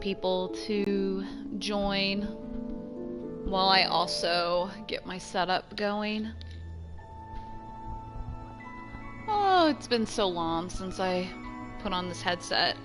people to join while I also get my setup going. Oh, it's been so long since I put on this headset.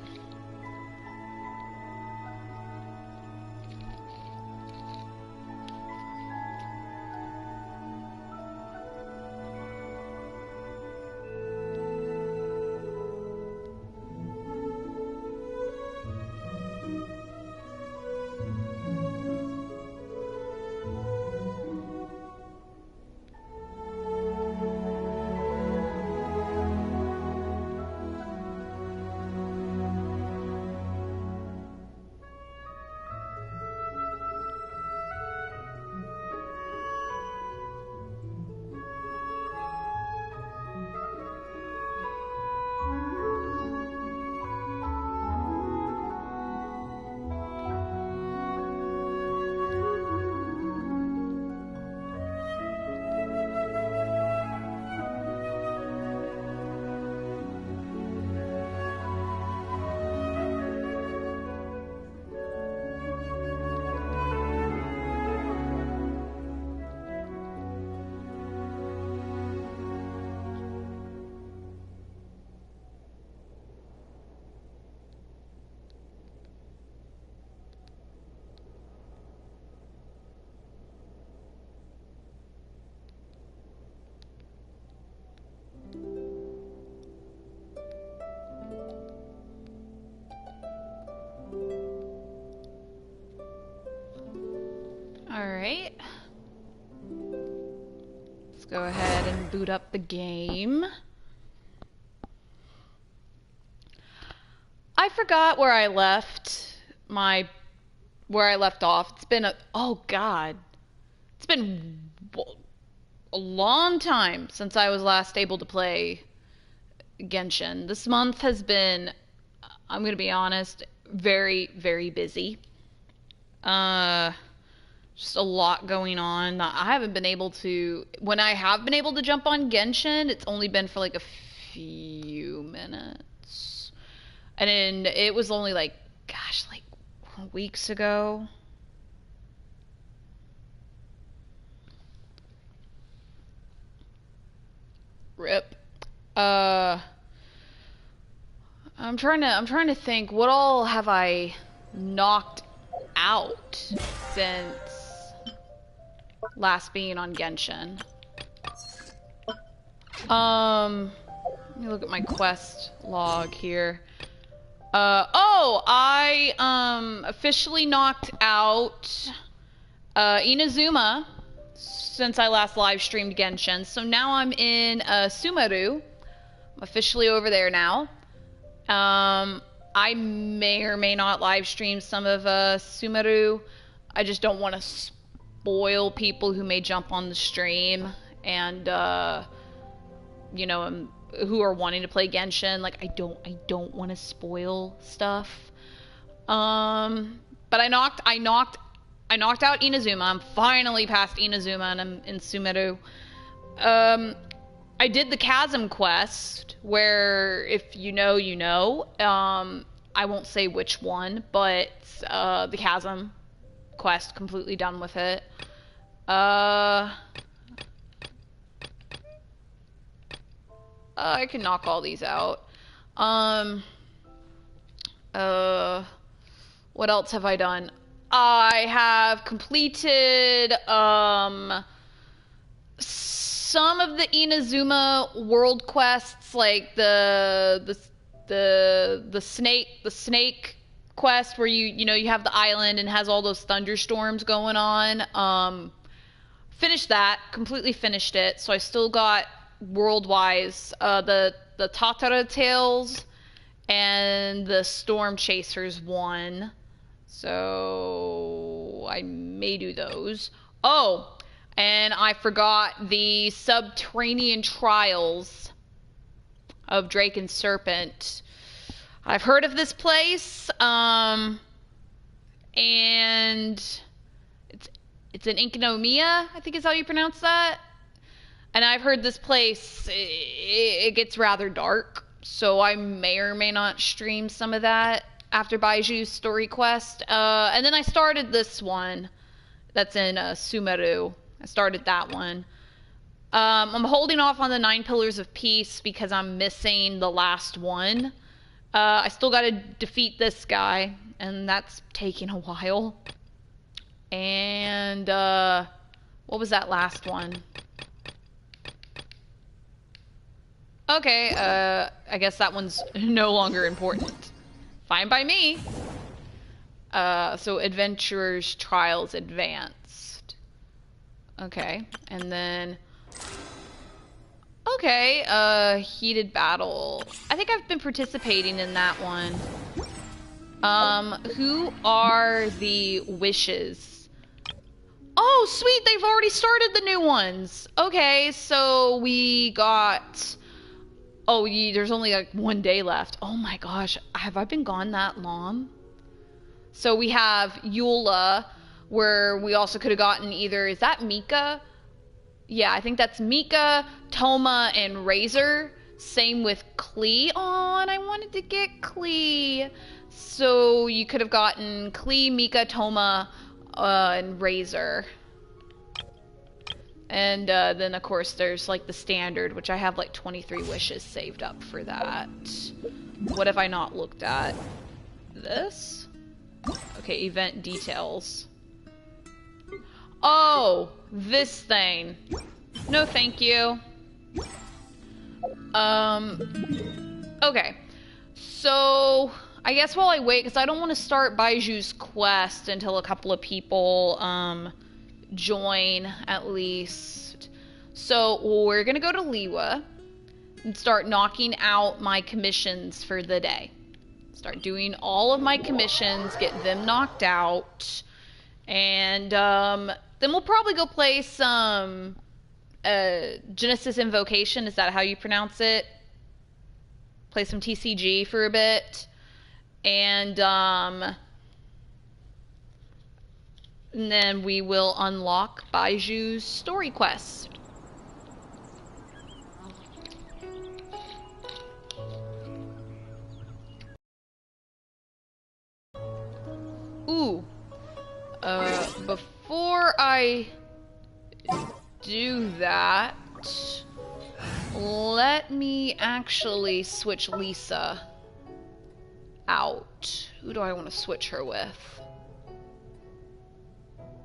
Alright. Let's go ahead and boot up the game. I forgot where I left off. It's been oh god. It's been a long time since I was last able to play Genshin. This month has been, I'm gonna be honest, very, very busy. Just a lot going on. I haven't been able to, when I have been able to jump on Genshin, it's only been for like a few minutes. And then it was only like, gosh, like weeks ago. Rip. I'm trying to think, what all have I knocked out since last being on Genshin? Let me look at my quest log here. I officially knocked out Inazuma since I last live streamed Genshin. So now I'm in Sumeru. I'm officially over there now. I may or may not live stream some of Sumeru. I just don't want to spoil people who may jump on the stream and you know, who are wanting to play Genshin. Like I don't want to spoil stuff. But I knocked out Inazuma. I'm finally past Inazuma and I'm in Sumeru. I did the Chasm quest, where if you know, you know. I won't say which one, but the Chasm quest, completely done with it. I can knock all these out. What else have I done? I have completed some of the Inazuma world quests, like the snake quest, where you know you have the island and has all those thunderstorms going on. Finished that, completely finished it. So I still got world-wise the Tatara Tales and the Storm Chasers one. So I may do those. Oh, and I forgot the Subterranean Trials of Drake and Serpent. I've heard of this place, and it's in Inkinomiya, I think is how you pronounce that. And I've heard this place, it gets rather dark, so I may or may not stream some of that. after Baizhu's story quest. And then I started this one that's in Sumeru. I started that one. I'm holding off on the 9 Pillars of Peace because I'm missing the last one. I still gotta defeat this guy, and that's taking a while. And, what was that last one? Okay, I guess that one's no longer important. Fine by me. So Adventurer's Trials Advanced. Okay, and then... Okay, Heated Battle. I think I've been participating in that one. Who are the wishes? Oh, sweet, they've already started the new ones. Okay, so we got... Oh, there's only like 1 day left. Oh my gosh, have I been gone that long? So we have Eula, where we also could have gotten either... Is that Mika? Yeah, I think that's Mika, Toma, and Razor. Same with Klee. Oh, and I wanted to get Klee. So you could have gotten Klee, Mika, Toma, and Razor. And then, of course, there's like the standard, which I have like 23 wishes saved up for that. What have I not looked at? This? Okay, event details. Oh, this thing. No, thank you. Okay. So, I guess while I wait, because I don't want to start Baizhu's quest until a couple of people, join, at least. So, we're gonna go to Liwa and start knocking out my commissions for the day. Start doing all of my commissions, get them knocked out, and, then we'll probably go play some Genesis Invocation. Is that how you pronounce it? Play some TCG for a bit. And then we will unlock Baizhu's story quest. Ooh. Before I do that, let me actually switch Lisa out. Who do I want to switch her with?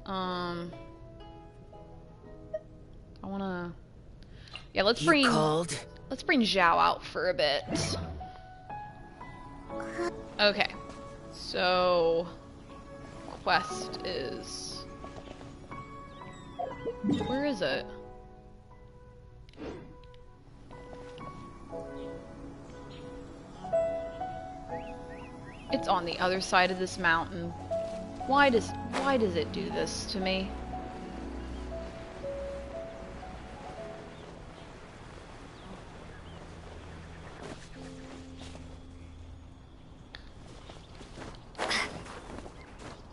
I wanna... Yeah, let's bring Zhao out for a bit. Okay. So... Quest is... Where is it? It's on the other side of this mountain. Why does it do this to me?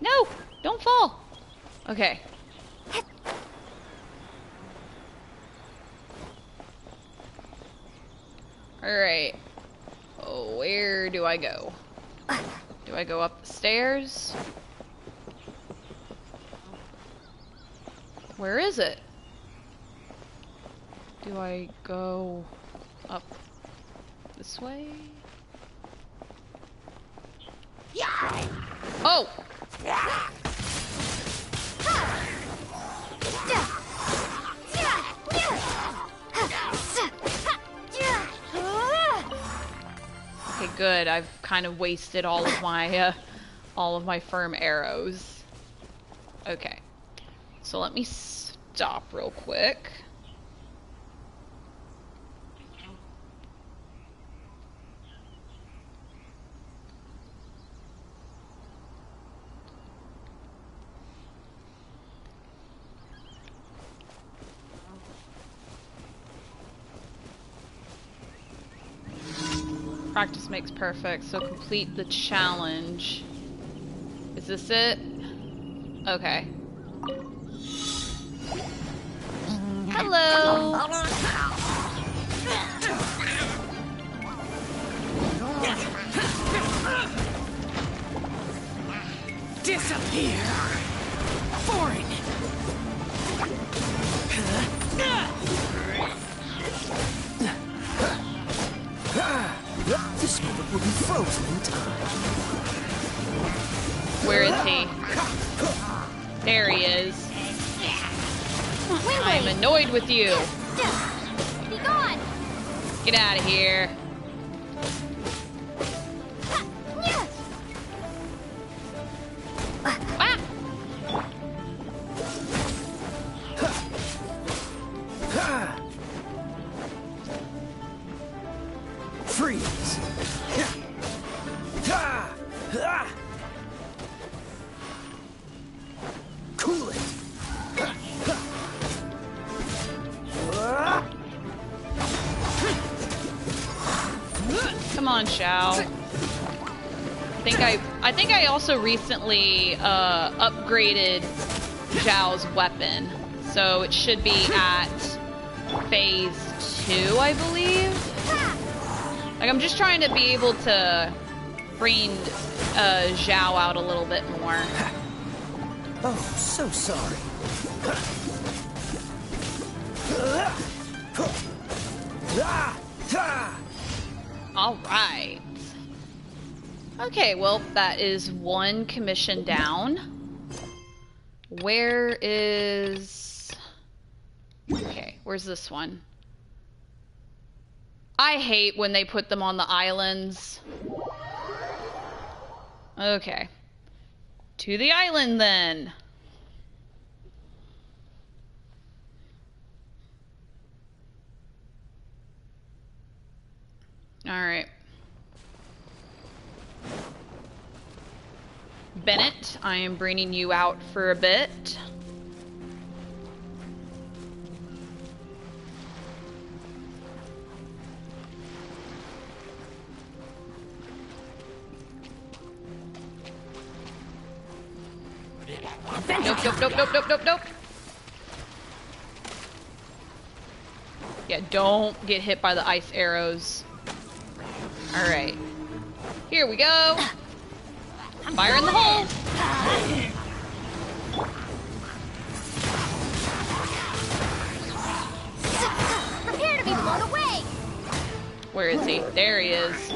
No! Don't fall! Okay. Alright. Oh, where do I go? Do I go up the stairs? Where is it? Do I go up this way? Oh! Okay, good. I've kind of wasted all of my firm arrows. Okay. So let me stop real quick. Practice makes perfect, so complete the challenge. Is this it? Okay. Hello! Disappear! Foreign! This moment will be frozen in time. Where is he? There he is. I'm annoyed with you. Be gone! Get out of here. Ah! Freeze! Cool it! Come on, Xiao. I think I also recently upgraded Zhao's weapon, so it should be at phase 2, I believe. Like, I'm just trying to be able to bring Zhao out a little bit more. Oh, so sorry. All right. Okay, well, that is one commission down. Where is... Okay, where's this one? I hate when they put them on the islands. Okay. To the island, then. Alright. Bennett, I am bringing you out for a bit. Nope. Yeah, don't get hit by the ice arrows. Alright. Here we go. Fire in the hole. Prepare to be blown away. Where is he? There he is.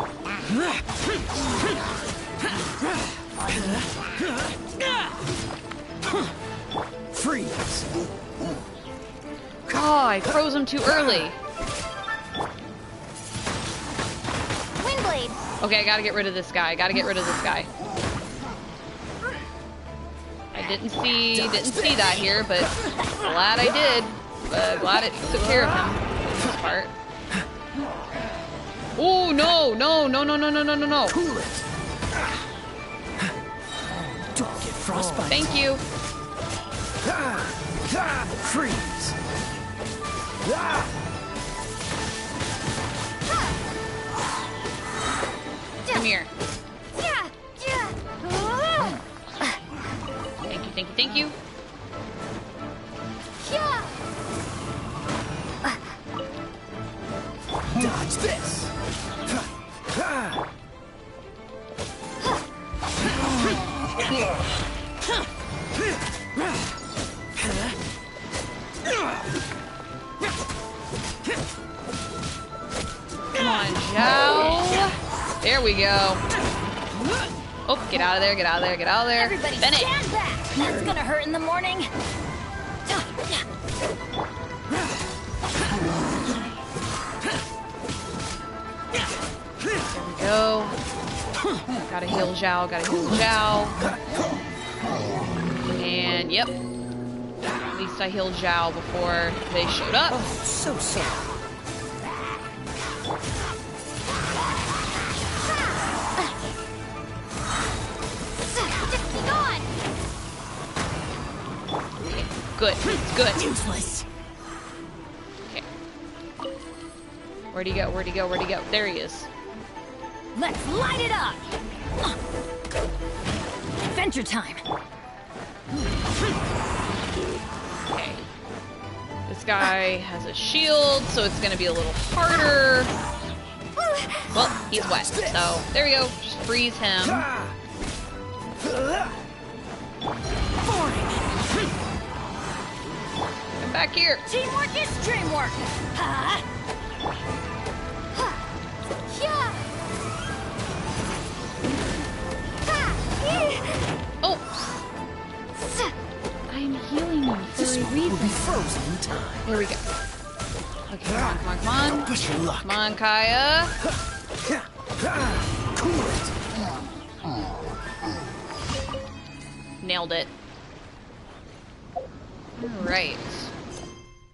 Freeze! Oh, I froze him too early. Windblade. Okay, I gotta get rid of this guy. I didn't see that here, but glad I did. Glad it took care of him for this part. Oh no! Cool it! Don't get frostbite. Thank you. Freeze! Come here. Yeah. Thank you. Yeah. Dodge this! Come on, Zhao. There we go. Oh, get out of there. Everybody Bennett. stand back. That's gonna hurt in the morning. There we go. Gotta heal Zhao. And yep. At least I healed Zhao before they showed up. Oh, so sorry. Be gone. Good. Useless. Okay. Where'd he go? There he is. Let's light it up. Adventure time. Okay. This guy has a shield, so it's gonna be a little harder. Well, he's wet, so there we go. Just freeze him. back here. Teamwork is dreamwork. Ha. Ha. Yeah. Ha. Oh! I'm healing you for This a one will be reason. frozen in time. Here we go. Okay, come on, come on, come on. Push your luck. Come on, Kaya. Cool it. Nailed it. Alright.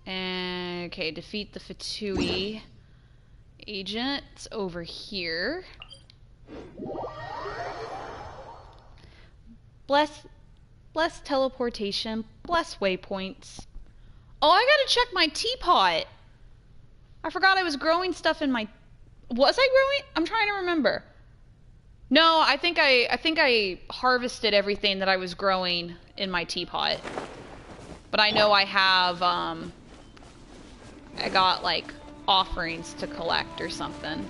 And okay, defeat the Fatui agent. It's over here. Bless teleportation. Bless waypoints. Oh, I gotta check my teapot. I forgot I was growing stuff in my... Was I growing? I'm trying to remember. No, I think I harvested everything that I was growing in my teapot. But I know I have, I got, like, offerings to collect or something.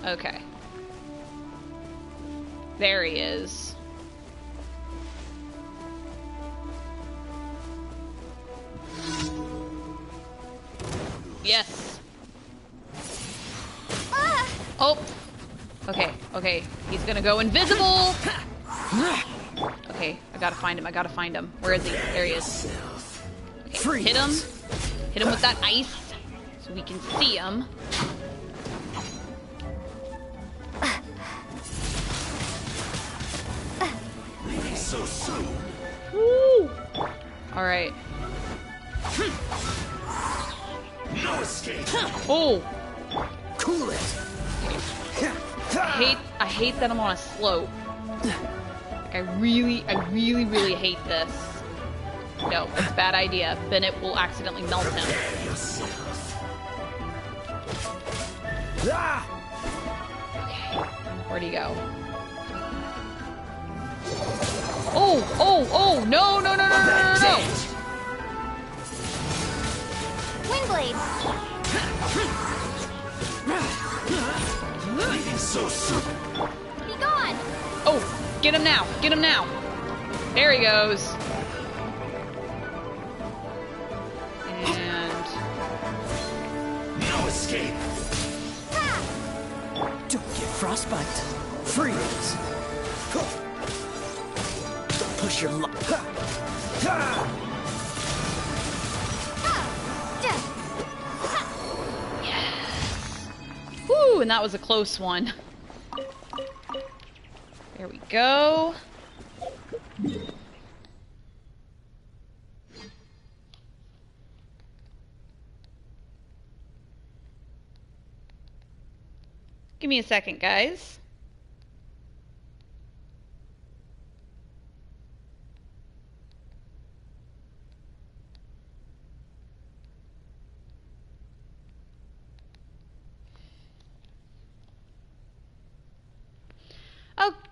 Okay. There he is. Yes. Oh. Okay, okay. He's gonna go invisible. Okay, I gotta find him. I gotta find him. Where is he? There he is. Okay, hit him. Hit him with that ice so we can see him. So soon. Woo! All right. No escape. Oh. Cool it. I hate that I'm on a slope. Like I really hate this. No, it's a bad idea. Then it will accidentally melt him. Okay. Where'd he go? Oh, oh, oh, no, no, no, no, no, no, no, no. Windblade. Leaving so soon. Be gone. Oh, get him now, get him now. There he goes. And No escape. Don't get frostbite. Freeze. Don't push your luck. whoo, and that was a close one. There we go. Give me a second, guys.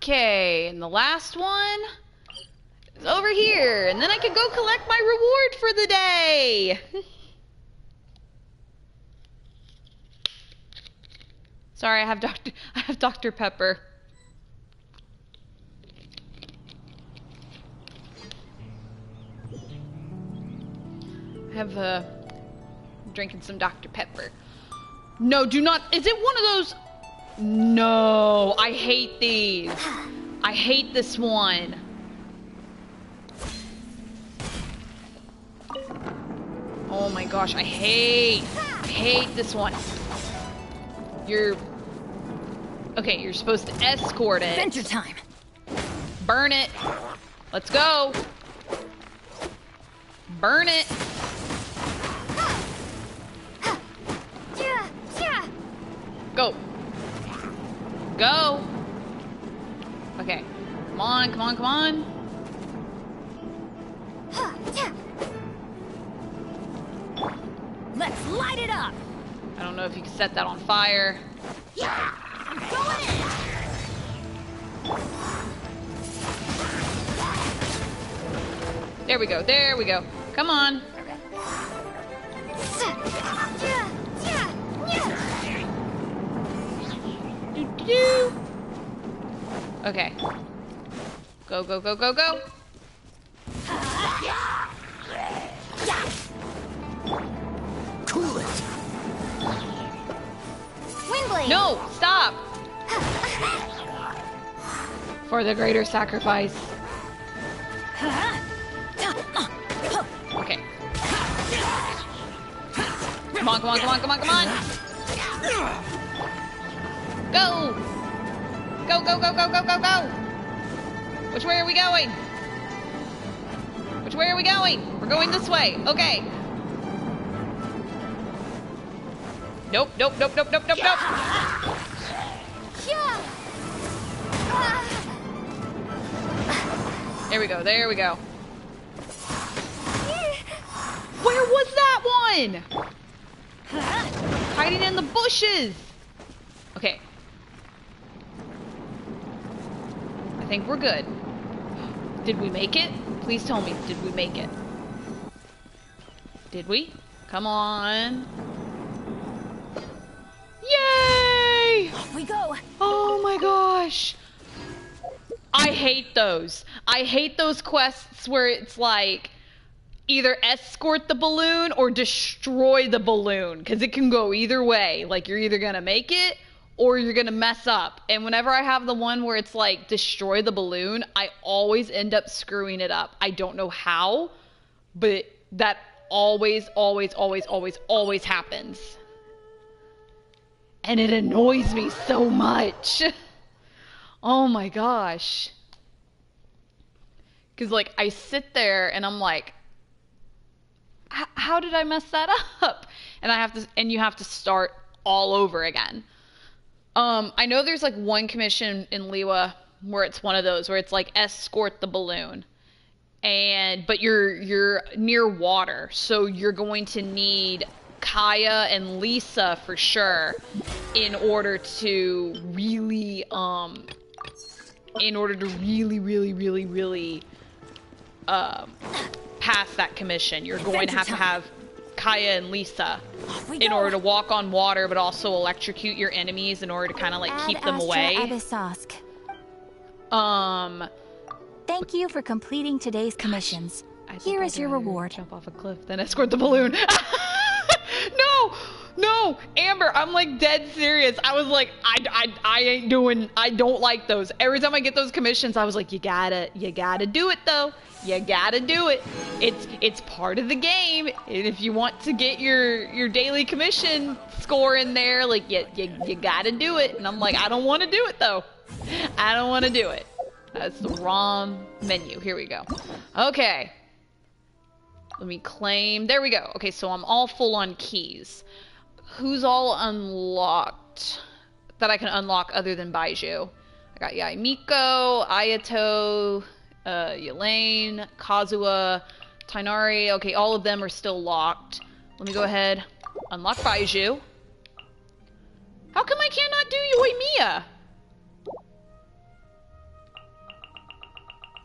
Okay, and the last one is over here, and then I can go collect my reward for the day. Sorry, I have Dr. Pepper. I have drinking some Dr. Pepper. No, do not. Is it one of those? No, I hate these. I hate this one. Oh my gosh, I hate this one. Okay, you're supposed to escort it. Adventure time. Burn it. Let's go. Burn it. Go. Go. Okay. Come on, come on, come on. Let's light it up. I don't know if you can set that on fire. I'm going in. There we go, there we go. Come on. Doo-doo. Okay. Go, go, go, go, go. Cool it. Windblade! No, stop. For the greater sacrifice. Okay. Come on, come on, come on, come on, come on. Go! Go, go, go, go, go, go, go! Which way are we going? Which way are we going? We're going this way. Okay. Nope, nope, nope, nope, nope, nope, nope. There we go, there we go. Where was that one? Hiding in the bushes. Okay. I think we're good. Did we make it? Please tell me, did we make it? Did we? Come on. Yay! Off we go! Oh my gosh. I hate those. I hate those quests where it's like either escort the balloon or destroy the balloon, because it can go either way. Like you're either gonna make it or you're gonna mess up. And whenever I have the one where it's like destroy the balloon, I always end up screwing it up. I don't know how, but that always, always, always, always, always happens. And it annoys me so much. Oh my gosh. Because like I sit there and I'm like, how did I mess that up? And you have to start all over again. I know there's like one commission in Liwa where it's one of those where it's like escort the balloon, but you're near water, so you're going to need Kaya and Lisa for sure in order to really pass that commission. You're going to have Kaya and Lisa in order to walk on water, but also electrocute your enemies in order to kind of like keep them away. Thank you for completing today's commissions. Here is your reward. Jump off a cliff, then escort the balloon. No, Amber, I'm like dead serious. I was like, I don't like those. Every time I get those commissions, I was like, you gotta do it though. You gotta do it. It's part of the game. And if you want to get your daily commission score in there, like you gotta do it. And I'm like, I don't want to do it though. I don't want to do it. That's the wrong menu. Here we go. Okay. Let me claim. There we go. Okay, so I'm all full on keys. Who's all unlocked that I can unlock other than Baizhu? I got Yaimiko, Ayato, Yelaine, Kazuha, Tainari. Okay, all of them are still locked. Let me go ahead, unlock Baizhu. How come I cannot do Yoimiya?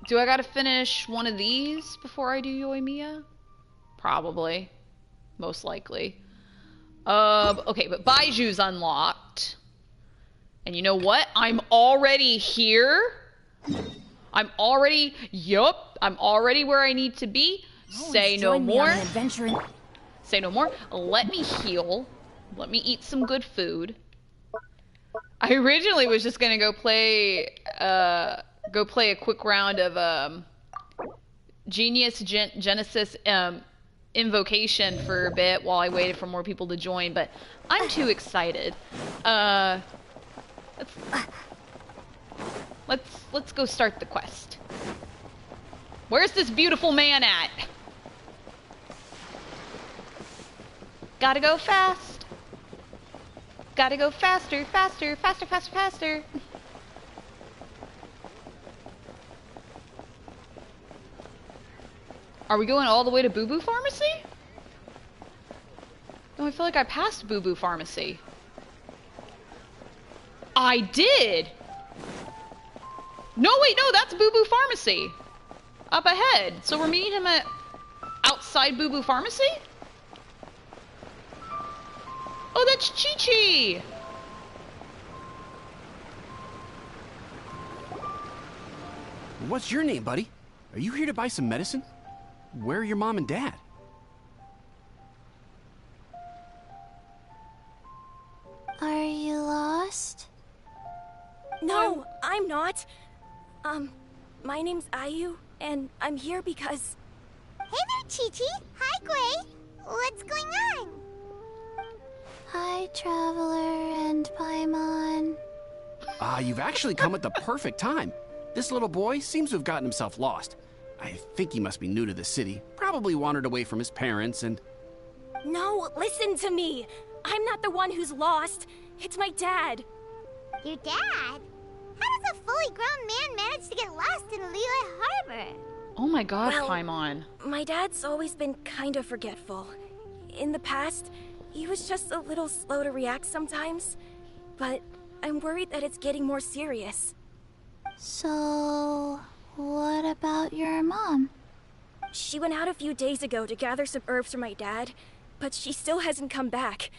Do I gotta finish one of these before I do Yoimiya? Probably. Most likely. Okay, but Baiju's unlocked. And you know what? I'm already here. I'm already where I need to be. Say no more. Say no more. Let me heal. Let me eat some good food. I originally was just gonna go play a quick round of Genesis Invocation for a bit while I waited for more people to join, but I'm too excited. Let's go start the quest. Where's this beautiful man at? Gotta go fast. Gotta go faster, faster, faster, faster, faster. Are we going all the way to Boo Boo Pharmacy? No, I feel like I passed Boo Boo Pharmacy. I did! No, wait, no, that's Boo Boo Pharmacy. Up ahead. So we're meeting him at outside Boo Boo Pharmacy? Oh, that's Chi-Chi! What's your name, buddy? Are you here to buy some medicine? Where are your mom and dad? not. My name's Ayu, and I'm here because... Hey there, Chi-Chi. Hi, Gui. What's going on? Hi, Traveler and Paimon. You've actually come at the perfect time. This little boy seems to have gotten himself lost. I think he must be new to the city. Probably wandered away from his parents and... No, listen to me. I'm not the one who's lost. It's my dad. Your dad? How does a fully grown man manage to get lost in Liyue Harbor? Oh my god, Well, Paimon. My dad's always been kind of forgetful. In the past, he was just a little slow to react sometimes. But I'm worried that it's getting more serious. So, what about your mom? She went out a few days ago to gather some herbs for my dad, but she still hasn't come back.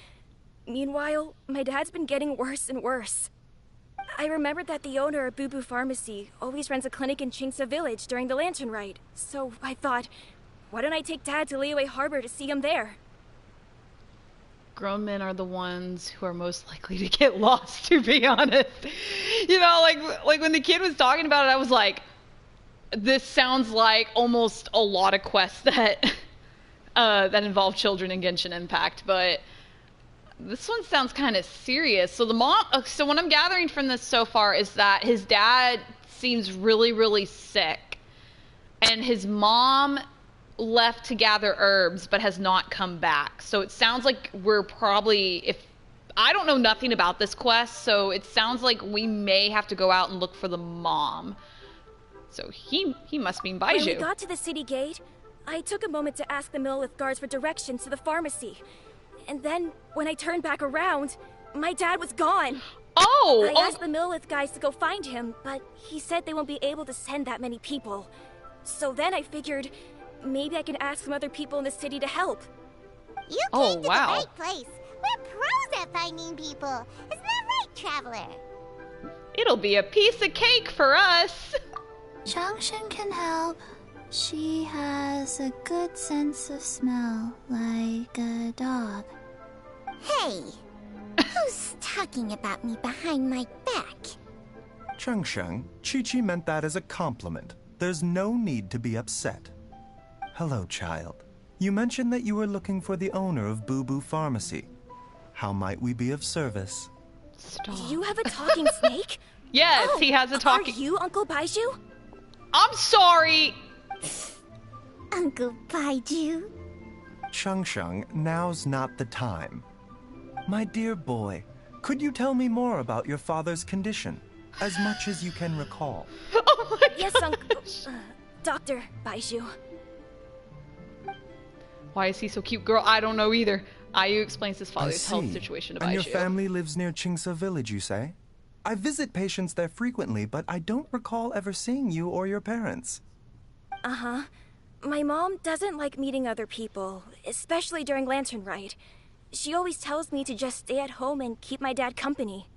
Meanwhile, my dad's been getting worse and worse. I remembered that the owner of Boo Boo Pharmacy always runs a clinic in Chingsa Village during the Lantern Rite, so I thought, why don't I take Dad to Liyue Harbor to see him there? Grown men are the ones who are most likely to get lost, to be honest. You know, like when the kid was talking about it, I was like, this sounds like almost a lot of quests that that involve children in Genshin Impact, but this one sounds kind of serious. So the mom, so what I'm gathering from this so far is that his dad seems really, really sick, and his mom left to gather herbs but has not come back. So it sounds like we're probably, if I don't know nothing about this quest, so it sounds like we may have to go out and look for the mom. So he must be in Baizhu. When we got to the city gate, I took a moment to ask the Millith guards for directions to the pharmacy. And then, when I turned back around, my dad was gone. Oh! I asked the Millith guys to go find him, but he said they won't be able to send that many people. So then I figured, maybe I can ask some other people in the city to help. You came to the right place. We're pros at finding people. Isn't that right, Traveler? It'll be a piece of cake for us. Changshan can help. She has a good sense of smell, like a dog. Hey, who's talking about me behind my back? Changsheng, Chi-Chi meant that as a compliment. There's no need to be upset. Hello, child. You mentioned that you were looking for the owner of Boo Boo Pharmacy. How might we be of service? Stop. Do you have a talking snake? Yes, he has a talking... Are you Uncle Baizhu? I'm sorry! Uncle Baizhu? Changsheng, now's not the time. My dear boy, could you tell me more about your father's condition? As much as you can recall. Oh my Yes, Uncle... Dr. Baizhu. Why is he so cute? Girl, I don't know either. Ayu explains his I father's see. health situation to And your Baizhu. family lives near Chingsa Village, you say? I visit patients there frequently, but I don't recall ever seeing you or your parents. Uh-huh. My mom doesn't like meeting other people, especially during Lantern Rite. She always tells me to just stay at home and keep my dad company.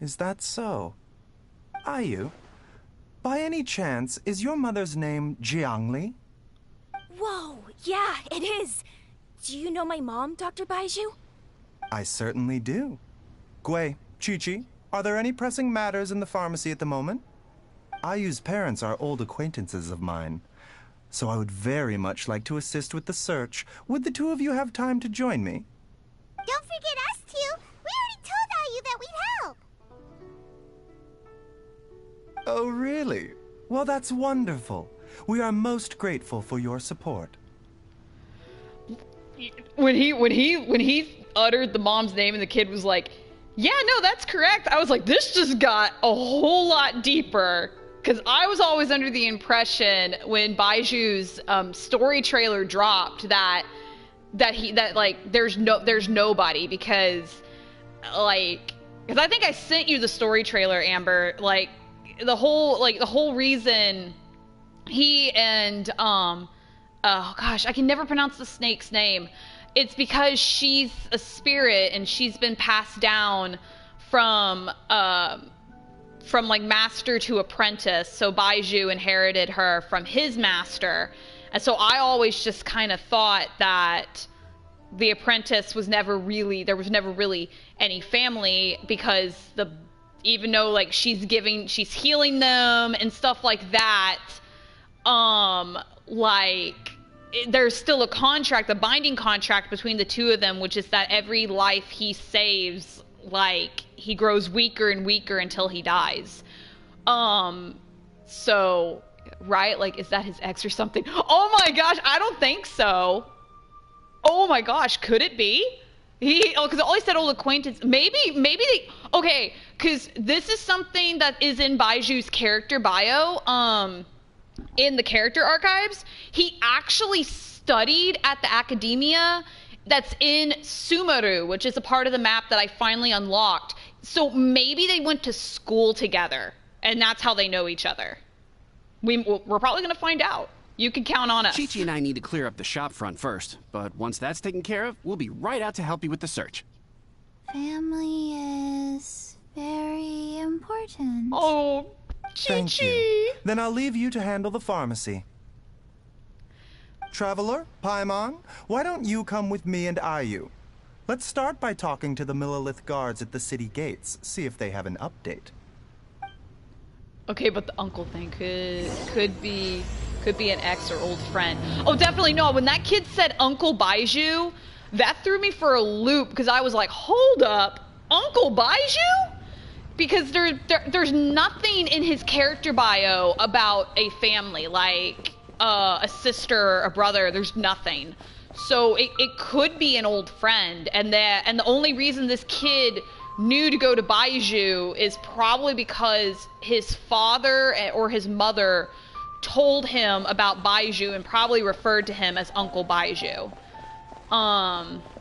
Is that so? Ayu, by any chance, is your mother's name Jiangli? Whoa, yeah, it is. Do you know my mom, Dr. Baizhu? I certainly do. Gui, Chi-Chi, are there any pressing matters in the pharmacy at the moment? Ayu's parents are old acquaintances of mine, so I would very much like to assist with the search. Would the two of you have time to join me? Don't forget us two. We already told Ayu that we'd help. Oh, really? Well, that's wonderful. We are most grateful for your support. When he uttered the mom's name and the kid was like, yeah, no, that's correct. I was like, this just got a whole lot deeper. Because I was always under the impression when Baiju's story trailer dropped that there's nobody because I think I sent you the story trailer, Amber. Like the whole reason he and oh gosh, I can never pronounce the snake's name. It's because she's a spirit and she's been passed down from like master to apprentice. So Baizhu inherited her from his master. And so I always just kind of thought that the apprentice was never really any family, because even though like she's healing them and stuff like that, there's still a binding contract between the two of them, which is that every life he saves, like, he grows weaker and weaker until he dies. So, right? Like, is that his ex or something? Oh my gosh, I don't think so. Oh my gosh, could it be? Because all he said old acquaintance. Maybe they, okay, because this is something that is in Baizhu's character bio, in the character archives. He actually studied at the academia that's in Sumeru, which is a part of the map that I finally unlocked. So maybe they went to school together, and that's how they know each other. We're probably going to find out. You can count on us. Chi-Chi and I need to clear up the shop front first, but once that's taken care of, we'll be right out to help you with the search. Family is very important. Oh, Chi-Chi! Thank you. Then I'll leave you to handle the pharmacy. Traveler, Paimon, why don't you come with me and Ayu? Let's start by talking to the Millilith guards at the city gates, see if they have an update. Okay, but the uncle thing could be an ex or old friend. Oh, definitely no. When that kid said Uncle Baizhu, that threw me for a loop, because I was like, hold up, Uncle Baizhu? Because there's nothing in his character bio about a family, like a sister, a brother. There's nothing. So it could be an old friend, and the only reason this kid knew to go to Baizhu is probably because his father or his mother told him about Baizhu and probably referred to him as Uncle Baizhu.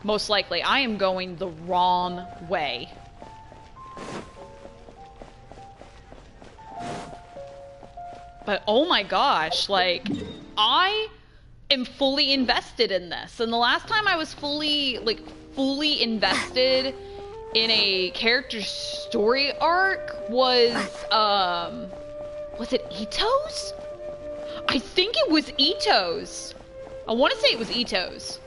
Most likely. I am going the wrong way. But oh my gosh, like, I am fully invested in this. And the last time I was fully invested in a character story arc was it Ito's? I think it was Ito's. I want to say it was Ito's.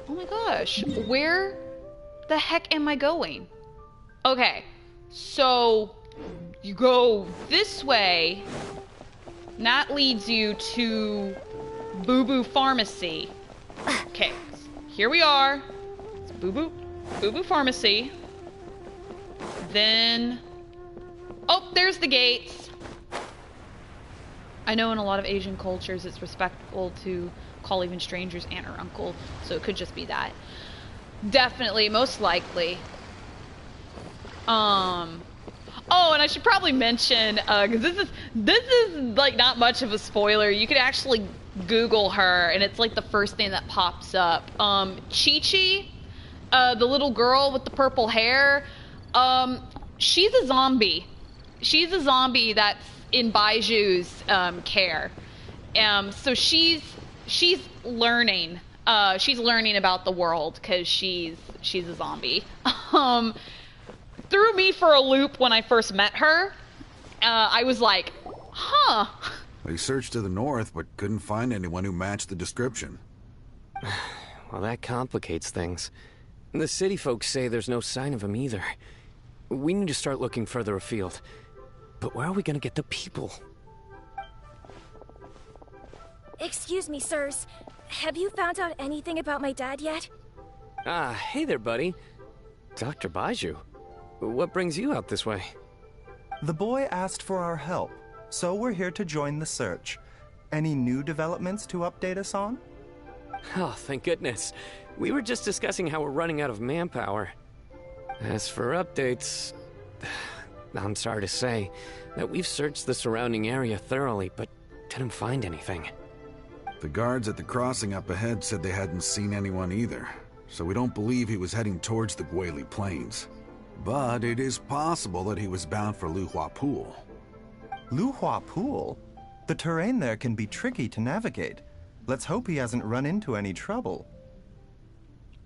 Oh my gosh, where the heck am I going? Okay, so you go this way, and that leads you to Boo Boo Pharmacy. Okay, here we are. It's Boo Boo Pharmacy. Then, oh, there's the gates. I know in a lot of Asian cultures it's respectful to call even strangers aunt or uncle, so it could just be that. Definitely, most likely. Oh, and I should probably mention, because this is like not much of a spoiler. You could actually Google her, and it's like the first thing that pops up. Chi-Chi, the little girl with the purple hair, she's a zombie. She's a zombie that's in Baizhu's care. So she's learning. She's learning about the world because she's a zombie. Threw me for a loop when I first met her. I was like, huh. They searched to the north, but couldn't find anyone who matched the description. Well, that complicates things. The city folks say there's no sign of him either. We need to start looking further afield. But where are we gonna get the people? Excuse me, sirs. Have you found out anything about my dad yet? Ah, hey there, buddy. Dr. Baizhu. What brings you out this way? The boy asked for our help, so we're here to join the search. Any new developments to update us on? Oh, thank goodness. We were just discussing how we're running out of manpower. As for updates, I'm sorry to say that we've searched the surrounding area thoroughly, but didn't find anything. The guards at the crossing up ahead said they hadn't seen anyone either, so we don't believe he was heading towards the Guili Plains. But it is possible that he was bound for Luhua Pool. Luhua Pool? The terrain there can be tricky to navigate. Let's hope he hasn't run into any trouble.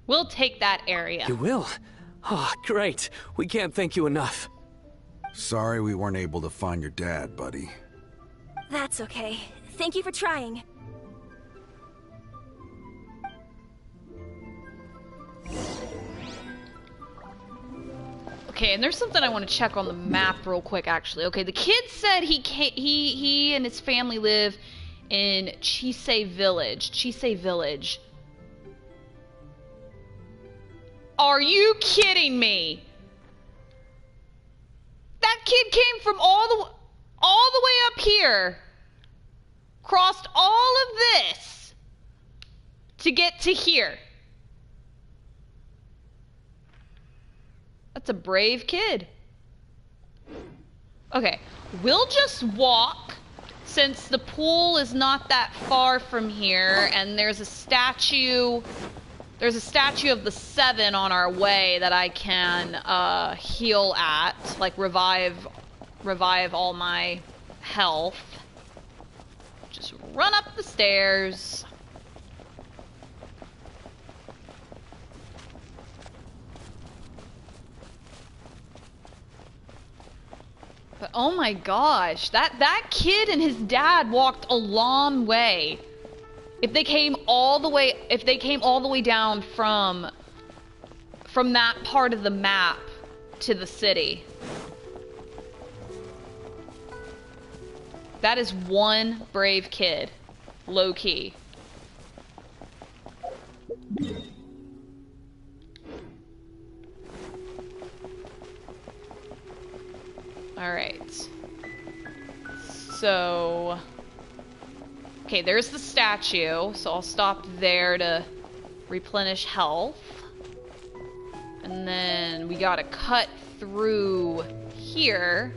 We'll take that area. You will? Oh, great. We can't thank you enough. Sorry we weren't able to find your dad, buddy. That's okay. Thank you for trying. Okay, and there's something I want to check on the map real quick, actually. Okay, the kid said he and his family live in Chisei Village. Chisei Village. Are you kidding me? That kid came from all the way up here, crossed all of this to get to here. That's a brave kid. Okay, we'll just walk since the pool is not that far from here, and there's a statue. There's a statue of the 7 on our way that I can heal at, like revive all my health. Just run up the stairs. But oh my gosh, that kid and his dad walked a long way. If they came all the way down from that part of the map to the city. That is one brave kid, low key. All right. So, okay, there's the statue, so I'll stop there to replenish health. And then we gotta cut through here.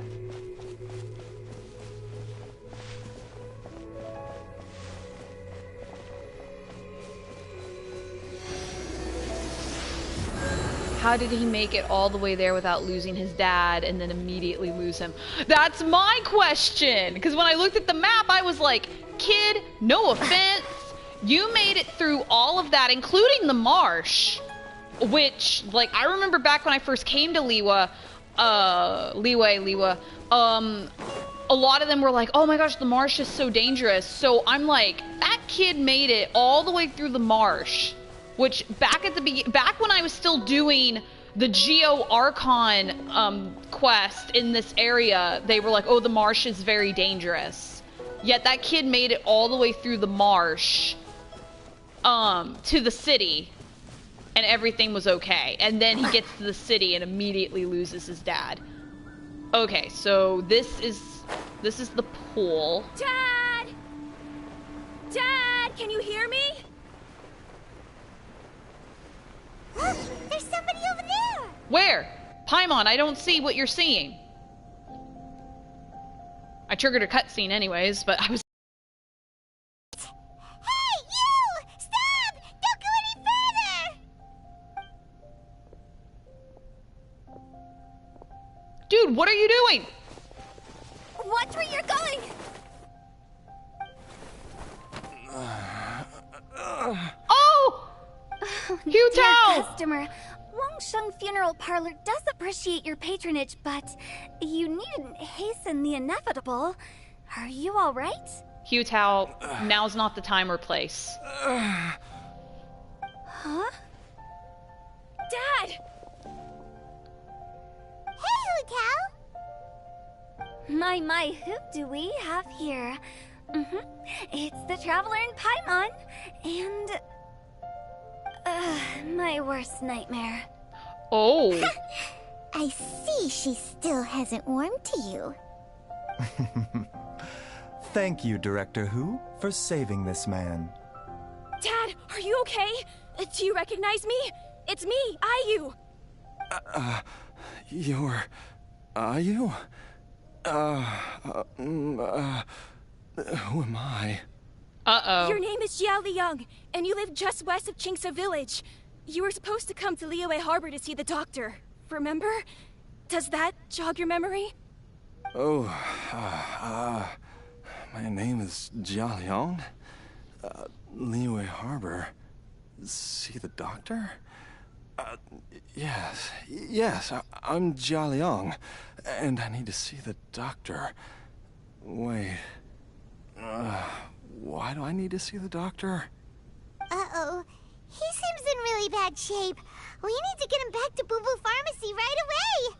How did he make it all the way there without losing his dad and then immediately lose him? That's my question! Because when I looked at the map, I was like, kid, no offense, you made it through all of that, including the marsh. Which, like, I remember back when I first came to Liwa, a lot of them were like, oh my gosh, the marsh is so dangerous. So I'm like, that kid made it all the way through the marsh. Which, back when I was still doing the Geo Archon quest in this area, they were like, oh, the marsh is very dangerous. Yet that kid made it all the way through the marsh to the city, and everything was okay. And then he gets to the city and immediately loses his dad. Okay, so this is the pool. Dad! Dad, can you hear me? There's somebody over there! Where? Paimon, I don't see what you're seeing. I triggered a cutscene anyways, but I was... Hey, you! Stop! Don't go any further! Dude, what are you doing? Watch where you're going! Oh! Hu Dear Tao! customer, Wangsheng Funeral Parlor does appreciate your patronage, but you needn't hasten the inevitable. Are you all right? Hu Tao, now's not the time or place. Huh? Dad! Hey, Hu-Tao! My, who do we have here? It's the Traveler in Paimon, and... my worst nightmare. Oh. I see she still hasn't warmed to you. Thank you, Director Who, for saving this man. Dad, are you okay? Do you recognize me? It's me, Ayu. You're... Ayu? Who am I? Uh-oh. Your name is Jiao Liang, and you live just west of Qingsa Village. You were supposed to come to Liyue Harbor to see the doctor. Remember? Does that jog your memory? Oh, my name is Jia Liang. Liyue Harbor. See the doctor? Yes, I'm Jia Liang, and I need to see the doctor. Wait, why do I need to see the doctor? Uh-oh. He seems in really bad shape. We need to get him back to Boo Boo Pharmacy right away.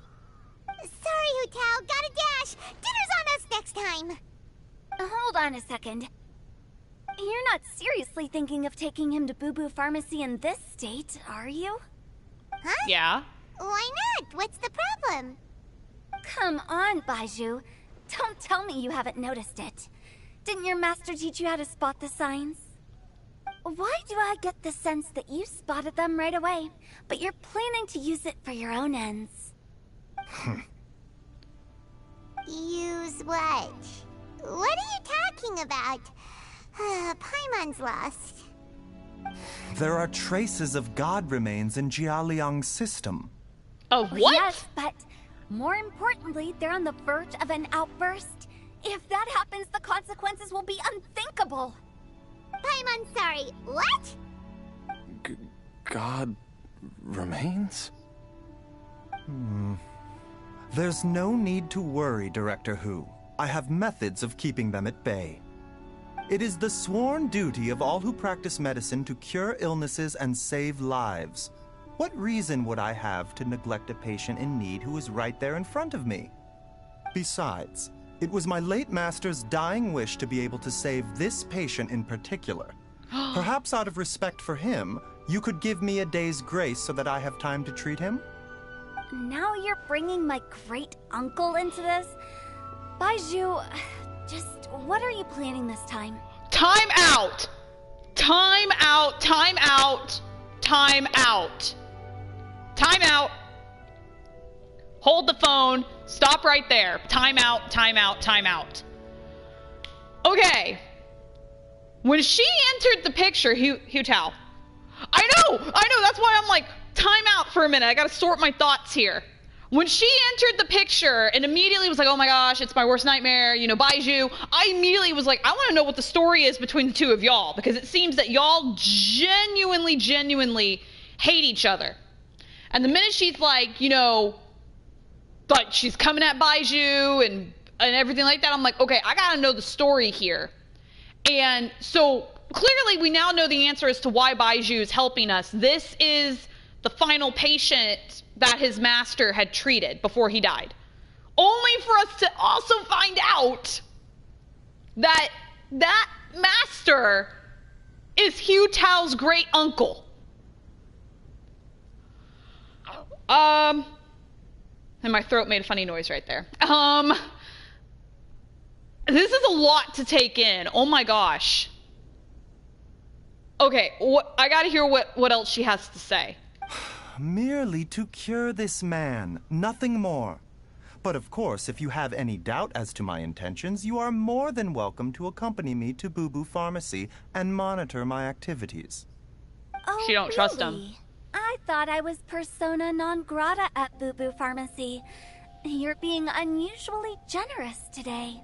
Sorry, Hutao. Gotta dash. Dinner's on us next time. Hold on a second. You're not seriously thinking of taking him to Boo Boo Pharmacy in this state, are you? Huh? Yeah. Why not? What's the problem? Come on, Baizhu. Don't tell me you haven't noticed it. Didn't your master teach you how to spot the signs? Why do I get the sense that you spotted them right away, but you're planning to use it for your own ends? Use what? What are you talking about? Paimon's lost. There are traces of god remains in Jialiang's system. Of what? Yes, but more importantly, they're on the verge of an outburst. If that happens, the consequences will be unthinkable. Paimon, sorry. What? God remains? There's no need to worry, Director Hu. I have methods of keeping them at bay. It is the sworn duty of all who practice medicine to cure illnesses and save lives. What reason would I have to neglect a patient in need who is right there in front of me? Besides, it was my late master's dying wish to be able to save this patient in particular. Perhaps out of respect for him, you could give me a day's grace so that I have time to treat him? Now you're bringing my great-uncle into this? Baizhu, just what are you planning this time? Time out! Time out! Time out! Time out! Time out! Hold the phone. Stop right there. Time out, time out, time out. Okay. When she entered the picture, Hutao. I know! That's why I'm like, time out for a minute. I gotta sort my thoughts here. When she entered the picture and immediately was like, oh my gosh, it's my worst nightmare, Baizhu, I immediately was like, I want to know what the story is between the two of y'all, because it seems that y'all genuinely hate each other. And the minute she's like, like she's coming at Baizhu and everything like that, I'm like, okay, I gotta know the story here. And so clearly we now know the answer as to why Baizhu is helping us. This is the final patient that his master had treated before he died. Only for us to also find out that that master is Hutao's great uncle. And my throat made a funny noise right there. This is a lot to take in. Oh my gosh. Okay, I gotta hear what else she has to say. Merely to cure this man, nothing more. But of course, if you have any doubt as to my intentions, you are more than welcome to accompany me to Boo Boo Pharmacy and monitor my activities. Oh, she don't trust him. Really? I thought I was persona non grata at Boo Boo Pharmacy. You're being unusually generous today.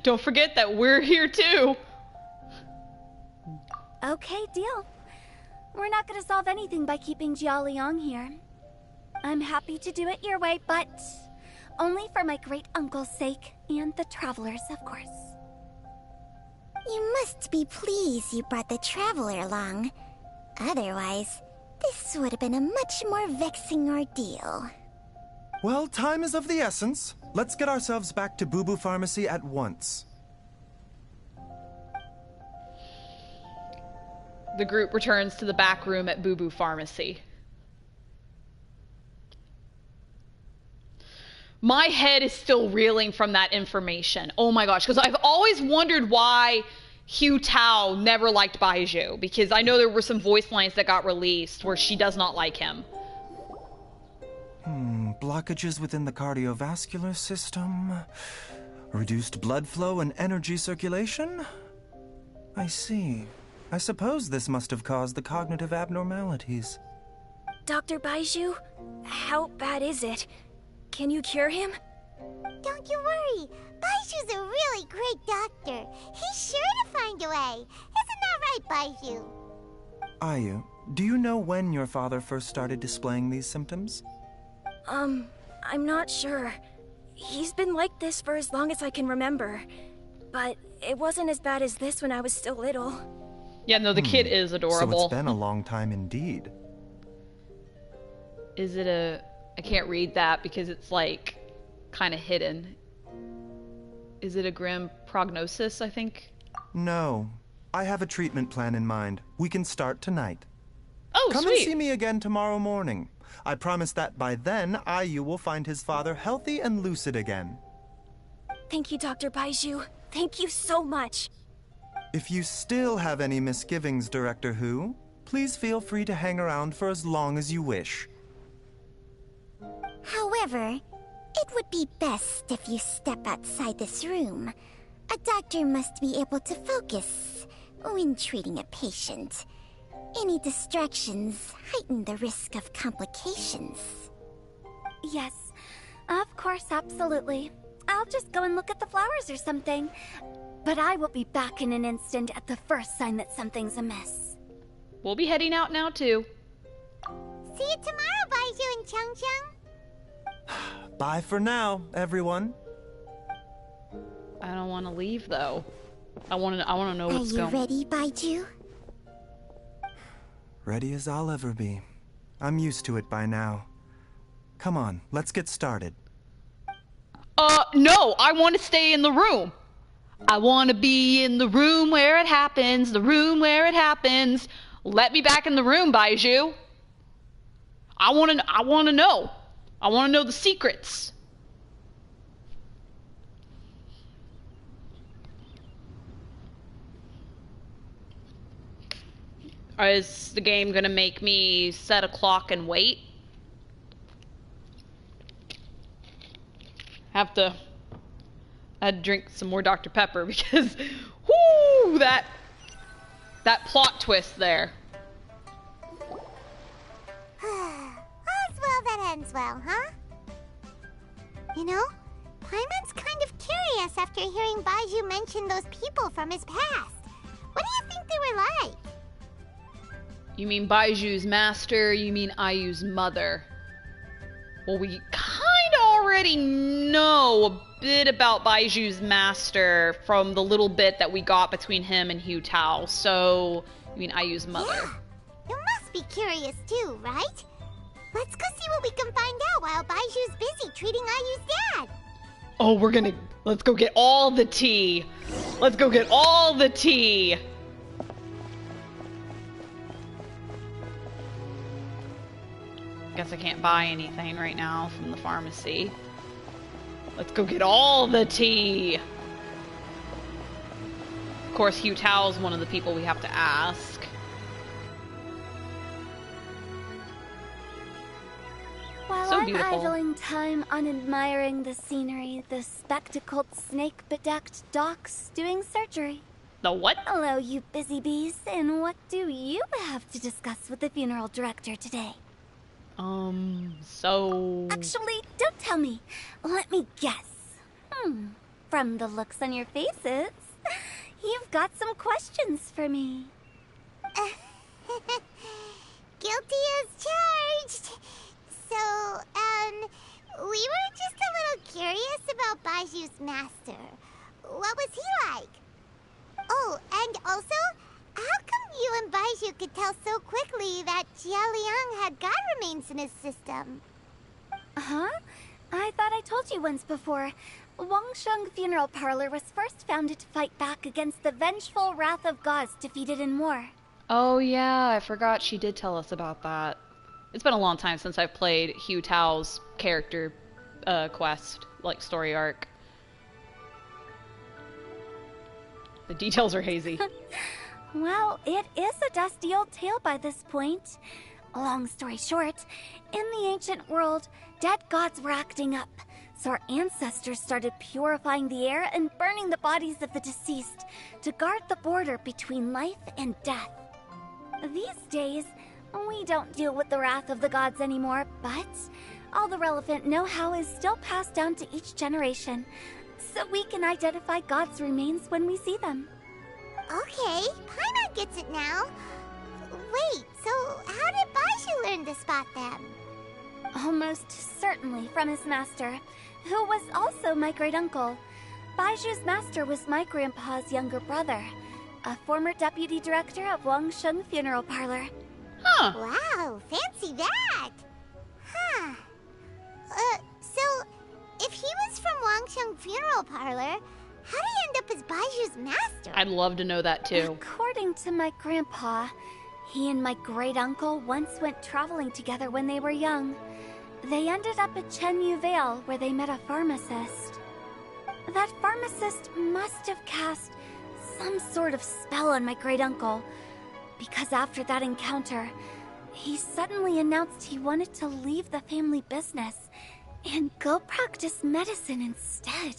Don't forget that we're here too. Okay, deal. We're not going to solve anything by keeping Jialiang here. I'm happy to do it your way, but only for my great-uncle's sake and the travelers, of course. You must be pleased you brought the traveler along. Otherwise, this would have been a much more vexing ordeal. Well, time is of the essence. Let's get ourselves back to Boo Boo Pharmacy at once. The group returns to the back room at Boo Boo Pharmacy. My head is still reeling from that information. Oh my gosh, because I've always wondered why Hutao never liked Baizhu, because I know there were some voice lines that got released where she does not like him. Blockages within the cardiovascular system, reduced blood flow and energy circulation? I see. I suppose this must have caused the cognitive abnormalities. Dr. Baizhu, how bad is it? Can you cure him? Don't you worry. Baizhu's a really great doctor. He's sure to find a way. Isn't that right, Baizhu? Ayu, do you know when your father first started displaying these symptoms? I'm not sure. He's been like this for as long as I can remember. But it wasn't as bad as this when I was still little. Yeah, no, the kid is adorable. So it's been a long time indeed. Is it a... I can't read that because it's like kind of hidden. Is it a grim prognosis, I think? No. I have a treatment plan in mind. We can start tonight. Oh, Come sweet. and see me again tomorrow morning. I promise that by then, Ayu will find his father healthy and lucid again. Thank you, Dr. Baizhu. Thank you so much. If you still have any misgivings, Director Who, please feel free to hang around for as long as you wish. However, it would be best if you step outside this room. A doctor must be able to focus when treating a patient. Any distractions heighten the risk of complications. Yes, of course, absolutely. I'll just go and look at the flowers or something. But I will be back in an instant at the first sign that something's amiss. We'll be heading out now, too. See you tomorrow, Baizhu and Chung Chung. Bye for now, everyone. I don't want to leave, though. I want to know what's going on. Are you ready, Baizhu? Ready as I'll ever be. I'm used to it by now. Come on, let's get started. No, I want to stay in the room. I want to be in the room where it happens, the room where it happens. Let me back in the room, Baizhu. I want to know. I want to know the secrets. Is the game gonna make me set a clock and wait? I'd drink some more Dr. Pepper because, whoo, that plot twist there. All's well that ends well, huh? You know, Paimon's kind of curious after hearing Baizhu mention those people from his past. What do you think they were like? You mean Baiju's master, you mean Ayu's mother. Well, we kind of already know a bit about Baiju's master from the little bit that we got between him and Hu Tao, so you mean Ayu's mother. Yeah, you must be curious too, right? Let's go see what we can find out while Baiju's busy treating Ayu's dad. Oh, let's go get all the tea. Let's go get all the tea. Guess I can't buy anything right now from the pharmacy. Let's go get all the tea. Of course, Hu Tao's one of the people we have to ask. While So I'm beautiful. idling time on admiring the scenery, the spectacled snake-bedecked docs doing surgery. The what? Hello, you busy bees, and what do you have to discuss with the funeral director today? So... Actually, don't tell me. Let me guess. From the looks on your faces, you've got some questions for me. Guilty as charged. So, we were just a little curious about Baiju's master. What was he like? Oh, and also, how come you and Baizhu could tell so quickly that Jia Liang had god remains in his system? Huh? I thought I told you once before. Wangsheng Funeral Parlor was first founded to fight back against the vengeful wrath of gods defeated in war. Oh yeah, I forgot she did tell us about that. It's been a long time since I've played Hu Tao's character quest, like story arc. The details are hazy. Well, it is a dusty old tale by this point. Long story short, in the ancient world, dead gods were acting up, so our ancestors started purifying the air and burning the bodies of the deceased to guard the border between life and death. These days, we don't deal with the wrath of the gods anymore, but all the relevant know-how is still passed down to each generation, so we can identify gods' remains when we see them. Okay, Paimon gets it now. Wait, so how did Baizhu learn to spot them? Almost certainly from his master, who was also my great-uncle. Baiju's master was my grandpa's younger brother, a former deputy director of Wangsheng Funeral Parlor. Huh. Wow, fancy that! Huh. So, if he was Wangsheng funeral parlor, how did he end up as Baiju's master? I'd love to know that too. According to my grandpa, he and my great-uncle once went traveling together when they were young. They ended up at Chenyu Vale, where they met a pharmacist. That pharmacist must have cast some sort of spell on my great-uncle, because after that encounter, he suddenly announced he wanted to leave the family business and go practice medicine instead.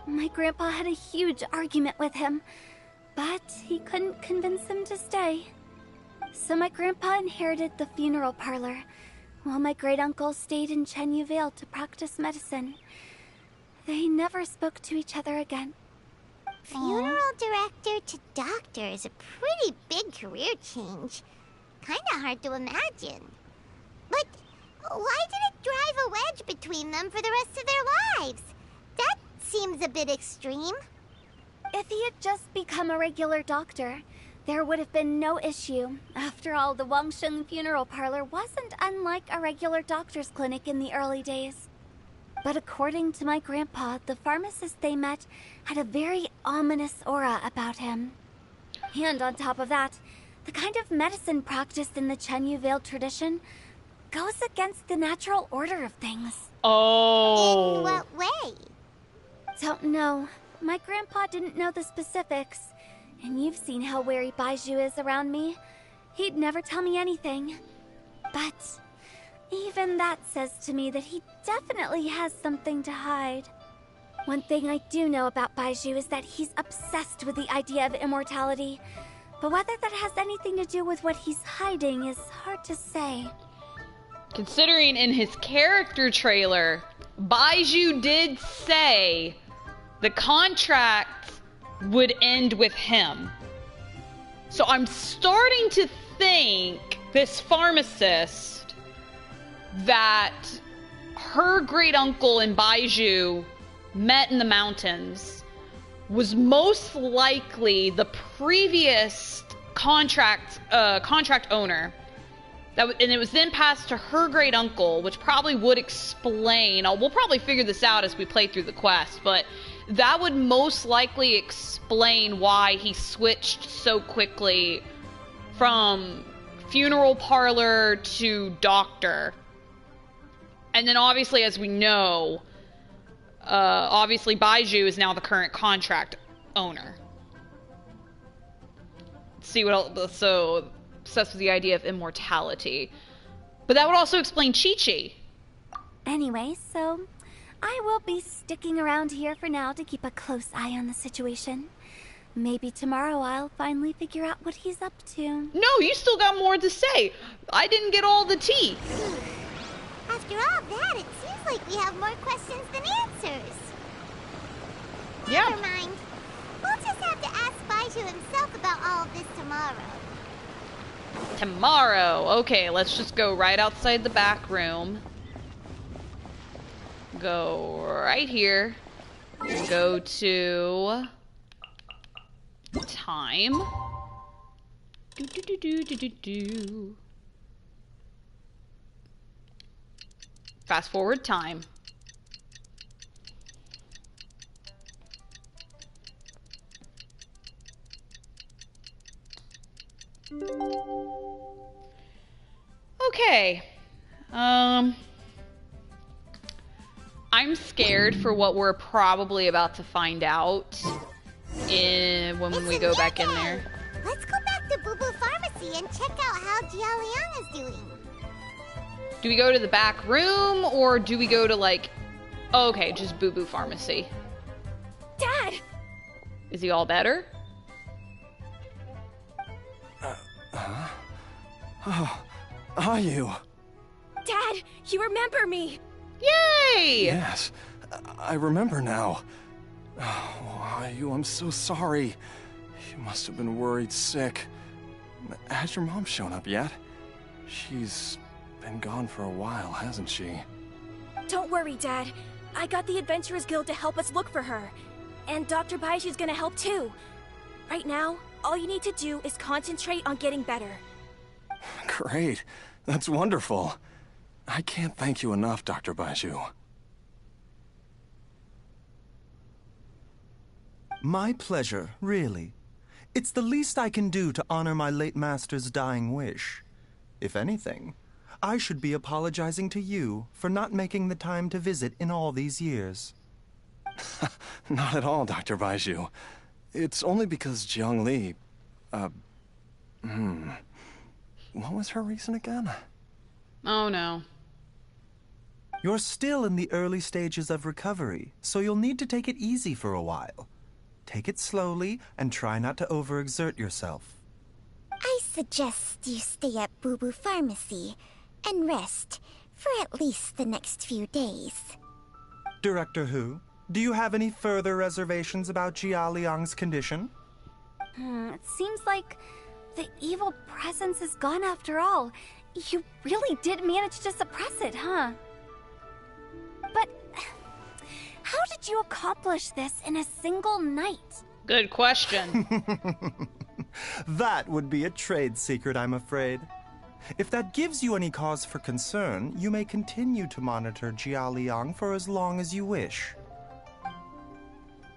My grandpa had a huge argument with him, but he couldn't convince him to stay. So my grandpa inherited the funeral parlor, while my great-uncle stayed in Chenyu Vale to practice medicine. They never spoke to each other again. Funeral director to doctor is a pretty big career change. Kinda hard to imagine. But why did it drive a wedge between them for the rest of their lives? That seems a bit extreme. If he had just become a regular doctor, there would have been no issue. After all, the Wangsheng funeral parlor wasn't unlike a regular doctor's clinic in the early days. But according to my grandpa, the pharmacist they met had a very ominous aura about him. And on top of that, the kind of medicine practiced in the Chenyu Vale tradition goes against the natural order of things. Oh. In what way? Don't know. My grandpa didn't know the specifics. And you've seen how wary Baizhu is around me. He'd never tell me anything. But even that says to me that he definitely has something to hide. One thing I do know about Baizhu is that he's obsessed with the idea of immortality. But whether that has anything to do with what he's hiding is hard to say. Considering in his character trailer, Baizhu did say the contract would end with him. So I'm starting to think this pharmacist that her great uncle and Baizhu met in the mountains was most likely the previous contract owner. And it was then passed to her great uncle, which probably would explain. We'll probably figure this out as we play through the quest, but that would most likely explain why he switched so quickly from funeral parlor to doctor. And then obviously, as we know, obviously Baizhu is now the current contract owner. Let's see what else. So, obsessed with the idea of immortality. But that would also explain Chi-Chi. Anyway, so I will be sticking around here for now to keep a close eye on the situation. Maybe tomorrow I'll finally figure out what he's up to. No, you still got more to say. I didn't get all the tea. After all that, it seems like we have more questions than answers. Yeah. Never mind. We'll just have to ask Baizhu himself about all of this tomorrow. Tomorrow. Okay, let's just go right outside the back room. Go right here. Go to time. Do. Fast forward time. Okay. I'm scared for what we're probably about to find out when we go back in there. Let's go back to Boo Boo Pharmacy and check out how Jialiang is doing. Do we go to the back room or do we go to oh, okay, just Boo Boo Pharmacy? Dad! Is he all better? Oh, are you? Dad, you remember me! Yay! Yes, I remember now. Oh, I'm so sorry. You must have been worried sick. Has your mom shown up yet? She's been gone for a while, hasn't she? Don't worry, Dad. I got the Adventurers Guild to help us look for her. And Dr. Baiju's gonna help too. Right now, all you need to do is concentrate on getting better. Great. That's wonderful. I can't thank you enough, Dr. Baizhu. My pleasure, really. It's the least I can do to honor my late master's dying wish. If anything, I should be apologizing to you for not making the time to visit in all these years. Not at all, Dr. Baizhu. It's only because Jiang Li... What was her reason again? Oh no. You're still in the early stages of recovery, so you'll need to take it easy for a while. Take it slowly and try not to overexert yourself. I suggest you stay at Boo Boo Pharmacy and rest for at least the next few days. Director Hu, do you have any further reservations about Jia Liang's condition? It seems like the evil presence is gone after all. You really did manage to suppress it, huh? But how did you accomplish this in a single night? Good question. That would be a trade secret, I'm afraid. If that gives you any cause for concern, you may continue to monitor Jia Liang for as long as you wish.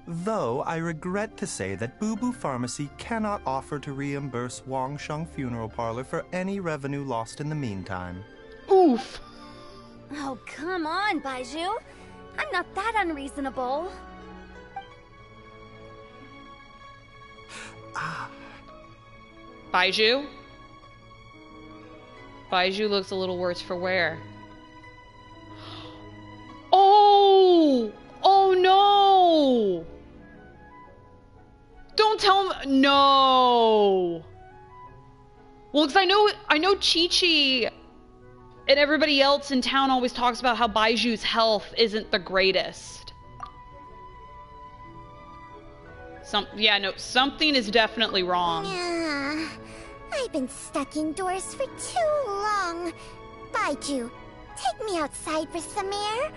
Though I regret to say that Boo Boo Pharmacy cannot offer to reimburse Wang Sheng Funeral Parlor for any revenue lost in the meantime. Oof. Oh, come on, Baizhu. I'm not that unreasonable. Baizhu? Baizhu looks a little worse for wear. Oh! Oh no! Don't tell me. No! Well, because I know Chi-Chi and everybody else in town always talks about how Baizhu's health isn't the greatest. Something is definitely wrong. Yeah, I've been stuck indoors for too long. Baizhu, take me outside for some air,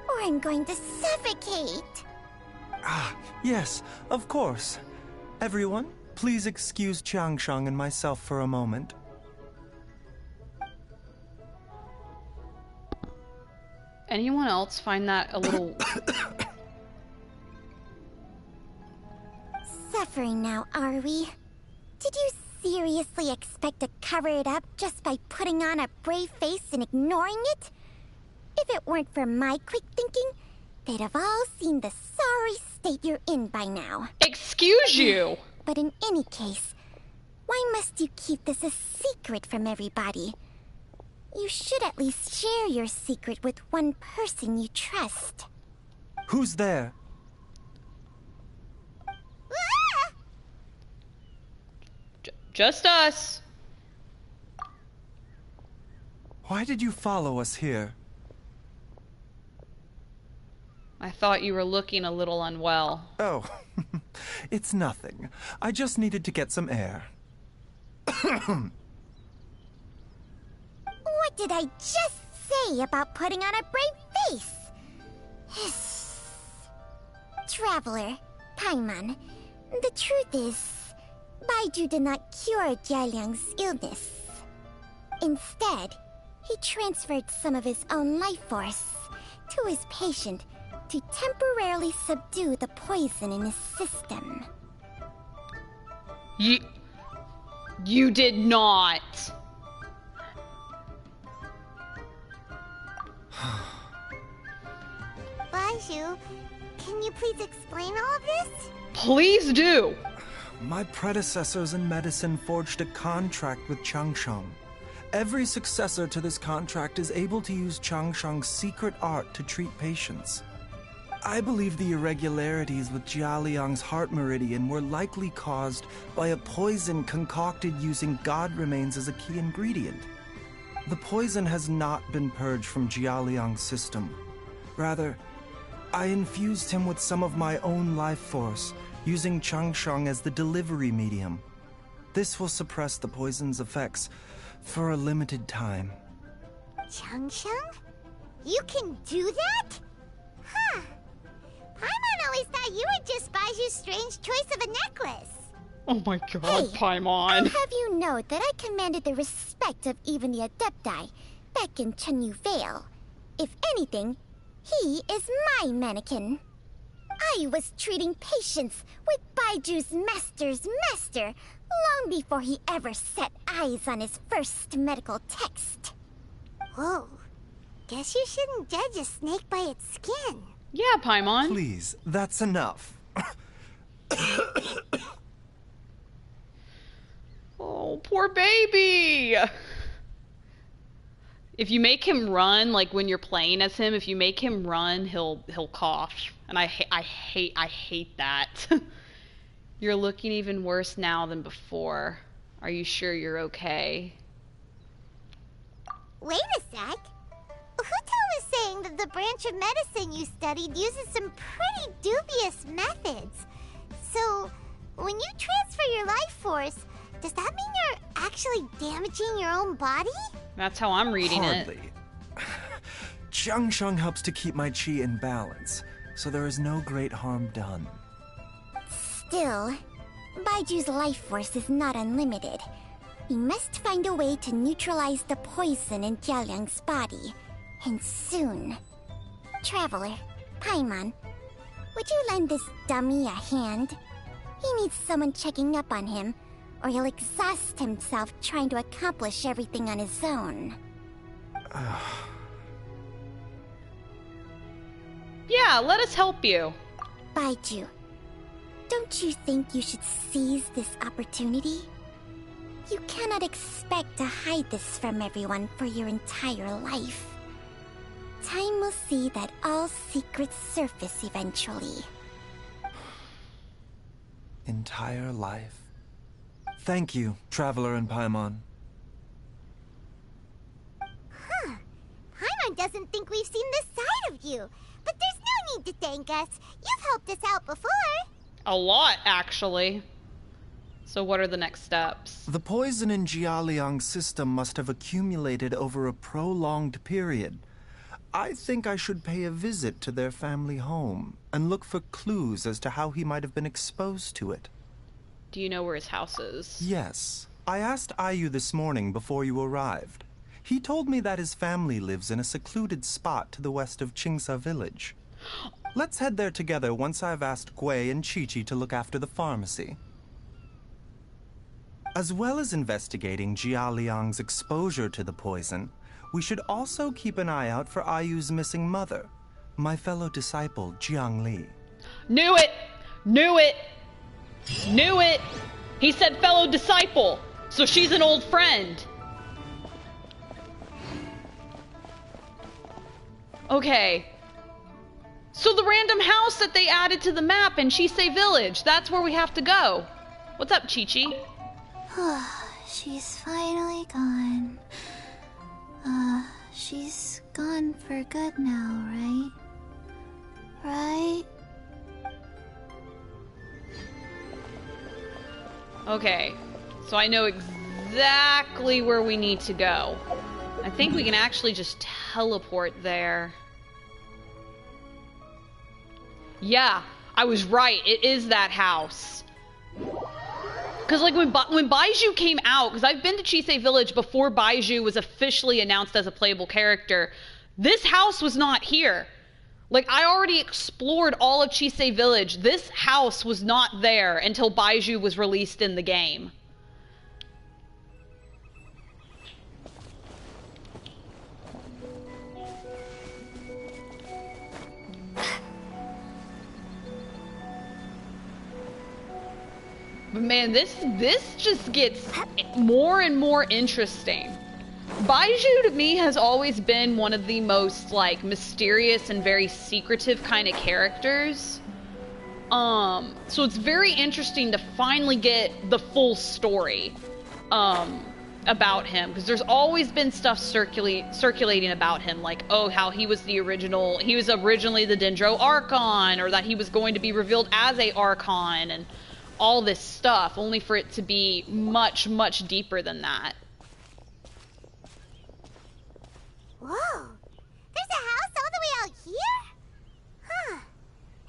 or I'm going to suffocate. Yes, of course. Everyone, please excuse Changsheng and myself for a moment. Anyone else find that a little... Suffering now, are we? Did you seriously expect to cover it up just by putting on a brave face and ignoring it? If it weren't for my quick thinking, they'd have all seen the sorry state you're in by now. Excuse you! But in any case, why must you keep this a secret from everybody? You should at least share your secret with one person you trust. Who's there? Just us. Why did you follow us here? I thought you were looking a little unwell. Oh, it's nothing. I just needed to get some air. What did I just say about putting on a brave face? Traveler, Paimon, the truth is, Baizhu did not cure Jialiang's illness. Instead, he transferred some of his own life force to his patient to temporarily subdue the poison in his system. You did not. Baizhu, can you please explain all of this? Please do. My predecessors in medicine forged a contract with Changsheng. Every successor to this contract is able to use Changsheng's secret art to treat patients. I believe the irregularities with Jia Liang's heart meridian were likely caused by a poison concocted using god remains as a key ingredient. The poison has not been purged from Jia Liang's system. Rather, I infused him with some of my own life force, using Changsheng as the delivery medium. This will suppress the poison's effects for a limited time. Changsheng? You can do that? Huh. Paimon always thought you were just Baizhu's strange choice of a necklace. Oh my god, Hey, Paimon. I'll have you know that I commanded the respect of even the Adepti back in Chenyu Vale. If anything, he is my mannequin. I was treating patience with Baiju's master's master long before he ever set eyes on his first medical text. Whoa. Guess you shouldn't judge a snake by its skin. Yeah, Paimon. Please, that's enough. Oh, poor baby. If you make him run, like when you're playing as him, if you make him run, he'll cough, and I hate that. You're looking even worse now than before. Are you sure you're okay? Wait a sec. Huto was saying that the branch of medicine you studied uses some pretty dubious methods. So, when you transfer your life force, does that mean you're actually damaging your own body? That's how I'm reading Hardly. it. Jiangsheng helps to keep my chi in balance, so there is no great harm done. Still, Baiju's life force is not unlimited. We must find a way to neutralize the poison in Jialiang's body. And soon. Traveler, Paimon, would you lend this dummy a hand? He needs someone checking up on him, or he'll exhaust himself trying to accomplish everything on his own. Yeah, let us help you. Baizhu, don't you think you should seize this opportunity? You cannot expect to hide this from everyone for your entire life. Time will see that all secrets surface eventually. Entire life. Thank you, Traveler and Paimon. Huh. Paimon doesn't think we've seen this side of you. But there's no need to thank us. You've helped us out before. A lot, actually. So what are the next steps? The poison in Jialiang's system must have accumulated over a prolonged period. I think I should pay a visit to their family home and look for clues as to how he might have been exposed to it. Do you know where his house is? Yes. I asked Ayu this morning before you arrived. He told me that his family lives in a secluded spot to the west of Qingsa village. Let's head there together once I've asked Gui and Chi-Chi to look after the pharmacy. As well as investigating Jialiang's exposure to the poison, we should also keep an eye out for Ayu's missing mother, my fellow disciple, Jiang Li. Knew it! Knew it! Knew it! He said fellow disciple, so she's an old friend. Okay. So the random house that they added to the map in Chisei Village, that's where we have to go. What's up, Chi-Chi? She's finally gone. She's gone for good now, right? Right? Okay, so I know exactly where we need to go. I think we can actually just teleport there. Yeah, I was right. It is that house. Because, like, when Baizhu came out, because I've been to Chisei Village before Baizhu was officially announced as a playable character, this house was not here. Like, I already explored all of Chisei Village. This house was not there until Baizhu was released in the game. But man, this just gets more and more interesting. Baizhu to me has always been one of the most like mysterious and very secretive kind of characters. So it's very interesting to finally get the full story about him, because there's always been stuff circulating about him, like, oh, how he was originally the Dendro Archon, or that he was going to be revealed as a Archon, and all this stuff, only for it to be much, much deeper than that. Whoa! There's a house all the way out here? Huh.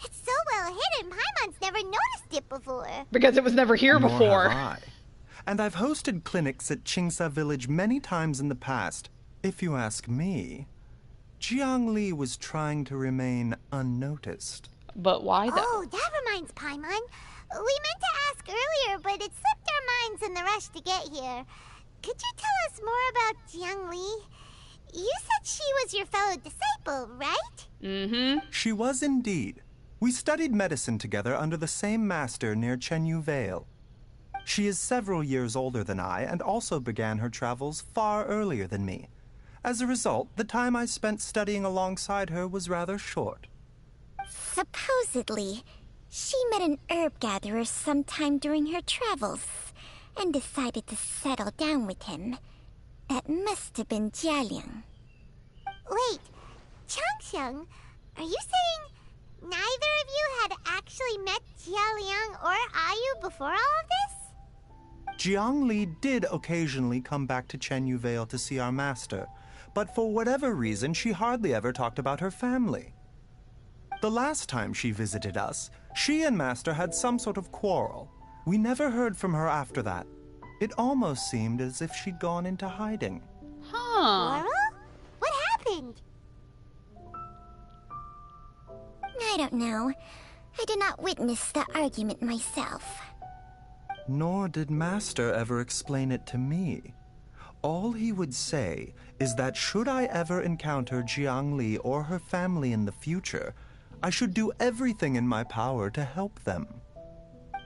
It's so well hidden, Paimon's never noticed it before. Because it was never here Nor before. have I. And I've hosted clinics at Qingsa Village many times in the past. If you ask me, Jiang Li was trying to remain unnoticed. But why though? Oh, that reminds Paimon. We meant to ask earlier, but it slipped our minds in the rush to get here. Could you tell us more about Jiang Li? You said she was your fellow disciple, right? Mm-hmm. She was indeed. We studied medicine together under the same master near Chenyu Vale. She is several years older than I and also began her travels far earlier than me. As a result, the time I spent studying alongside her was rather short. Supposedly, she met an herb gatherer sometime during her travels and decided to settle down with him. That must have been Jialiang. Wait, Changsheng, are you saying neither of you had actually met Jialiang or Ayu before all of this? Jiang Li did occasionally come back to Chenyu Vale to see our master, but for whatever reason, she hardly ever talked about her family. The last time she visited us, she and Master had some sort of quarrel. We never heard from her after that. It almost seemed as if she'd gone into hiding. Huh. Quarrel? What happened? I don't know. I did not witness the argument myself. Nor did Master ever explain it to me. All he would say is that should I ever encounter Jiang Li or her family in the future, I should do everything in my power to help them.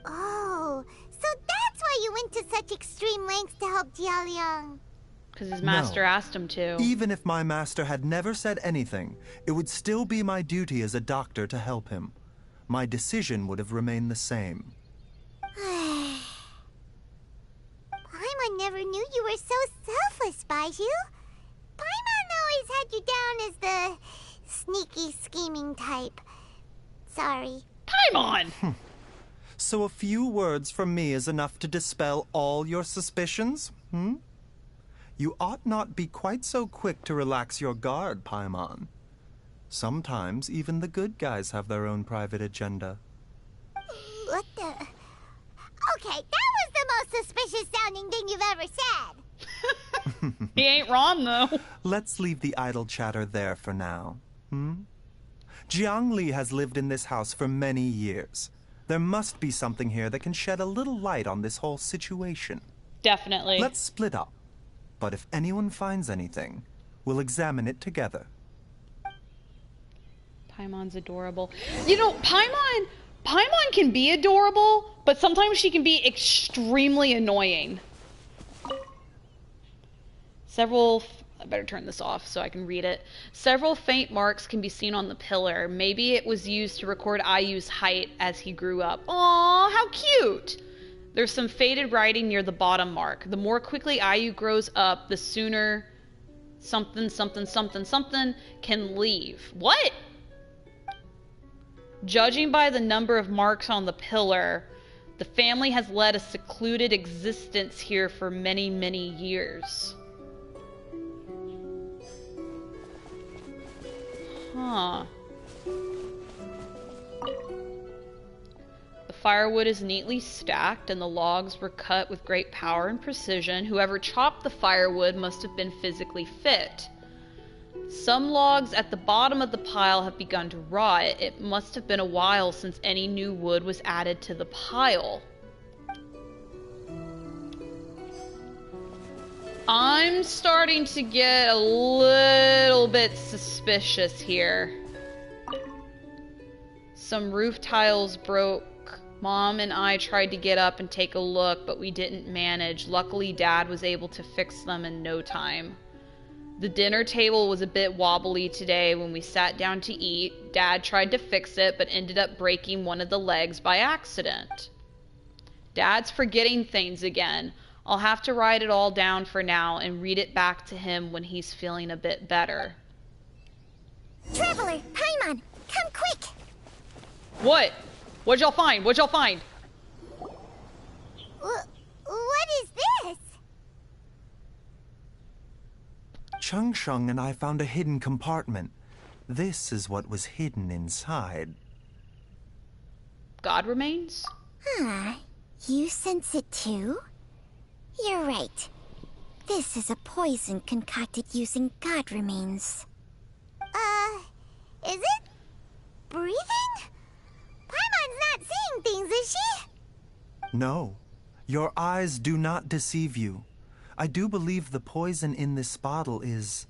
Oh, so that's why you went to such extreme lengths to help Jialiang. Because his master No. asked him to. Even if my master had never said anything, it would still be my duty as a doctor to help him. My decision would have remained the same. Paimon never knew you were so selfless, Baizhu. Paimon always had you down as the sneaky, scheming type. Sorry. Paimon! So a few words from me is enough to dispel all your suspicions, hmm? You ought not be quite so quick to relax your guard, Paimon. Sometimes even the good guys have their own private agenda. What the... Okay, that was the most suspicious sounding thing you've ever said. He ain't wrong, though. Let's leave the idle chatter there for now, hmm? Jiang Li has lived in this house for many years. There must be something here that can shed a little light on this whole situation. Definitely. Let's split up. But if anyone finds anything, we'll examine it together. Paimon's adorable. You know, Paimon can be adorable, but sometimes she can be extremely annoying. I better turn this off so I can read it. Several faint marks can be seen on the pillar. Maybe it was used to record Ayu's height as he grew up. Aw, how cute! There's some faded writing near the bottom mark. The more quickly Ayu grows up, the sooner something can leave. What? Judging by the number of marks on the pillar, the family has led a secluded existence here for many, many years. Huh. The firewood is neatly stacked and the logs were cut with great power and precision. Whoever chopped the firewood must have been physically fit. Some logs at the bottom of the pile have begun to rot. It must have been a while since any new wood was added to the pile. I'm starting to get a little bit suspicious here. Some roof tiles broke. Mom and I tried to get up and take a look, but we didn't manage. Luckily, Dad was able to fix them in no time. The dinner table was a bit wobbly today when we sat down to eat. Dad tried to fix it, but ended up breaking one of the legs by accident. Dad's forgetting things again. I'll have to write it all down for now and read it back to him when he's feeling a bit better. Traveler, Paimon, come quick! What? What'd y'all find? What'd y'all find? What is this? Changsheng and I found a hidden compartment. This is what was hidden inside. God remains? You sense it too? You're right. This is a poison concocted using God remains. Is it breathing? Is she? No. Your eyes do not deceive you. I do believe the poison in this bottle is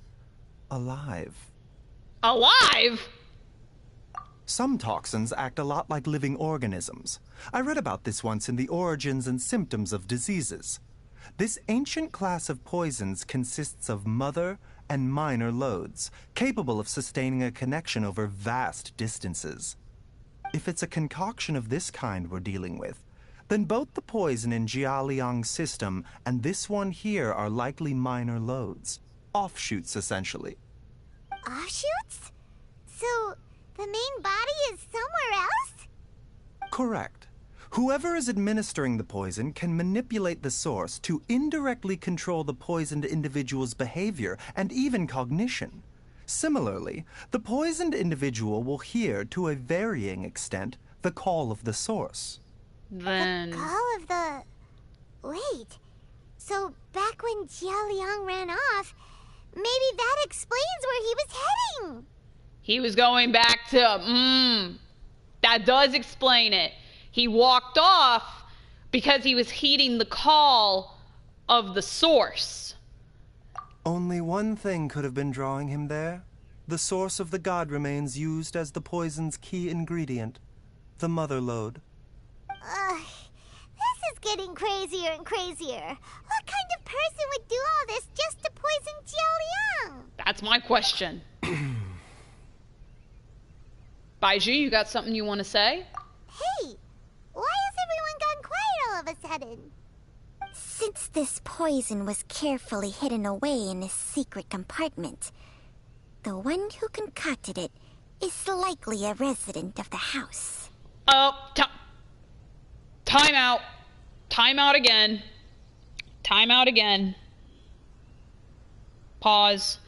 alive. Alive? Some toxins act a lot like living organisms. I read about this once in the Origins and Symptoms of Diseases. This ancient class of poisons consists of mother and minor loads, capable of sustaining a connection over vast distances. If it's a concoction of this kind we're dealing with, then both the poison in Jialiang's system and this one here are likely minor loads. Offshoots, essentially. Offshoots? So, the main body is somewhere else? Correct. Whoever is administering the poison can manipulate the source to indirectly control the poisoned individual's behavior and even cognition. Similarly, the poisoned individual will hear, to a varying extent, the call of the source. Then... The call of the... Wait. So, back when Jia Liang ran off, maybe that explains where he was heading. He was going back to... That does explain it. He walked off because he was heeding the call of the source. Only one thing could have been drawing him there. The source of the god remains used as the poison's key ingredient, the mother lode. This is getting crazier and crazier. What kind of person would do all this just to poison Jia Liang? That's my question. Baizhu, you got something you want to say? Hey, why has everyone gone quiet all of a sudden? Since this poison was carefully hidden away in a secret compartment, the one who concocted it is likely a resident of the house. Time out. Time out again. Time out again. Pause.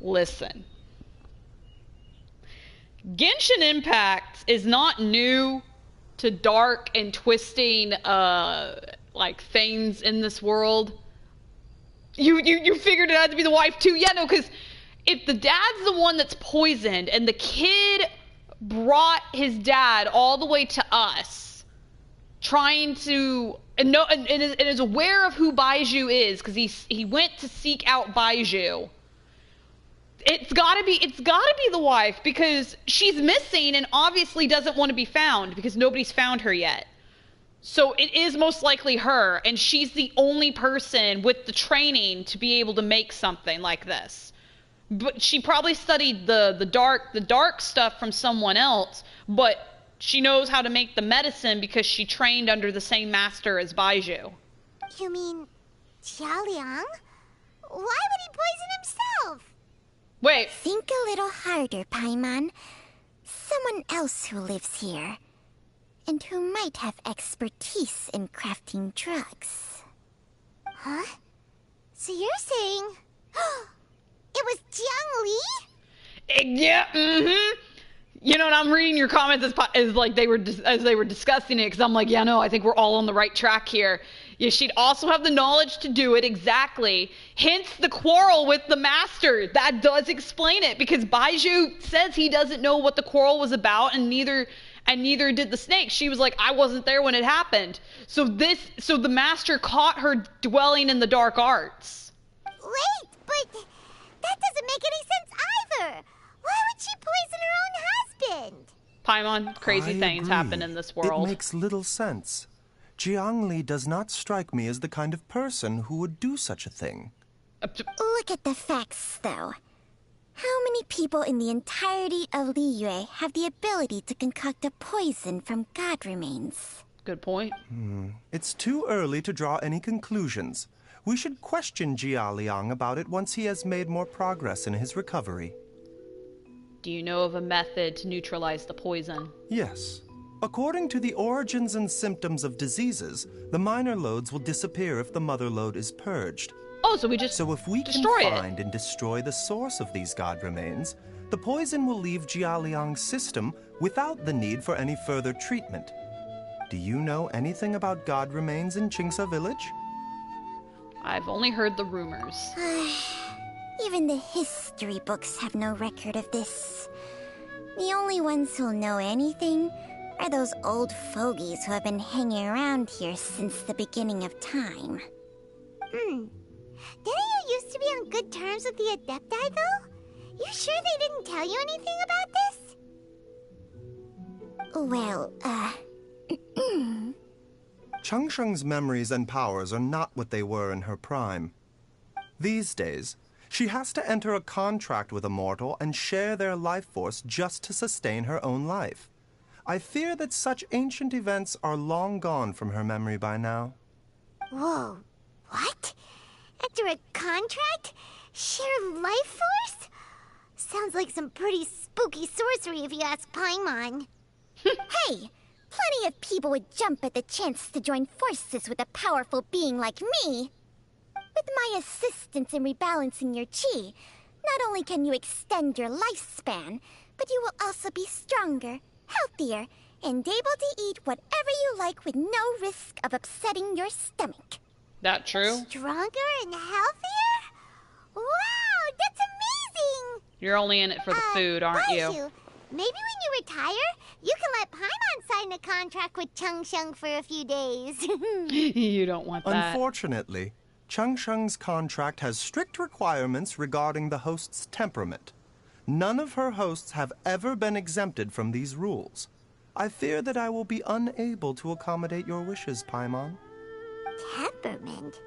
Listen. Genshin Impact is not new to dark and twisting like things in this world. You figured it had to be the wife too? Yeah, no, because if the dad's the one that's poisoned and the kid brought his dad all the way to us, trying to and is aware of who Baizhu is because he went to seek out Baizhu. It's gotta be the wife because she's missing and obviously doesn't want to be found because nobody's found her yet. So it is most likely her, and she's the only person with the training to be able to make something like this. But she probably studied the dark stuff from someone else, but she knows how to make the medicine because she trained under the same master as Baizhu. You mean Jia Liang? Why would he poison himself? Wait. Think a little harder, Paimon. Someone else who lives here, and who might have expertise in crafting drugs. Huh? So you're saying... It was Jiang Li? Yeah, You know, and I'm reading your comments as like they were discussing it, because I'm like, yeah, no, I think we're all on the right track here. Yeah, she'd also have the knowledge to do it, exactly. Hence the quarrel with the master. That does explain it, because Baizhu says he doesn't know what the quarrel was about, and neither did the snake. She was like, I wasn't there when it happened. So the master caught her dwelling in the dark arts. Wait, but that doesn't make any sense either. Why would she poison her own husband? Paimon, crazy things happen in this world. It makes little sense. Jiang Li does not strike me as the kind of person who would do such a thing. Look at the facts, though. How many people in the entirety of Liyue have the ability to concoct a poison from god remains? Good point. It's too early to draw any conclusions. We should question Jia Liang about it once he has made more progress in his recovery. Do you know of a method to neutralize the poison? Yes. According to the Origins and Symptoms of Diseases, the minor loads will disappear if the mother load is purged. Oh, so we just So if we destroy can find and destroy the source of these god remains, the poison will leave Jia Liang's system without the need for any further treatment. Do you know anything about god remains in Qingce Village? I've only heard the rumors. Even the history books have no record of this. The only ones who'll know anything are those old fogies who have been hanging around here since the beginning of time. Didn't you used to be on good terms with the Adepti, though? You sure they didn't tell you anything about this? Well, Changsheng's memories and powers are not what they were in her prime. These days, she has to enter a contract with a mortal and share their life force just to sustain her own life. I fear that such ancient events are long gone from her memory by now. Whoa, what? Enter a contract? Share life force? Sounds like some pretty spooky sorcery if you ask Paimon. Hey, plenty of people would jump at the chance to join forces with a powerful being like me. With my assistance in rebalancing your chi, not only can you extend your lifespan, but you will also be stronger, healthier, and able to eat whatever you like with no risk of upsetting your stomach. That true? Stronger and healthier? Wow, that's amazing! You're only in it for the food, aren't you? Baizhu, maybe when you retire, you can let Paimon sign a contract with Changsheng for a few days. You don't want that. Unfortunately, Changsheng's contract has strict requirements regarding the host's temperament. None of her hosts have ever been exempted from these rules. I fear that I will be unable to accommodate your wishes, Paimon. Temperament?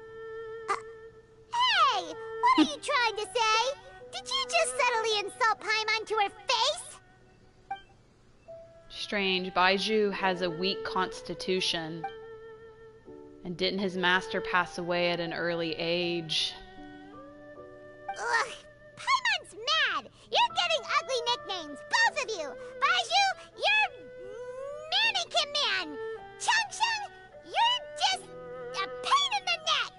Hey! What are you trying to say? Did you just subtly insult Paimon to her face? Strange. Baizhu has a weak constitution. And didn't his master pass away at an early age? Ugh, Paimon's mad! You're getting ugly nicknames, both of you! Baizhu, you're Mannequin Man! Changsheng, you're just a pain in the neck!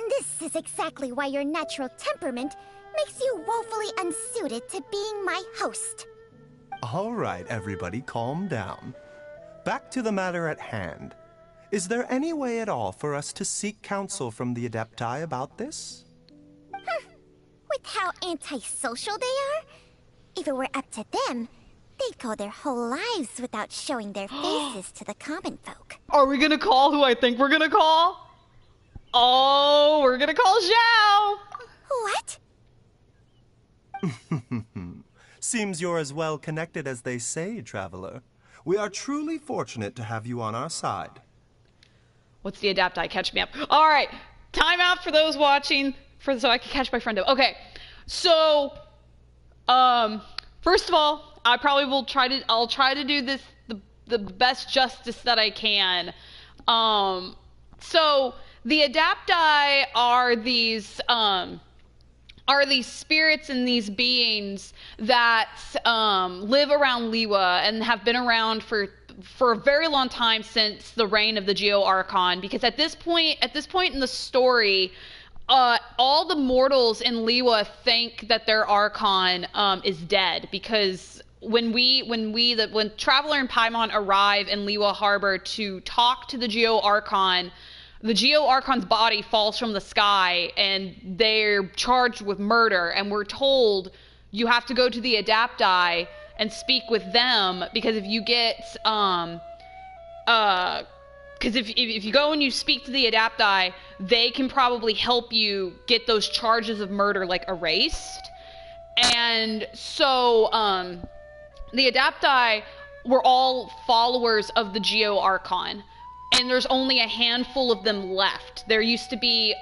This is exactly why your natural temperament makes you woefully unsuited to being my host. All right, everybody, calm down. Back to the matter at hand. Is there any way at all for us to seek counsel from the Adepti about this? With how antisocial they are? If it were up to them, they'd go their whole lives without showing their faces to the common folk. Are we gonna call who I think we're gonna call? Oh, we're gonna call Zhao! What? Seems you're as well connected as they say, traveler. We are truly fortunate to have you on our side. What's the Adapti? Catch me up. All right, time out for those watching, so I can catch my friend up. Okay, so, first of all, I'll try to do this the best justice that I can. So the Adapti are these spirits and these beings that live around Liwa and have been around for a very long time, since the reign of the Geo Archon, because at this point in the story, all the mortals in Liwa think that their Archon is dead, because when Traveler and Paimon arrive in Liwa Harbor to talk to the Geo Archon's body falls from the sky and they're charged with murder, and we're told you have to go to the Adapti and speak with them, because if you get because if you go and you speak to the Adapti, they can probably help you get those charges of murder like erased. And so the Adapti were all followers of the Geo Archon, and there's only a handful of them left. There used to be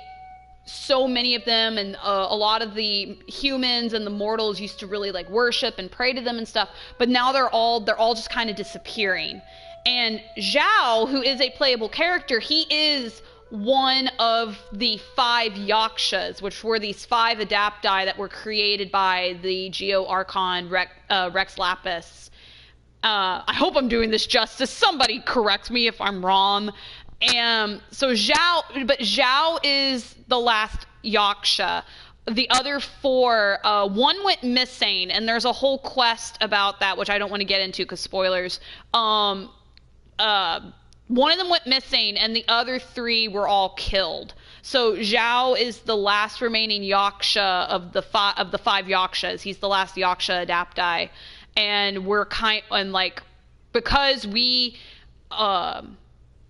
so many of them, and a lot of the humans and the mortals used to really like worship and pray to them and stuff, but now they're all just kind of disappearing. And Zhao, who is a playable character, he is one of the 5 Yakshas, which were these 5 Adapti that were created by the Geo Archon Rex Lapis. I hope I'm doing this justice. Somebody correct me if I'm wrong. So Zhao is the last Yaksha. The other 4, one went missing, and there's a whole quest about that, which I don't want to get into because spoilers. One of them went missing, and the other 3 were all killed. So Zhao is the last remaining Yaksha of the 5 Yakshas. He's the last Yaksha Adapti. and because we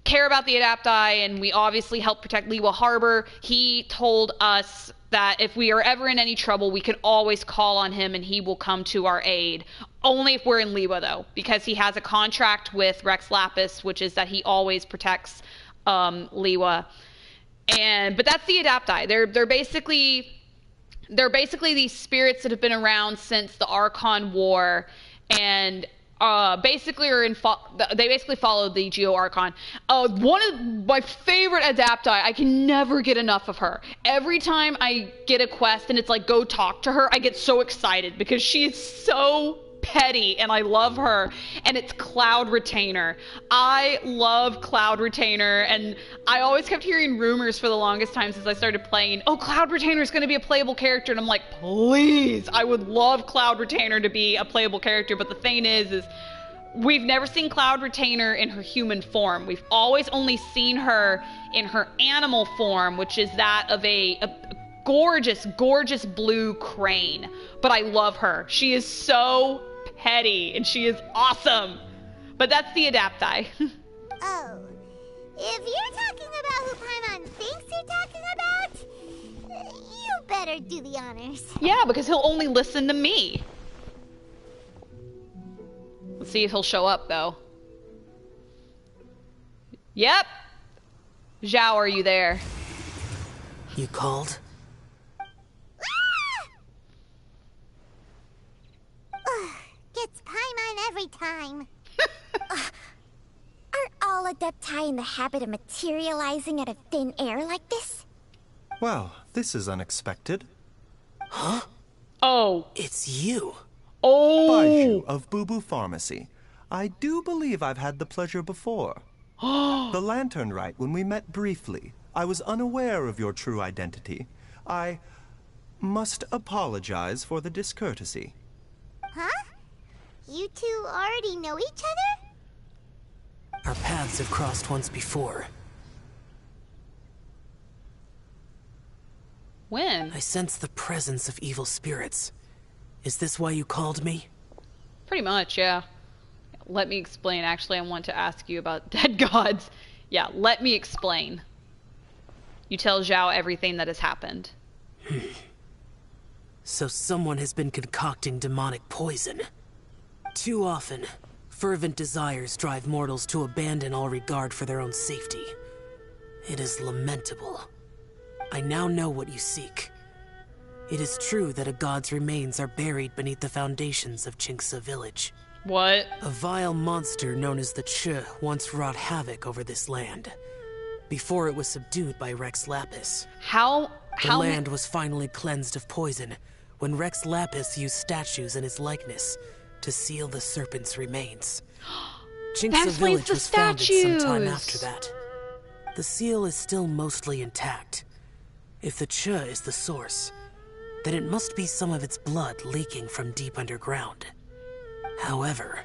care about the Adapti and we obviously help protect Liwa Harbor, he told us that if we are ever in any trouble, we can always call on him and he will come to our aid. Only if we're in Liwa, though, because he has a contract with Rex Lapis, which is that he always protects Liwa. But that's the Adapti. They're basically these spirits that have been around since the Archon War, and they basically follow the Geo Archon. One of my favorite Adapti, I can never get enough of her. Every time I get a quest and it's like, go talk to her, I get so excited because she is so petty and I love her. And it's Cloud Retainer. I love Cloud Retainer, and I always kept hearing rumors for the longest time since I started playing, oh, Cloud Retainer is going to be a playable character, and I'm like, please, I would love Cloud Retainer to be a playable character. But the thing is we've never seen Cloud Retainer in her human form. We've always only seen her in her animal form, which is that of a gorgeous blue crane. But I love her. She is so petty and she is awesome. But that's the Adapti. Oh, if you're talking about who Paimon thinks you're talking about, you better do the honors. Yeah, because he'll only listen to me. Let's see if he'll show up, though. Yep. Zhao, are you there? You called? Gets Paimon every time. Are all Adepti in the habit of materializing out of thin air like this? Well, this is unexpected. Huh? Oh. It's you. Oh. Baizhu of Boo Boo Pharmacy. I do believe I've had the pleasure before. The Lantern Rite, when we met briefly, I was unaware of your true identity. I must apologize for the discourtesy. Huh? You two already know each other? Our paths have crossed once before. When? I sense the presence of evil spirits. Is this why you called me? Pretty much, yeah. Let me explain. Actually, I want to ask you about dead gods. Yeah, let me explain. You tell Zhao everything that has happened. So someone has been concocting demonic poison. Too often, fervent desires drive mortals to abandon all regard for their own safety. It is lamentable. I now know what you seek. It is true that a god's remains are buried beneath the foundations of Chinksa village. What? A vile monster known as the Ch once wrought havoc over this land, before it was subdued by Rex Lapis. The land was finally cleansed of poison when Rex Lapis used statues in his likeness to seal the serpent's remains. Chinksa village was founded sometime after that. The seal is still mostly intact. If the Ch is the source, then it must be some of its blood leaking from deep underground. However,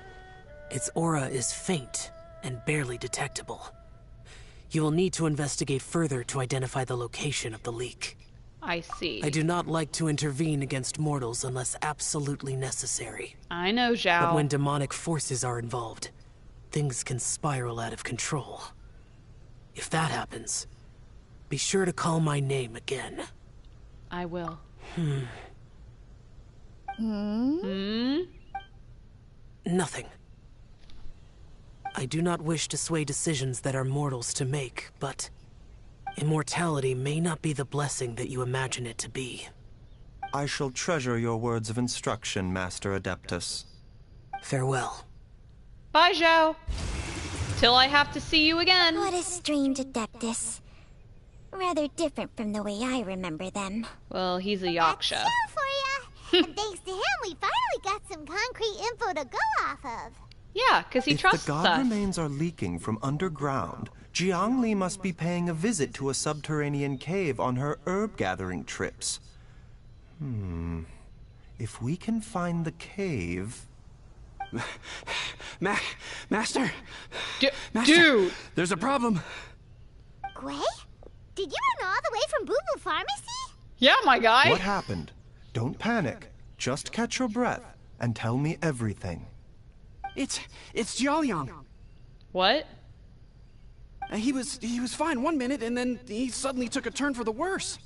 its aura is faint and barely detectable. You will need to investigate further to identify the location of the leak. I see. I do not like to intervene against mortals unless absolutely necessary. I know, Zhao. But when demonic forces are involved, things can spiral out of control. If that happens, be sure to call my name again. I will. Nothing. I do not wish to sway decisions that are mortals to make, but immortality may not be the blessing that you imagine it to be. I shall treasure your words of instruction, Master Adeptus. Farewell. Bye, Zhao. Till I have to see you again. What a strange Adeptus. Rather different from the way I remember them. Well, he's a Yaksha. That's so for ya. And thanks to him, we finally got some concrete info to go off of. Yeah, because he trusts us. If the god remains are leaking from underground, Jiangli must be paying a visit to a subterranean cave on her herb-gathering trips. If we can find the cave... Master? Master? Dude! There's a problem. Gray? Did you run all the way from Boo Boo Pharmacy? Yeah, my guy. What happened? Don't panic. Just catch your breath. and tell me everything. It's Jialiang. What? He was fine one minute, and then he suddenly took a turn for the worse.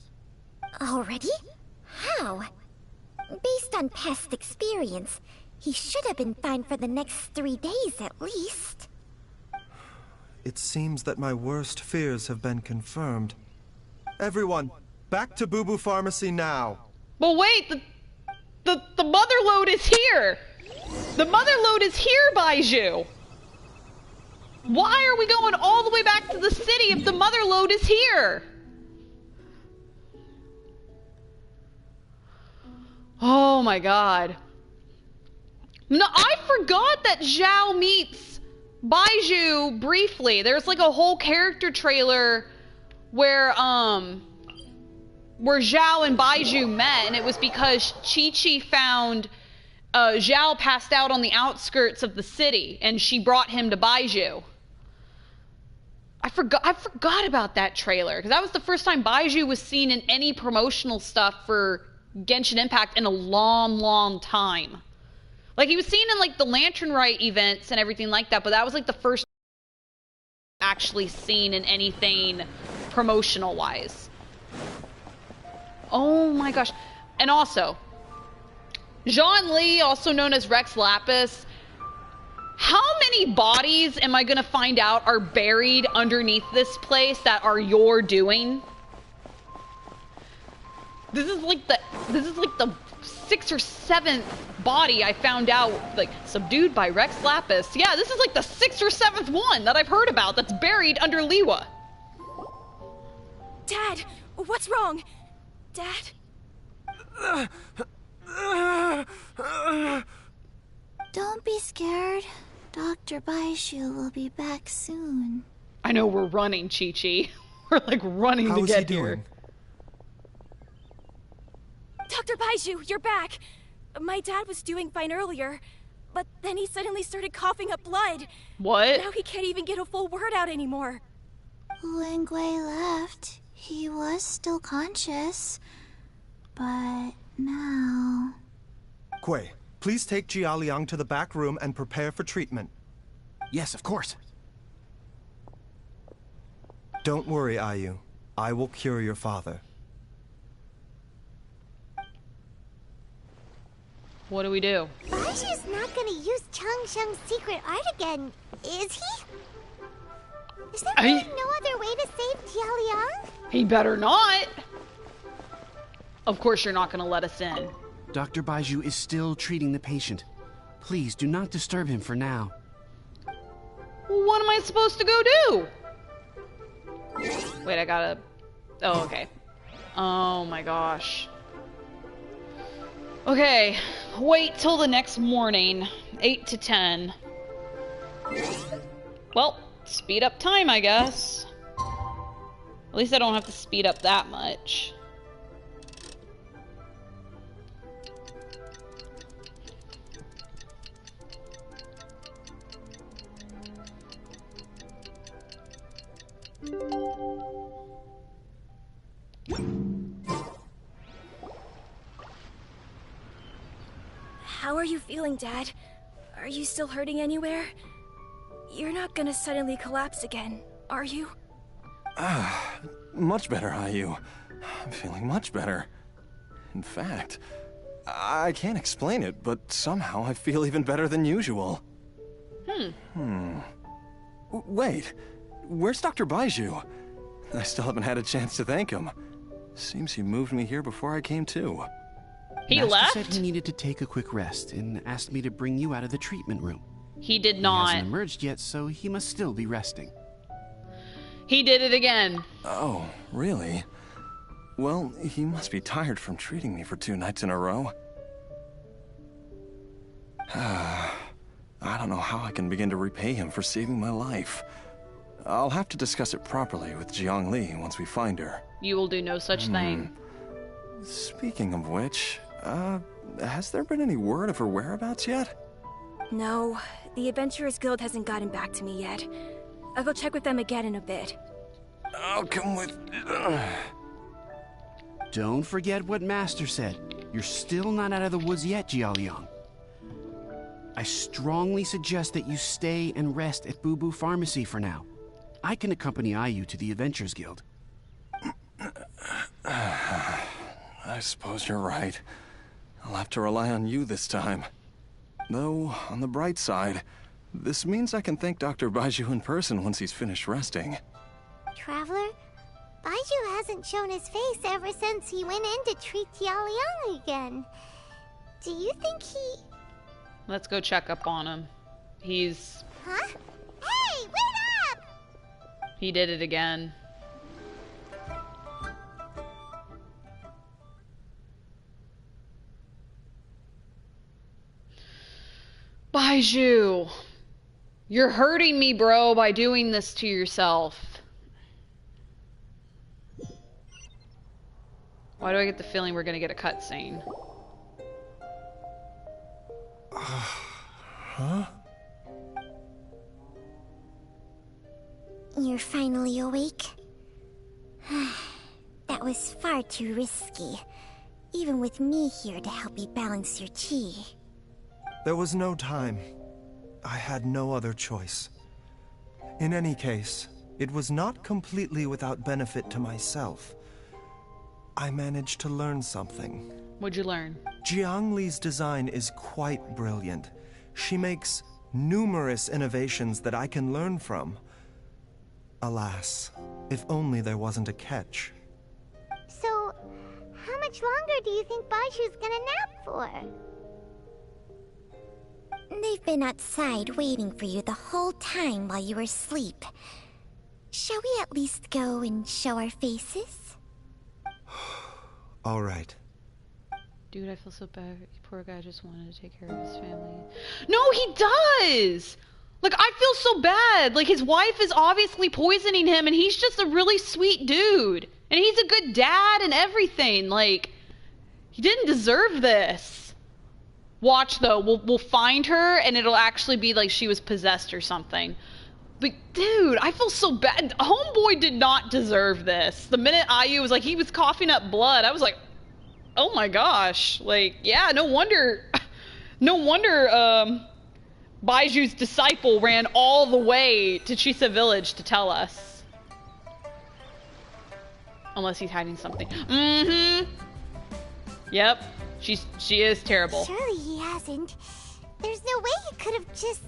Already? How? Based on past experience, he should have been fine for the next 3 days at least. It seems that my worst fears have been confirmed. Everyone, back to Boo Boo Pharmacy now. But wait, the mother lode is here! The mother lode is here, Baizhu! Why are we going all the way back to the city if the mother lode is here? Oh my god. No, I forgot that Zhao meets Baizhu briefly. There's like a whole character trailer where Zhao and Baizhu met, and it was because Chi-Chi found Zhao passed out on the outskirts of the city, and she brought him to Baizhu. I forgot about that trailer, because that was the first time Baizhu was seen in any promotional stuff for Genshin Impact in a long, long time. Like, he was seen in, like, the Lantern Rite events and everything like that, but that was, like, the first actually seen in anything promotional-wise. Oh my gosh. And also, Zhang Li, also known as Rex Lapis, how many bodies am I gonna find out are buried underneath this place that are your doing? This is like the 6th or 7th body I found out, like, subdued by Rex Lapis. Yeah, this is like the 6th or 7th one that I've heard about that's buried under Liwa. Dad, what's wrong? Dad? Don't be scared. Dr. Baizhu will be back soon. I know we're running, Chi-Chi. We're like running to get here. Dr. Baizhu, you're back! My dad was doing fine earlier, but then he suddenly started coughing up blood. What? Now he can't even get a full word out anymore. When Gui left, he was still conscious. But now... Gui, please take Jialiang to the back room and prepare for treatment. Yes, of course. Don't worry, Ayu. I will cure your father. What do we do? Baizhu's not gonna use Changsheng's secret art again, is he? Is there really no other way to save Jialiang? He better not! Of course you're not gonna let us in. Dr. Baizhu is still treating the patient. Please do not disturb him for now. What am I supposed to go do? Wait, I gotta... Oh, okay. Oh my gosh. Okay, wait till the next morning, 8 to 10. Well, speed up time, I guess. At least I don't have to speed up that much. How are you feeling, Dad? Are you still hurting anywhere? You're not gonna suddenly collapse again, are you? Much better, Ayu. I'm feeling much better. In fact, I can't explain it, but somehow I feel even better than usual. Wait, where's Dr. Baizhu? I still haven't had a chance to thank him. Seems he moved me here before I came to. He Master left? said he needed to take a quick rest and asked me to bring you out of the treatment room. He did He not. hasn't emerged yet, so he must still be resting. He did it again. Oh, really? Well, he must be tired from treating me for 2 nights in a row. I don't know how I can begin to repay him for saving my life. I'll have to discuss it properly with Jiang Li once we find her. You will do no such thing. Speaking of which, has there been any word of her whereabouts yet? No, the Adventurers Guild hasn't gotten back to me yet. I'll go check with them again in a bit. I'll come with... Don't forget what Master said. You're still not out of the woods yet, Jialiang. I strongly suggest that you stay and rest at Boo Boo Pharmacy for now. I can accompany IU to the Adventures Guild. I suppose you're right. I'll have to rely on you this time. Though, on the bright side, this means I can thank Dr. Baizhu in person once he's finished resting. Traveler, Baizhu hasn't shown his face ever since he went in to treat Jialiang again. Do you think he... Let's go check up on him. He's... Huh? Hey, wait up! He did it again. Baizhu! You're hurting me, bro, by doing this to yourself. Why do I get the feeling we're gonna get a cutscene? Huh? You're finally awake? That was far too risky. Even with me here to help you balance your chi. There was no time. I had no other choice. In any case, it was not completely without benefit to myself. I managed to learn something. What'd you learn? Jiang Li's design is quite brilliant. She makes numerous innovations that I can learn from. Alas, if only there wasn't a catch. So, how much longer do you think Baizhu's gonna nap for? They've been outside waiting for you the whole time while you were asleep. Shall we at least go and show our faces? All right. Dude, I feel so bad. Poor guy just wanted to take care of his family. No, he does! Like, I feel so bad. Like, his wife is obviously poisoning him, and he's just a really sweet dude. And he's a good dad and everything. Like, he didn't deserve this. Watch, though. We'll find her, and it'll actually be like she was possessed or something. But, dude, I feel so bad. Homeboy did not deserve this. The minute IU was like, he was coughing up blood, I was like, oh my gosh. Like, yeah, no wonder... No wonder, Baiju's disciple ran all the way to Chisa Village to tell us. Unless he's hiding something. Mm-hmm. Yep. She is terrible. Surely he hasn't. There's no way he could have just...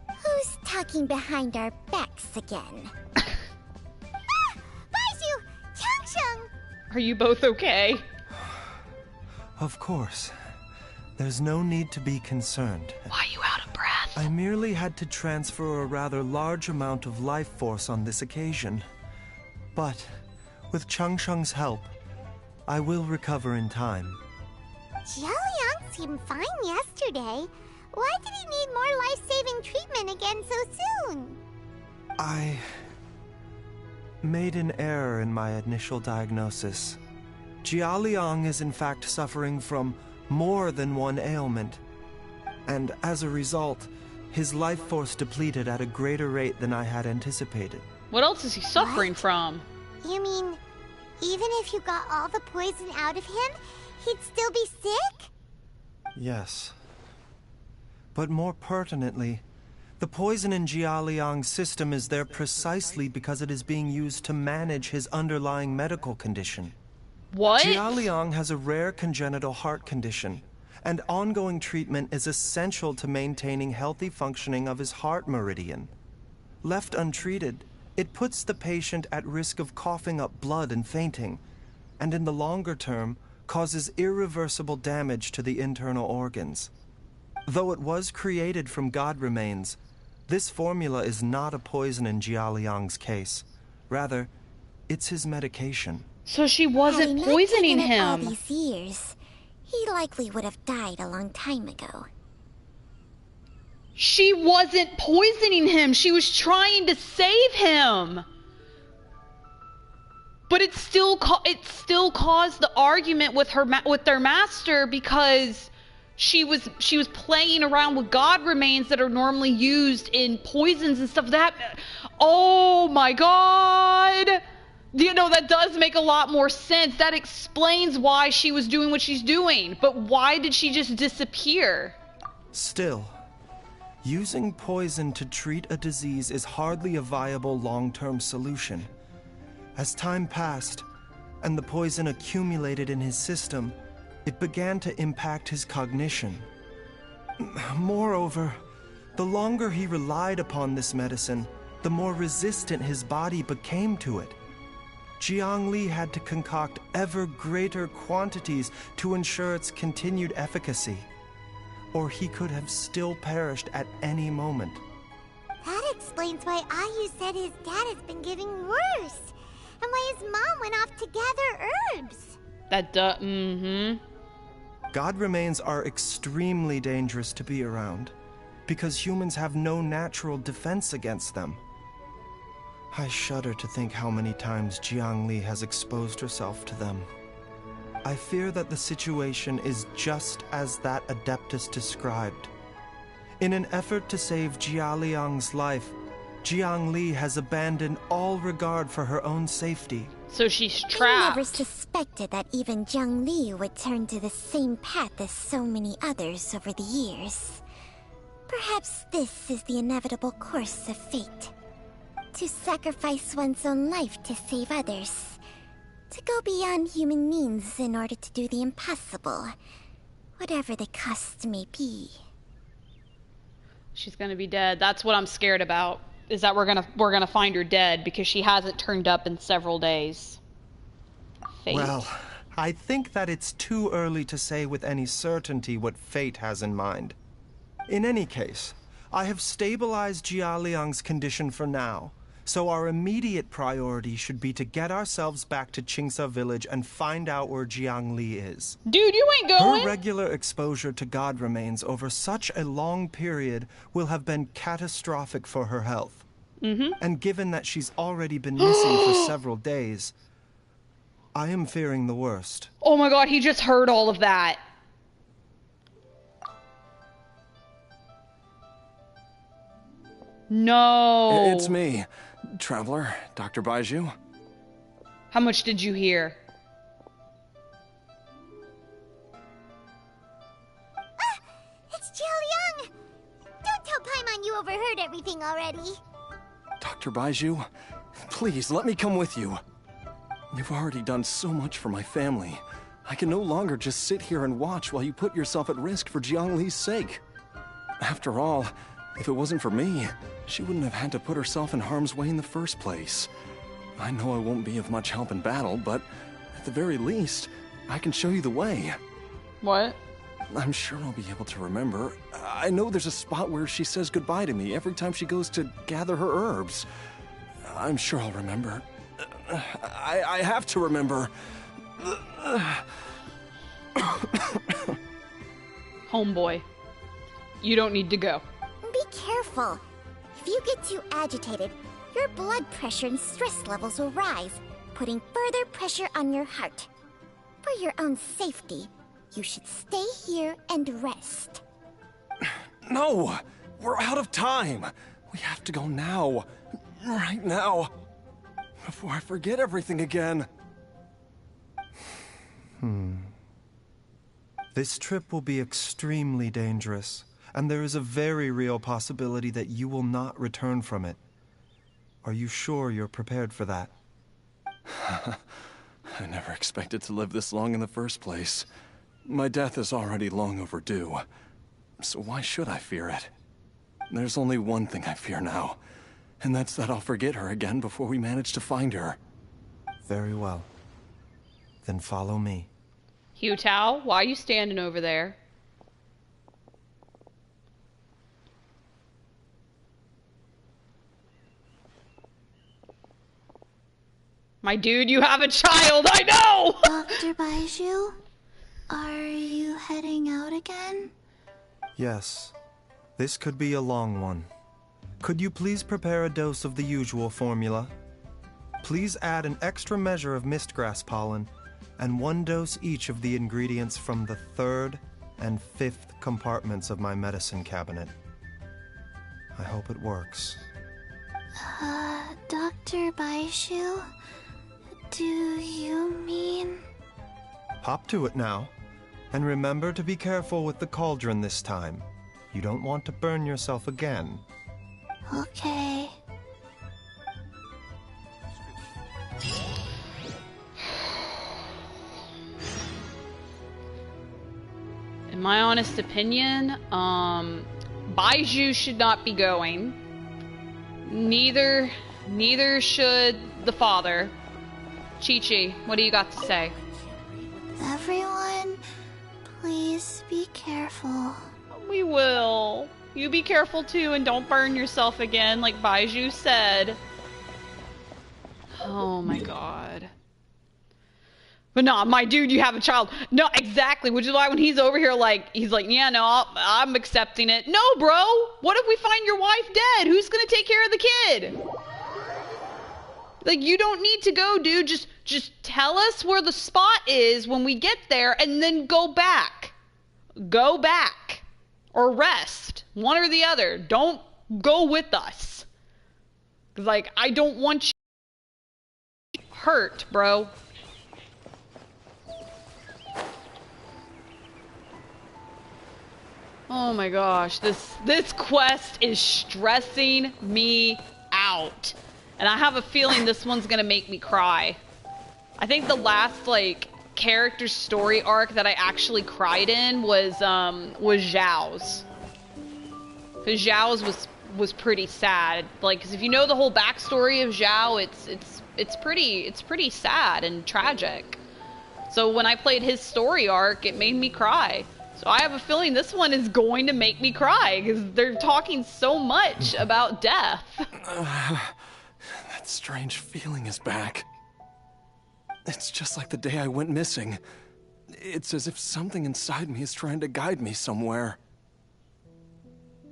Who's talking behind our backs again? Ah! Baizhu! Changsheng! Are you both okay? Of course. There's no need to be concerned. Why are you out of breath? I merely had to transfer a rather large amount of life force on this occasion. But, with Changsheng's help, I will recover in time. Jialiang seemed fine yesterday. Why did he need more life-saving treatment again so soon? I made an error in my initial diagnosis. Jialiang is in fact suffering from more than one ailment. And as a result, his life force depleted at a greater rate than I had anticipated. What else is he suffering from? You mean, even if you got all the poison out of him, he'd still be sick? Yes. But more pertinently, the poison in Jialiang's system is there precisely because it is being used to manage his underlying medical condition. What? Jialiang has a rare congenital heart condition, and ongoing treatment is essential to maintaining healthy functioning of his heart meridian. Left untreated, it puts the patient at risk of coughing up blood and fainting, and in the longer term, causes irreversible damage to the internal organs. Though it was created from god remains, this formula is not a poison in Jialiang's case. Rather, it's his medication. So she wasn't poisoning him. All these years, he likely would have died a long time ago. She wasn't poisoning him. She was trying to save him. But it still caused the argument with their master because she was playing around with god remains that are normally used in poisons and stuff. Oh my god. You know, that does make a lot more sense. That explains why she was doing what she's doing. But why did she just disappear? Still, using poison to treat a disease is hardly a viable long-term solution. As time passed, and the poison accumulated in his system, it began to impact his cognition. Moreover, the longer he relied upon this medicine, the more resistant his body became to it. Jiang Li had to concoct ever greater quantities to ensure its continued efficacy, or he could have still perished at any moment. That explains why Ayu said his dad has been getting worse, and why his mom went off to gather herbs. God remains are extremely dangerous to be around, because humans have no natural defense against them. I shudder to think how many times Jiang Li has exposed herself to them. I fear that the situation is just as that Adeptus described. In an effort to save Jia Liang's life, Jiang Li has abandoned all regard for her own safety. So she's trapped. I never suspected that even Jiang Li would turn to the same path as so many others over the years. Perhaps this is the inevitable course of fate. To sacrifice one's own life to save others. To go beyond human means in order to do the impossible. Whatever the cost may be. She's gonna be dead. That's what I'm scared about. Is that we're gonna find her dead because she hasn't turned up in several days. Fate. Well, I think that it's too early to say with any certainty what fate has in mind. In any case, I have stabilized Jia Liang's condition for now, so our immediate priority should be to get ourselves back to Qingsa village and find out where Jiang Li is. Dude, you ain't going! Her regular exposure to God remains over such a long period will have been catastrophic for her health. And given that she's already been missing for several days, I am fearing the worst. Oh my god, he just heard all of that. No. It's me, Traveler, Dr. Baizhu. How much did you hear? It's Jiao Liang! Don't tell Paimon you overheard everything already. Dr. Baizhu, please let me come with you. You've already done so much for my family. I can no longer just sit here and watch while you put yourself at risk for Jiang Li's sake. After all, if it wasn't for me, she wouldn't have had to put herself in harm's way in the first place. I know I won't be of much help in battle, but at the very least, I can show you the way. What? I'm sure I'll be able to remember. I know there's a spot where she says goodbye to me every time she goes to gather her herbs. I'm sure I'll remember. I have to remember. Homeboy, you don't need to go. Be careful. If you get too agitated, your blood pressure and stress levels will rise, putting further pressure on your heart. For your own safety, you should stay here and rest. No! We're out of time! We have to go now. Right now. Before I forget everything again. This trip will be extremely dangerous, and there is a very real possibility that you will not return from it. Are you sure you're prepared for that? I never expected to live this long in the first place. My death is already long overdue. So why should I fear it? There's only one thing I fear now, and that's that I'll forget her again before we manage to find her. Very well. Then follow me. Hu Tao, why are you standing over there? My dude, you have a child, I know! Dr. Baizhu, are you heading out again? Yes. This could be a long one. Could you please prepare a dose of the usual formula? Please add an extra measure of mistgrass pollen, and 1 dose each of the ingredients from the 3rd and 5th compartments of my medicine cabinet. I hope it works. Dr. Baizhu, do you mean... Hop to it now, and remember to be careful with the cauldron this time. You don't want to burn yourself again. Okay. In my honest opinion, Baizhu should not be going. Neither should the father. Chi-Chi, what do you got to say? Everyone, please be careful. We will. You be careful too and don't burn yourself again, like Baizhu said. Oh my god. But no, my dude, you have a child. No, exactly. Which is why when he's over here, he's like, yeah, no, I'm accepting it. No, bro. What if we find your wife dead? Who's gonna take care of the kid? Like, you don't need to go, dude. Just tell us where the spot is when we get there, and then go back. Go back. Or rest. One or the other. Don't go with us. 'Cause, like, I don't want you hurt, bro. Oh my gosh, this quest is stressing me out. And I have a feeling this one's gonna make me cry. I think the last, character story arc that I actually cried in was Zhao's. Because Zhao's was pretty sad. Because if you know the whole backstory of Zhao, it's pretty sad and tragic. So when I played his story arc, it made me cry. So I have a feeling this one is going to make me cry, because they're talking so much about death. That strange feeling is back. It's just like the day I went missing. It's as if something inside me is trying to guide me somewhere.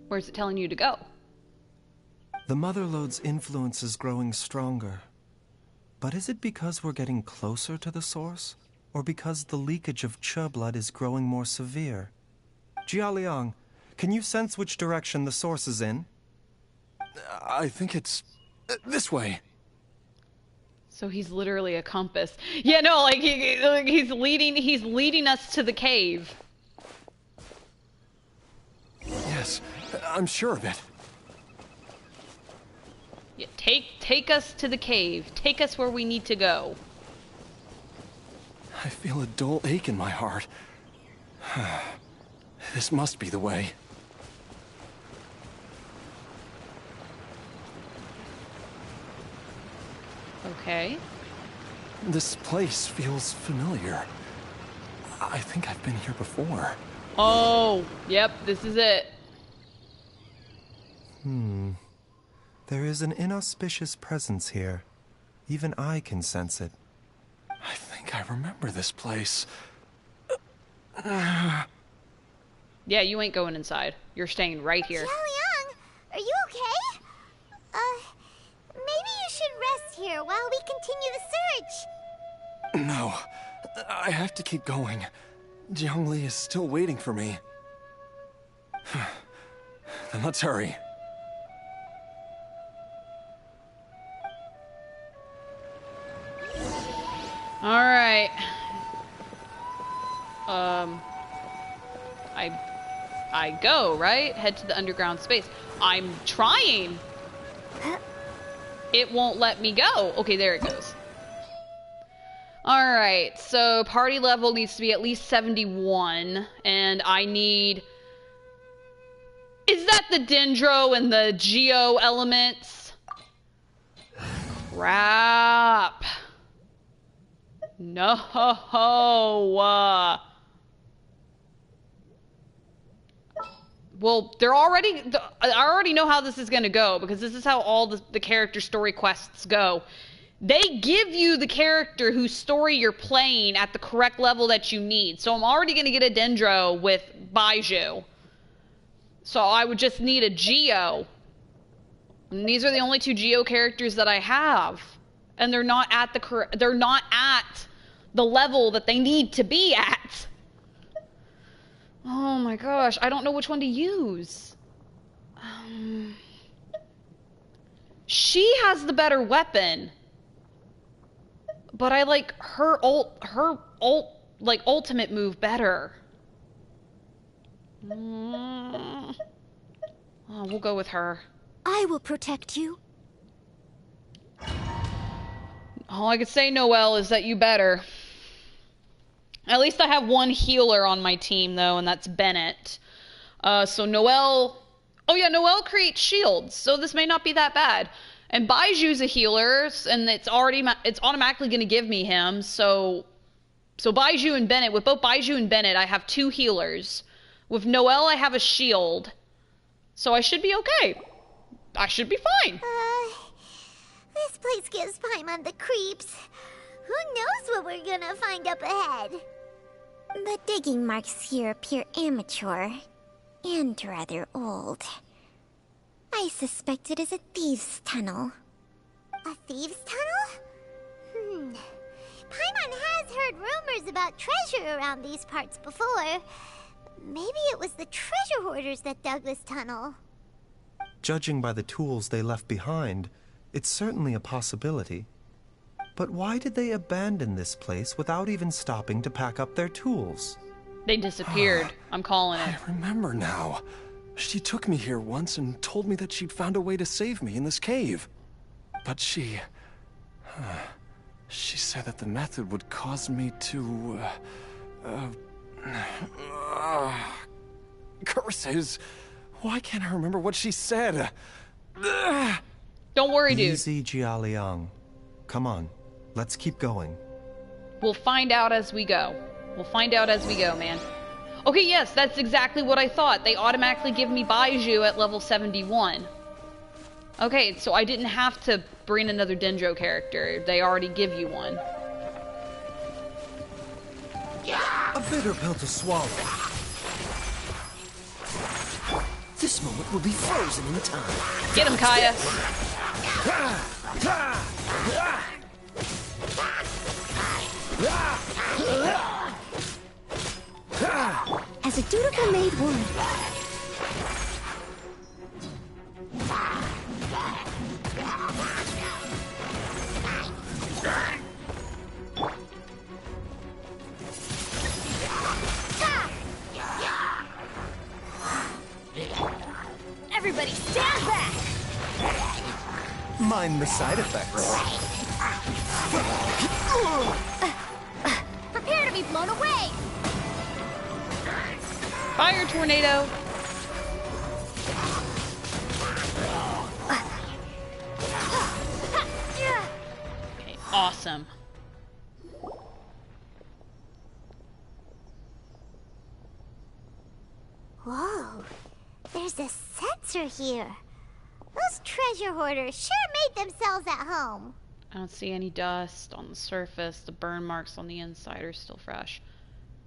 Where's it telling you to go? The Motherlode's influence is growing stronger. But is it because we're getting closer to the source? Or because the leakage of Che blood is growing more severe? Jialiang, can you sense which direction the source is in? I think it's this way. So he's literally a compass. Yeah, no, he's leading us to the cave. Yes, I'm sure of it. Yeah, take us to the cave. Take us where we need to go. I feel a dull ache in my heart. This must be the way. Okay. This place feels familiar. I think I've been here before. Oh, yep, this is it. There is an inauspicious presence here. Even I can sense it. I think I remember this place. Yeah, you ain't going inside. You're staying right here. Xiaoliang, are you okay? Maybe you should rest here while we continue the search. No, I have to keep going. Jiangli is still waiting for me. Then let's hurry. All right. I go, right? Head to the underground space. I'm trying. It won't let me go. Okay, there it goes. All right, so party level needs to be at least 71, and I need... Is that the Dendro and the Geo elements? Crap. No. Well, they're already... I already know how this is going to go, because this is how all the character story quests go. They give you the character whose story you're playing at the correct level that you need. So I'm already going to get a Dendro with Baizhu. So I would just need a Geo. And these are the only two Geo characters that I have. And they're not at the level that they need to be at. Oh my gosh, I don't know which one to use. She has the better weapon. But I like her ultimate move better. Oh, we'll go with her. I will protect you. All I could say, Noelle, is that you better. At least I have one healer on my team, though, and that's Bennett. So Noelle... Oh yeah, Noelle creates shields, so this may not be that bad. And Baizhu's a healer, and it's automatically going to give me him, so Baizhu and Bennett, with both Baizhu and Bennett, I have 2 healers. With Noelle, I have a shield. So I should be okay. I should be fine. This place gives Paimon the creeps. Who knows what we're gonna find up ahead? The digging marks here appear immature and rather old. I suspect it is a thieves' tunnel. A thieves' tunnel? Paimon has heard rumors about treasure around these parts before. Maybe it was the treasure hoarders that dug this tunnel. Judging by the tools they left behind, it's certainly a possibility. But why did they abandon this place without even stopping to pack up their tools? They disappeared. I'm calling it. I remember now. She took me here once and told me that she'd found a way to save me in this cave. But she said that the method would cause me to... curses. Why can't I remember what she said? Don't worry, dude. Easy, Jialiang. Come on, let's keep going. We'll find out as we go. We'll find out as we go, man. Okay, yes, that's exactly what I thought. They automatically give me Baizhu at level 71. Okay, so I didn't have to bring another Dendro character. They already give you one. A bitter pill to swallow. This moment will be frozen in time. Get him, Kaya. As a dutiful maid would. Everybody stand back! Mind the side effects. Prepare to be blown away! Fire tornado. Okay, awesome. Whoa, there's a sensor here. Those treasure hoarders sure made themselves at home. I don't see any dust on the surface. The burn marks on the inside are still fresh.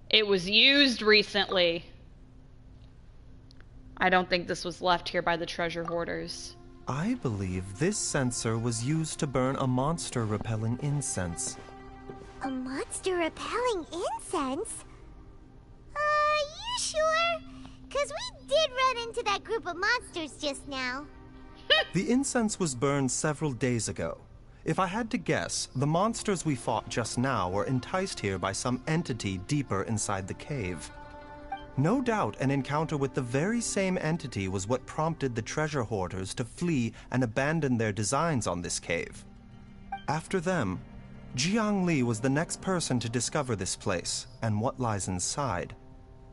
It was used recently. I don't think this was left here by the treasure hoarders. I believe this sensor was used to burn a monster-repelling incense. A monster repelling incense? You sure? 'Cause we did run into that group of monsters just now. The incense was burned several days ago. If I had to guess, the monsters we fought just now were enticed here by some entity deeper inside the cave. No doubt an encounter with the very same entity was what prompted the treasure hoarders to flee and abandon their designs on this cave. After them, Jiang Li was the next person to discover this place and what lies inside.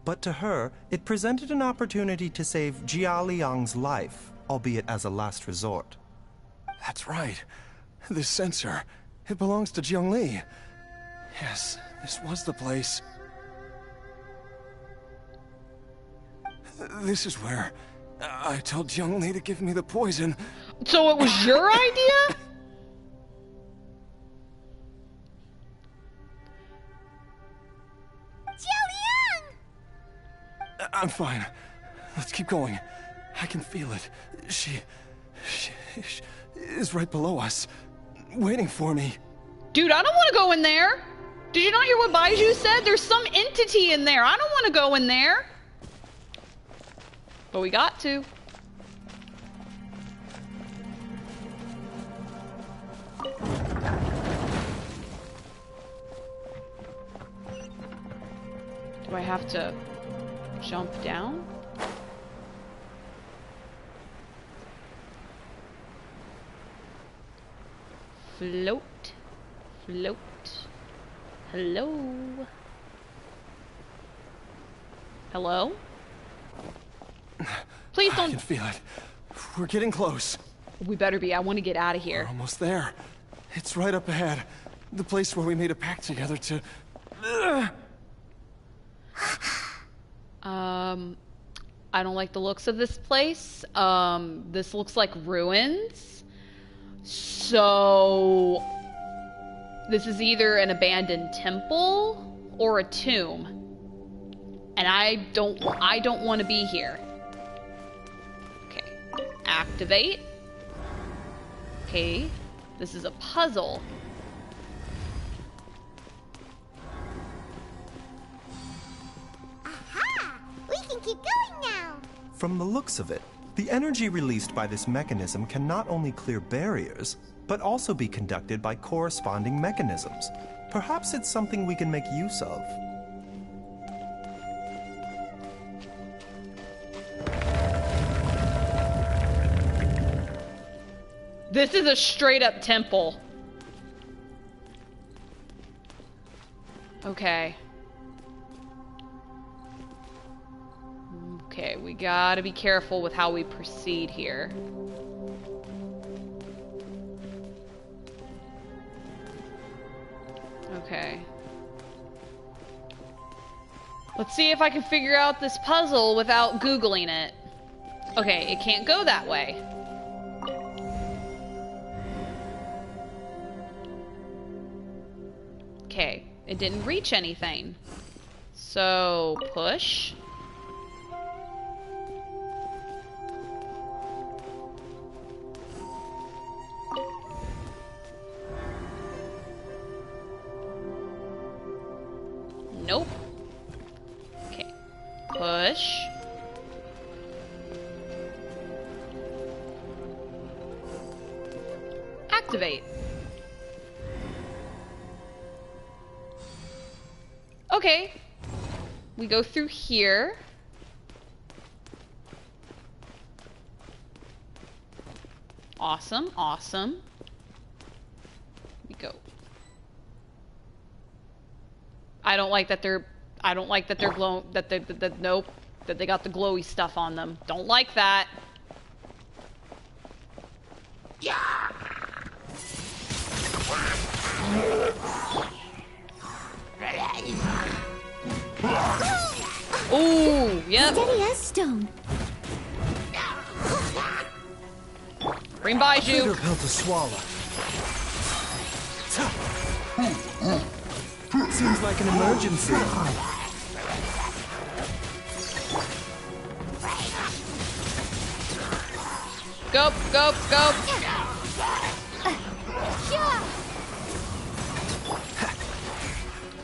But to her, it presented an opportunity to save Jia Liang's life, albeit as a last resort. That's right. This sensor, it belongs to Jiang Li. Yes, this was the place. This is where I told Jiang Li to give me the poison. So it was your idea? I'm fine. Let's keep going. I can feel it. She is right below us, waiting for me. Dude, I don't want to go in there. Did you not hear what Baizhu said? There's some entity in there. I don't want to go in there. But we got to. Do I have to jump down? Float. Float. Hello? Hello? Please don't. I can feel it. We're getting close. We better be. I want to get out of here. We're almost there. It's right up ahead. The place where we made a pact together to... I don't like the looks of this place. This looks like ruins. So... this is either an abandoned temple or a tomb. And I don't want to be here. Okay. Activate. Okay. This is a puzzle. Aha! We can keep going now. From the looks of it, the energy released by this mechanism can not only clear barriers, but also be conducted by corresponding mechanisms. Perhaps it's something we can make use of. This is a straight up temple. Okay. Okay, we gotta be careful with how we proceed here. Okay. Let's see if I can figure out this puzzle without Googling it. Okay, it can't go that way. Okay, it didn't reach anything. So, push. Nope. Okay. Push. Activate. Okay. We go through here. Awesome, awesome. We go. I don't like that they're glow nope, that they got the glowy stuff on them. Don't like that. Yeah. Ooh, yep. Steady as stone. Bring Baizhu. Bitter pill to swallow. Seems like an emergency. Go, go, go.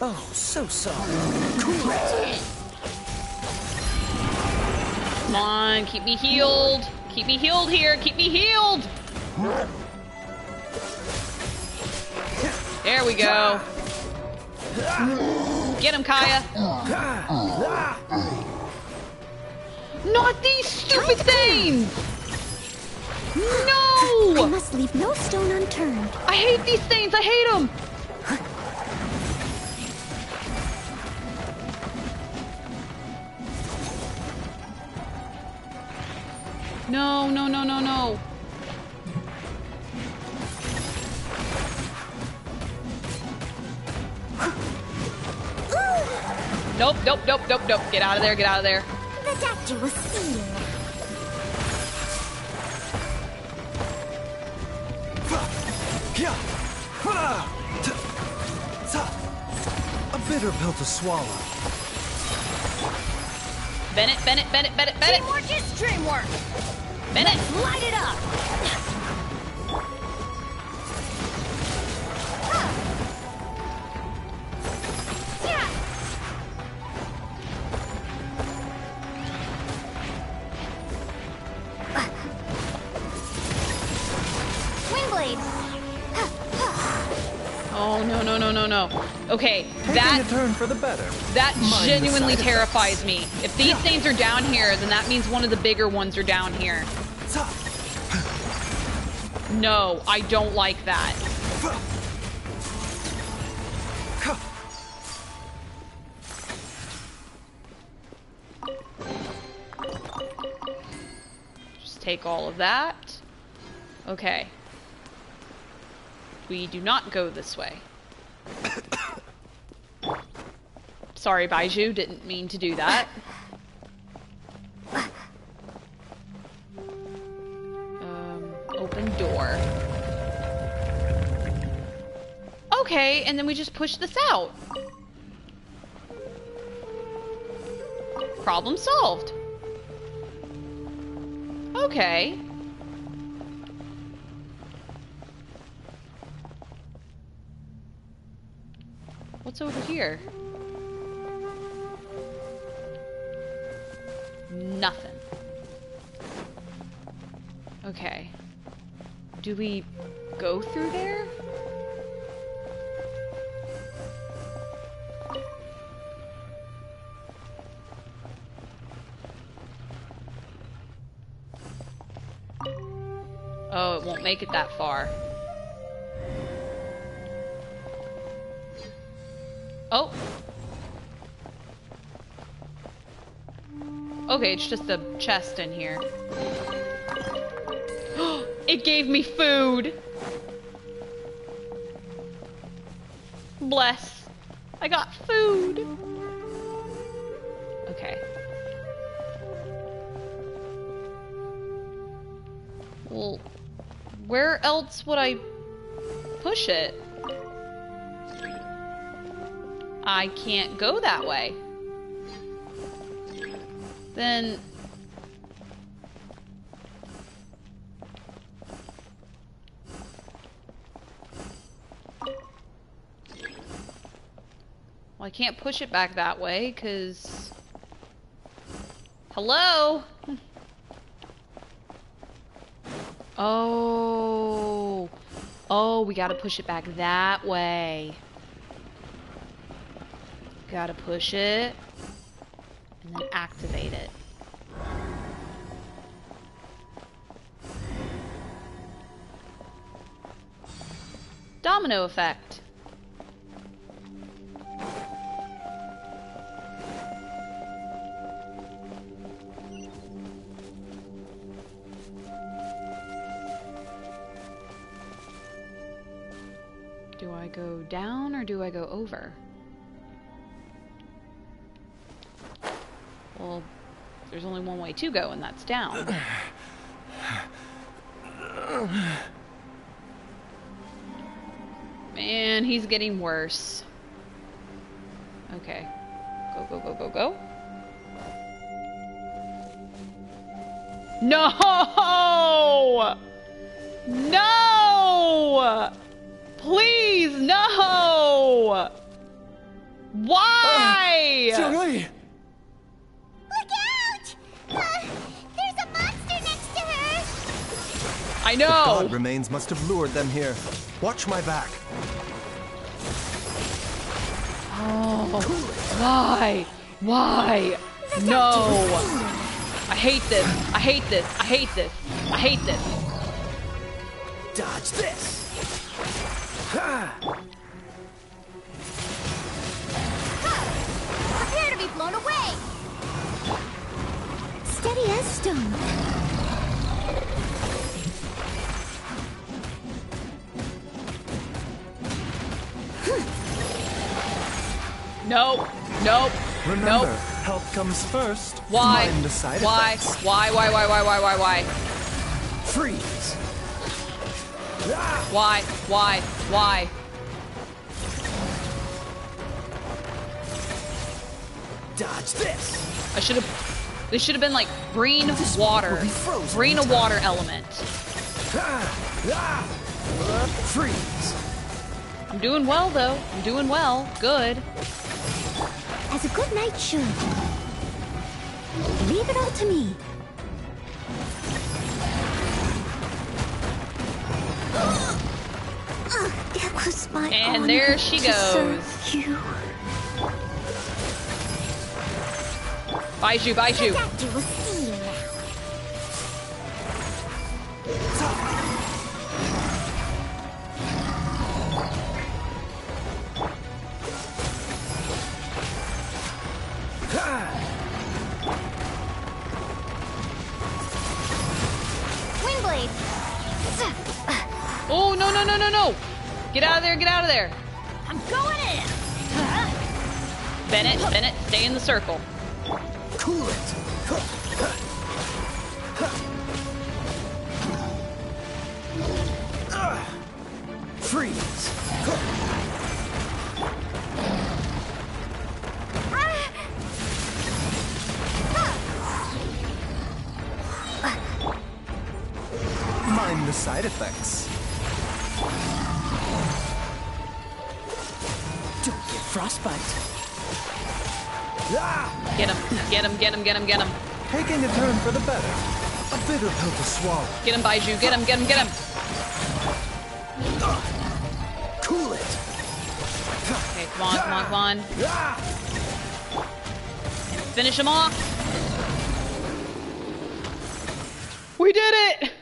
Oh, so sorry. Come on, keep me healed. Keep me healed here. Keep me healed. There we go. Get him, Kaya. Not these stupid things. No! I must leave no stone unturned. I hate these things. I hate them. No, no, no, no, no. Nope, nope, nope, nope, nope. Get out of there, get out of there. The doctor was seeing. A bitter pill to swallow. Bennett, Bennett, Bennett, Bennett, Bennett. Teamwork is dreamwork. Bennett. Light it up. Oh, no, no, no, no, no. Okay, Taking a turn for the better. That genuinely terrifies me. If these things are down here, then that means one of the bigger ones are down here. No, I don't like that. Just take all of that. Okay. We do not go this way. Sorry, Baizhu, didn't mean to do that. Open door. Okay, and then we just push this out. Problem solved. Okay. What's over here? Nothing. Okay. Do we go through there? Oh, it won't make it that far. Oh! Okay, it's just a chest in here. It gave me food! Bless. I got food! Okay. Well, where else would I push it? I can't go that way. Then... well, I can't push it back that way, 'cause... Hello? Oh. Oh, we gotta push it back that way. Gotta push it. And then activate it. Domino effect. Do I go down or do I go over? Well, there's only one way to go, and that's down. Man, he's getting worse. Okay. Go, go, go, go, go. No! No! Please, no! Why? Zhongli! Look out! There's a monster next to her! I know! God remains must have lured them here. Watch my back. Oh, why? Why? No! I hate this. I hate this. I hate this. I hate this. Dodge this. Prepare to be blown away! Steady as stone. Nope. Nope. Remember, Nope. help comes first. Why? Mind the side Why? effects. Why? Freeze. Why? Dodge this. I should have... They should have been like green water. will be frozen Green in a water element. Freeze. I'm doing well, though. I'm doing well. Good. As a good knight should. Leave it all to me. It was my And honor there she to goes. serve you. Baizhu. Doctor will see you now. Oh, no, no, no, no, no! Get out of there, get out of there! I'm going in! Bennett, stay in the circle. Cool it! Freeze! Mind the side effects. Don't get frostbite. Get him, get him, get him, get him, get him. Taking a turn for the better. A bitter pill to swallow. Get him, Baizhu, get him, get him, get him. Cool it. Okay, come on, come on, come on. Finish him off. We did it!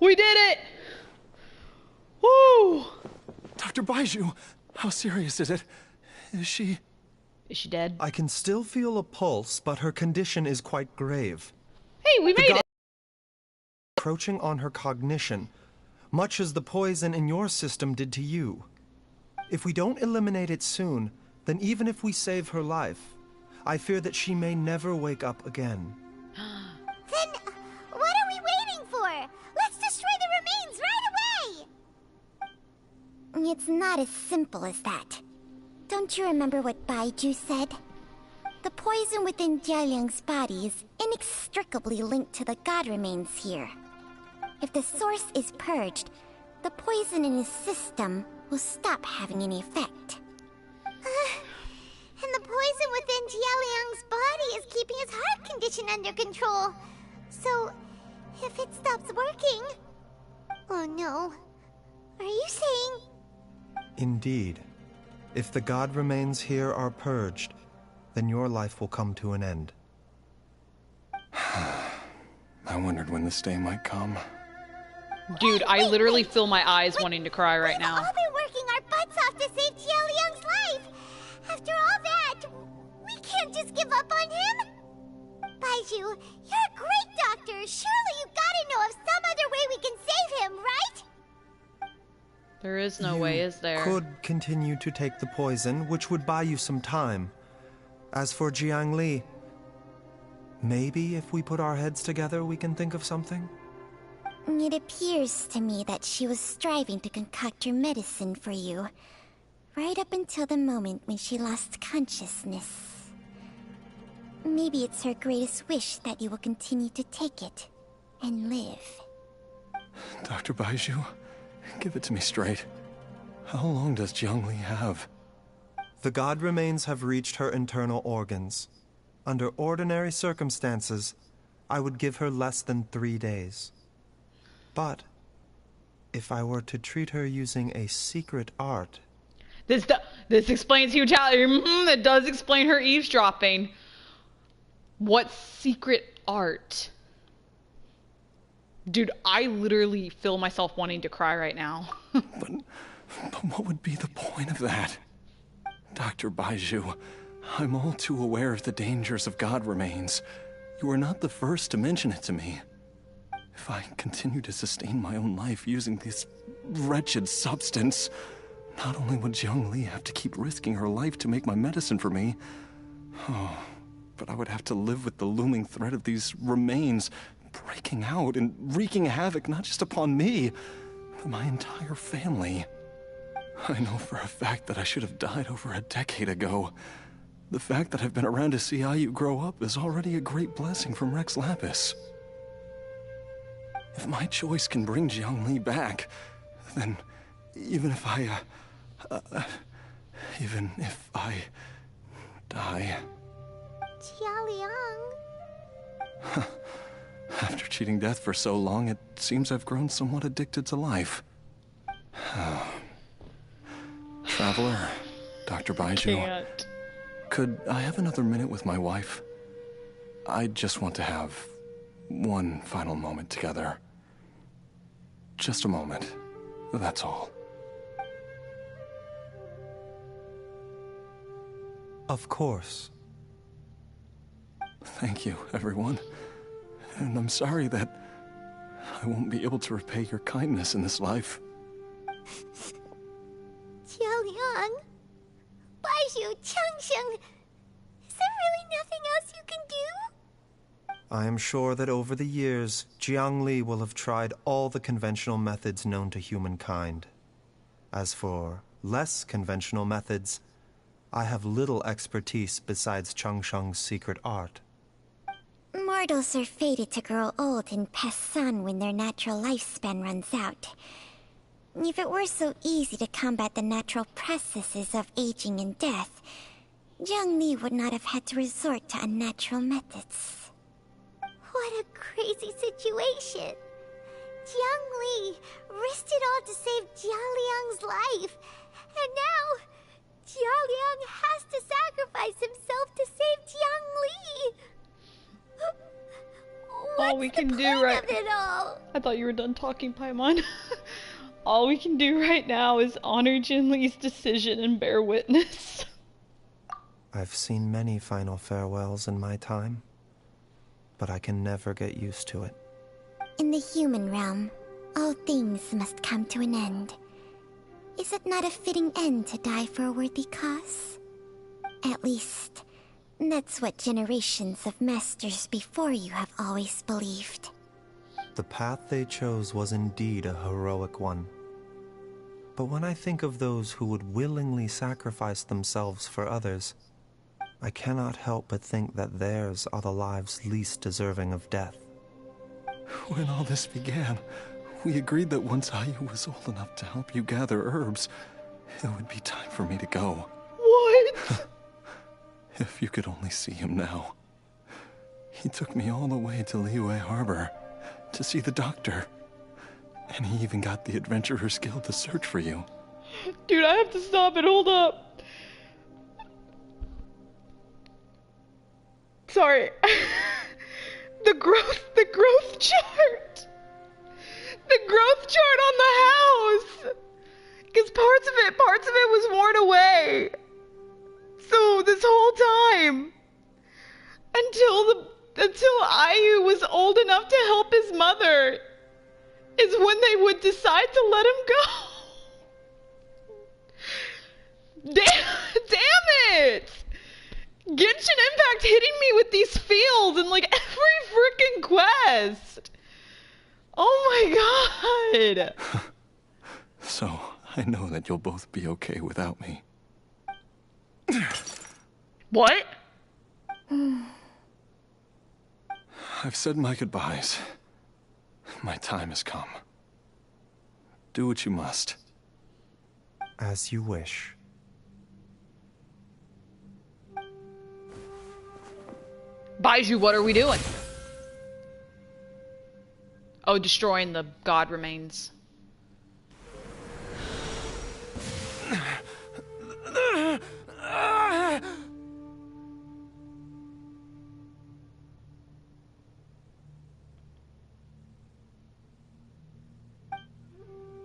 We did it! Woo! Dr. Baizhu, how serious is it? Is she dead? I can still feel a pulse, but her condition is quite grave. Hey, we made it! Approaching on her cognition, much as the poison in your system did to you. If we don't eliminate it soon, then even if we save her life, I fear that she may never wake up again. Then, what are we waiting for? Let's destroy the remains right away! It's not as simple as that. Don't you remember what Baizhu said? The poison within Jialiang's body is inextricably linked to the god remains here. If the source is purged, the poison in his system will stop having any effect. And the poison within Jialiang's body is keeping his heart condition under control. So, if it stops working... Oh no. Are you saying... Indeed. If the god remains here are purged, then your life will come to an end. I wondered when this day might come. Dude, I literally feel my eyes wanting to cry right now. We've all been working our butts off to save Jialiang's life. After all that, we can't just give up on him. Baizhu, you're a great doctor. Surely you gotta know of some other way we can save him, right? There is no way, is there? Could continue to take the poison, which would buy you some time. As for Jiang Li, maybe if we put our heads together, we can think of something? It appears to me that she was striving to concoct your medicine for you, right up until the moment when she lost consciousness. Maybe it's her greatest wish that you will continue to take it and live. Dr. Baizhu, give it to me straight. How long does Jiang Li have? The god remains have reached her internal organs. Under ordinary circumstances, I would give her less than 3 days. But if I were to treat her using a secret art... This explains huge how... it does explain her eavesdropping. What secret art? Dude, I literally feel myself wanting to cry right now. But what would be the point of that? Dr. Baizhu, I'm all too aware of the dangers of god remains. You are not the first to mention it to me. If I continue to sustain my own life using this wretched substance, not only would Jiang Li have to keep risking her life to make my medicine for me, but I would have to live with the looming threat of these remains breaking out and wreaking havoc not just upon me, but my entire family. I know for a fact that I should have died over a decade ago. The fact that I've been around to see how you grow up is already a great blessing from Rex Lapis. If my choice can bring Jiang Li back, then even if I die... Jialiang... After cheating death for so long, it seems I've grown somewhat addicted to life. Traveler, Dr. Baizhu, Can't. could I have another minute with my wife? I just want to have one final moment together. Just a moment. That's all. Of course. Thank you, everyone. And I'm sorry that I won't be able to repay your kindness in this life. Jialiang, Baizhu, Changsheng, is there really nothing else you can do? I am sure that over the years, Jiangli will have tried all the conventional methods known to humankind. As for less conventional methods, I have little expertise besides Changsheng's secret art. Mortals are fated to grow old and pass on when their natural lifespan runs out. If it were so easy to combat the natural processes of aging and death, Jiangli would not have had to resort to unnatural methods. What a crazy situation. Jiangli risked it all to save Jialiang's life, and now Jialiang has to sacrifice himself to save Jiangli. All we can do right... I thought you were done talking, Paimon. All we can do right now is honor Jinli's decision and bear witness. I've seen many final farewells in my time, but I can never get used to it. In the human realm, all things must come to an end. Is it not a fitting end to die for a worthy cause? At least, that's what generations of masters before you have always believed. The path they chose was indeed a heroic one. But when I think of those who would willingly sacrifice themselves for others, I cannot help but think that theirs are the lives least deserving of death. When all this began, we agreed that once Ayu was old enough to help you gather herbs, it would be time for me to go. What? If you could only see him now. He took me all the way to Liyue Harbor to see the doctor. And he even got the Adventurers Guild to search for you. Dude, I have to stop it. Hold up. Sorry. The growth chart. The growth chart on the house. Because parts of it was worn away. So this whole time, until Ayu was old enough to help his mother, is when they would decide to let him go. Damn it! Genshin Impact hitting me with these fields in like every freaking quest. Oh my god. So, I know that you'll both be okay without me. What? I've said my goodbyes. My time has come. Do what you must. As you wish. Baizhu, what are we doing? Oh, destroying the god remains.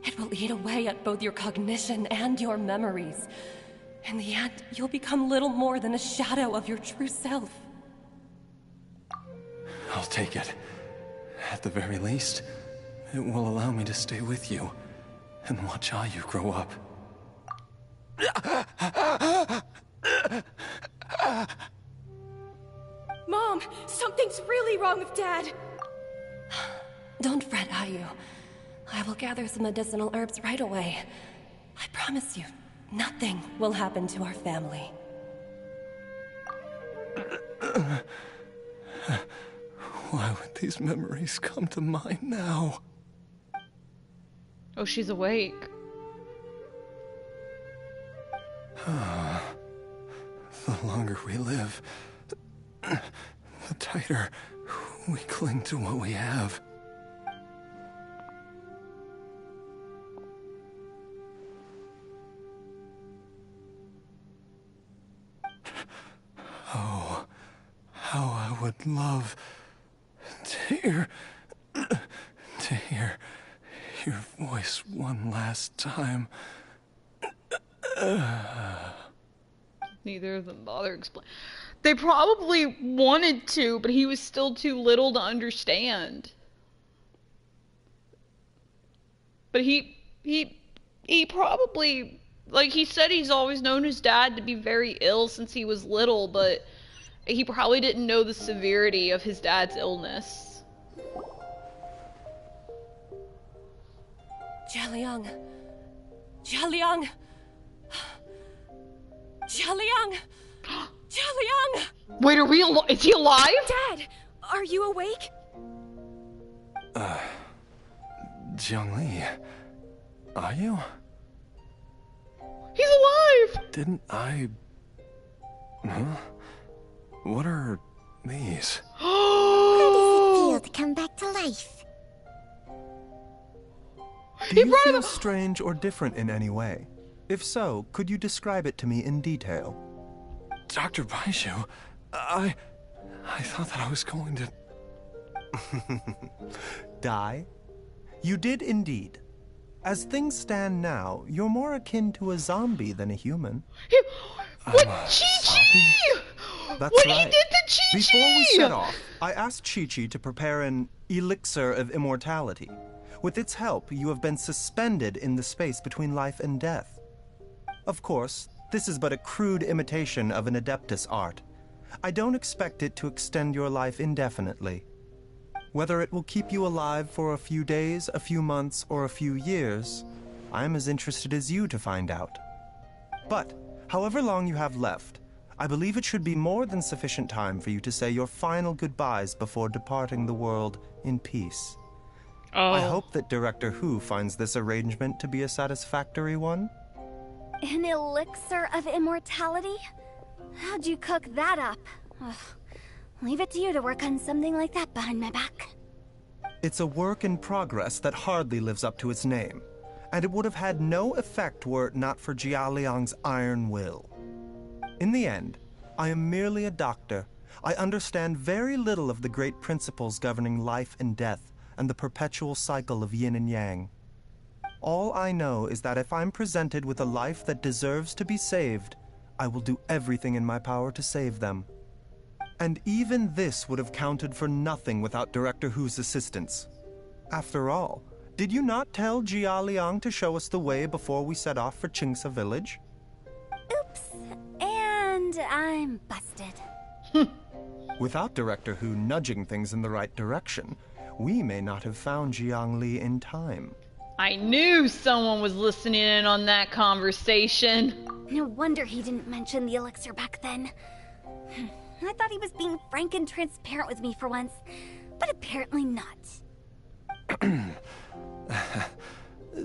It will eat away at both your cognition and your memories. In the end, you'll become little more than a shadow of your true self. I'll take it. At the very least, it will allow me to stay with you and watch Ayu grow up. Mom, something's really wrong with Dad. Don't fret, Ayu. I will gather some medicinal herbs right away. I promise you, nothing will happen to our family. Why would these memories come to mind now? Oh, she's awake. The longer we live, the tighter we cling to what we have. Oh, how I would love to hear your voice one last time. Neither of them bother explain. They probably wanted to, but he was still too little to understand. But he probably, like he said, he's always known his dad to be very ill since he was little, but he probably didn't know the severity of his dad's illness. Jialiang. Jialiang. Jialiang. Jialiang. Wait, is he alive? Dad, are you awake? Jiangli, are you? He's alive! Didn't I... Huh? What are these? How does it feel to come back to life? Do you feel strange or different in any way? If so, could you describe it to me in detail? Dr. Baizhu, I thought that I was going to... Die? You did indeed. As things stand now, you're more akin to a zombie than a human. What? Chi-Chi! That's what right. He did to Chi-Chi! Before we set off, I asked Chi-Chi to prepare an elixir of immortality. With its help, you have been suspended in the space between life and death. Of course, this is but a crude imitation of an Adeptus art. I don't expect it to extend your life indefinitely. Whether it will keep you alive for a few days, a few months, or a few years, I am as interested as you to find out. But, however long you have left, I believe it should be more than sufficient time for you to say your final goodbyes before departing the world in peace. Oh. I hope that Director Hu finds this arrangement to be a satisfactory one. An elixir of immortality? How'd you cook that up? Ugh. Leave it to you to work on something like that behind my back. It's a work in progress that hardly lives up to its name, and it would have had no effect were it not for Jialiang's iron will. In the end, I am merely a doctor. I understand very little of the great principles governing life and death and the perpetual cycle of yin and yang. All I know is that if I'm presented with a life that deserves to be saved, I will do everything in my power to save them. And even this would have counted for nothing without Director Hu's assistance. After all, did you not tell Jialiang to show us the way before we set off for Qingce village? Oops. And I'm busted. Without Director Hu nudging things in the right direction, we may not have found Jiangli in time. I knew someone was listening in on that conversation. No wonder he didn't mention the elixir back then. I thought he was being frank and transparent with me for once, but apparently not.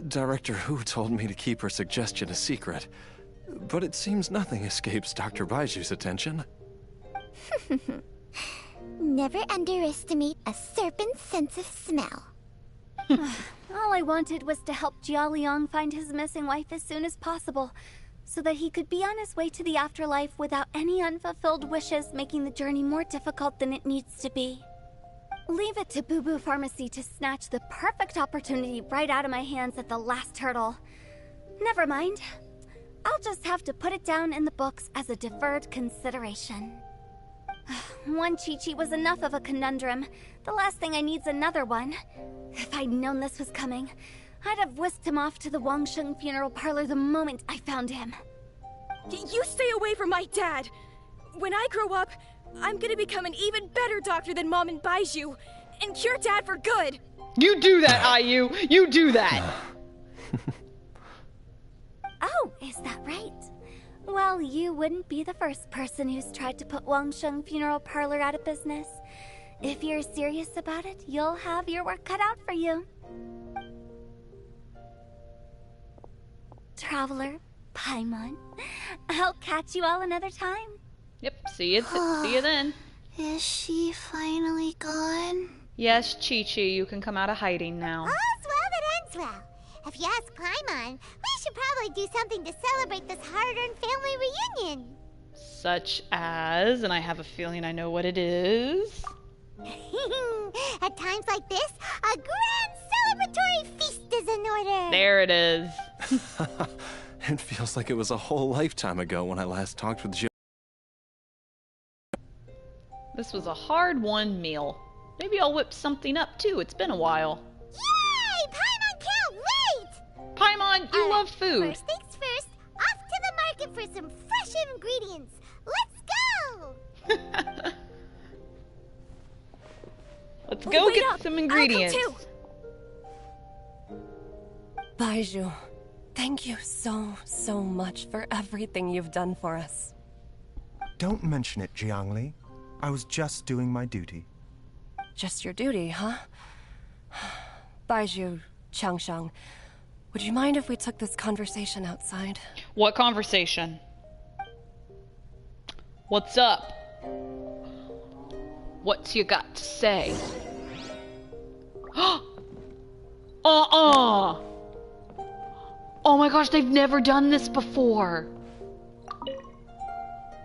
Director Hu told me to keep her suggestion a secret, but it seems nothing escapes Dr. Baizhu's attention. Never underestimate a serpent's sense of smell. All I wanted was to help Jialiang find his missing wife as soon as possible, so that he could be on his way to the afterlife without any unfulfilled wishes making the journey more difficult than it needs to be. Leave it to Boo Boo Pharmacy to snatch the perfect opportunity right out of my hands at the last hurdle. Never mind. I'll just have to put it down in the books as a deferred consideration. One Chi-Chi was enough of a conundrum. The last thing I need's another one. If I'd known this was coming, I'd have whisked him off to the Wangsheng funeral parlor the moment I found him. You stay away from my dad! When I grow up, I'm gonna become an even better doctor than Mom and Baizhu, and cure Dad for good! You do that, IU! You do that! Oh, is that right? Well, you wouldn't be the first person who's tried to put Wangsheng funeral parlor out of business. If you're serious about it, you'll have your work cut out for you. Traveler, Paimon, I'll catch you all another time. Yep, see you then. Is she finally gone? Yes, Chi-Chi, you can come out of hiding now. All's well that ends well. If you ask Paimon, we should probably do something to celebrate this hard-earned family reunion. Such as, and I have a feeling I know what it is. At times like this, a grand celebratory feast is in order. There it is. It feels like it was a whole lifetime ago when I last talked with Jill. This was a hard-won meal. Maybe I'll whip something up too. It's been a while. Yay! Paimon can't wait! want food. First things first, off to the market for some fresh ingredients. Let's go! Let's go Wait get up. some ingredients. I'll come too. Baizhu, thank you so much for everything you've done for us. Don't mention it, Jiangli. I was just doing my duty. Just your duty, huh? Baizhu, Changsheng, would you mind if we took this conversation outside? What conversation? What's up? What's you got to say? Uh-uh! Oh my gosh, they've never done this before.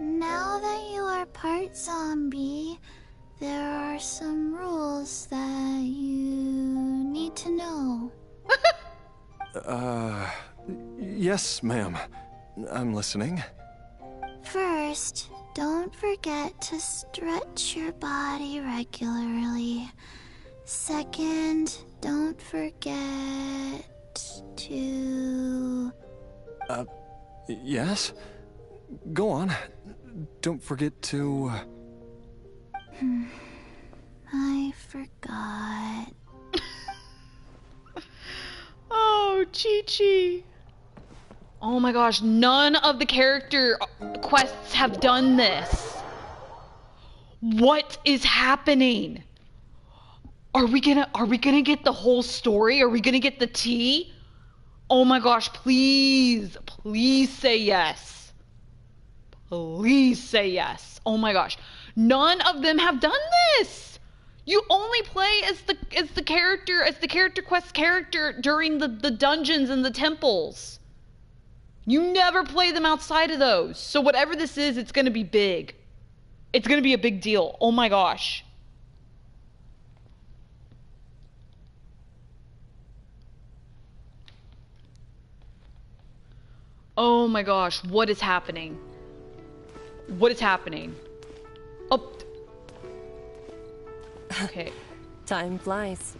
Now that you are part zombie, there are some rules that you need to know. Yes, ma'am. I'm listening. First, don't forget to stretch your body regularly. Second, don't forget to... Yes? Go on. Don't forget to... I forgot. Oh, Chi-Chi. Oh my gosh, none of the character quests have done this. What is happening? Are we gonna get the whole story? Are we gonna get the tea? Oh my gosh, please, please say yes. Please say yes. Oh my gosh. None of them have done this. You only play as the character quest character during the dungeons and the temples. You never play them outside of those. So whatever this is, it's gonna be big. It's gonna be a big deal. Oh my gosh. Oh my gosh, what is happening? What is happening? Oh. Okay. Time flies.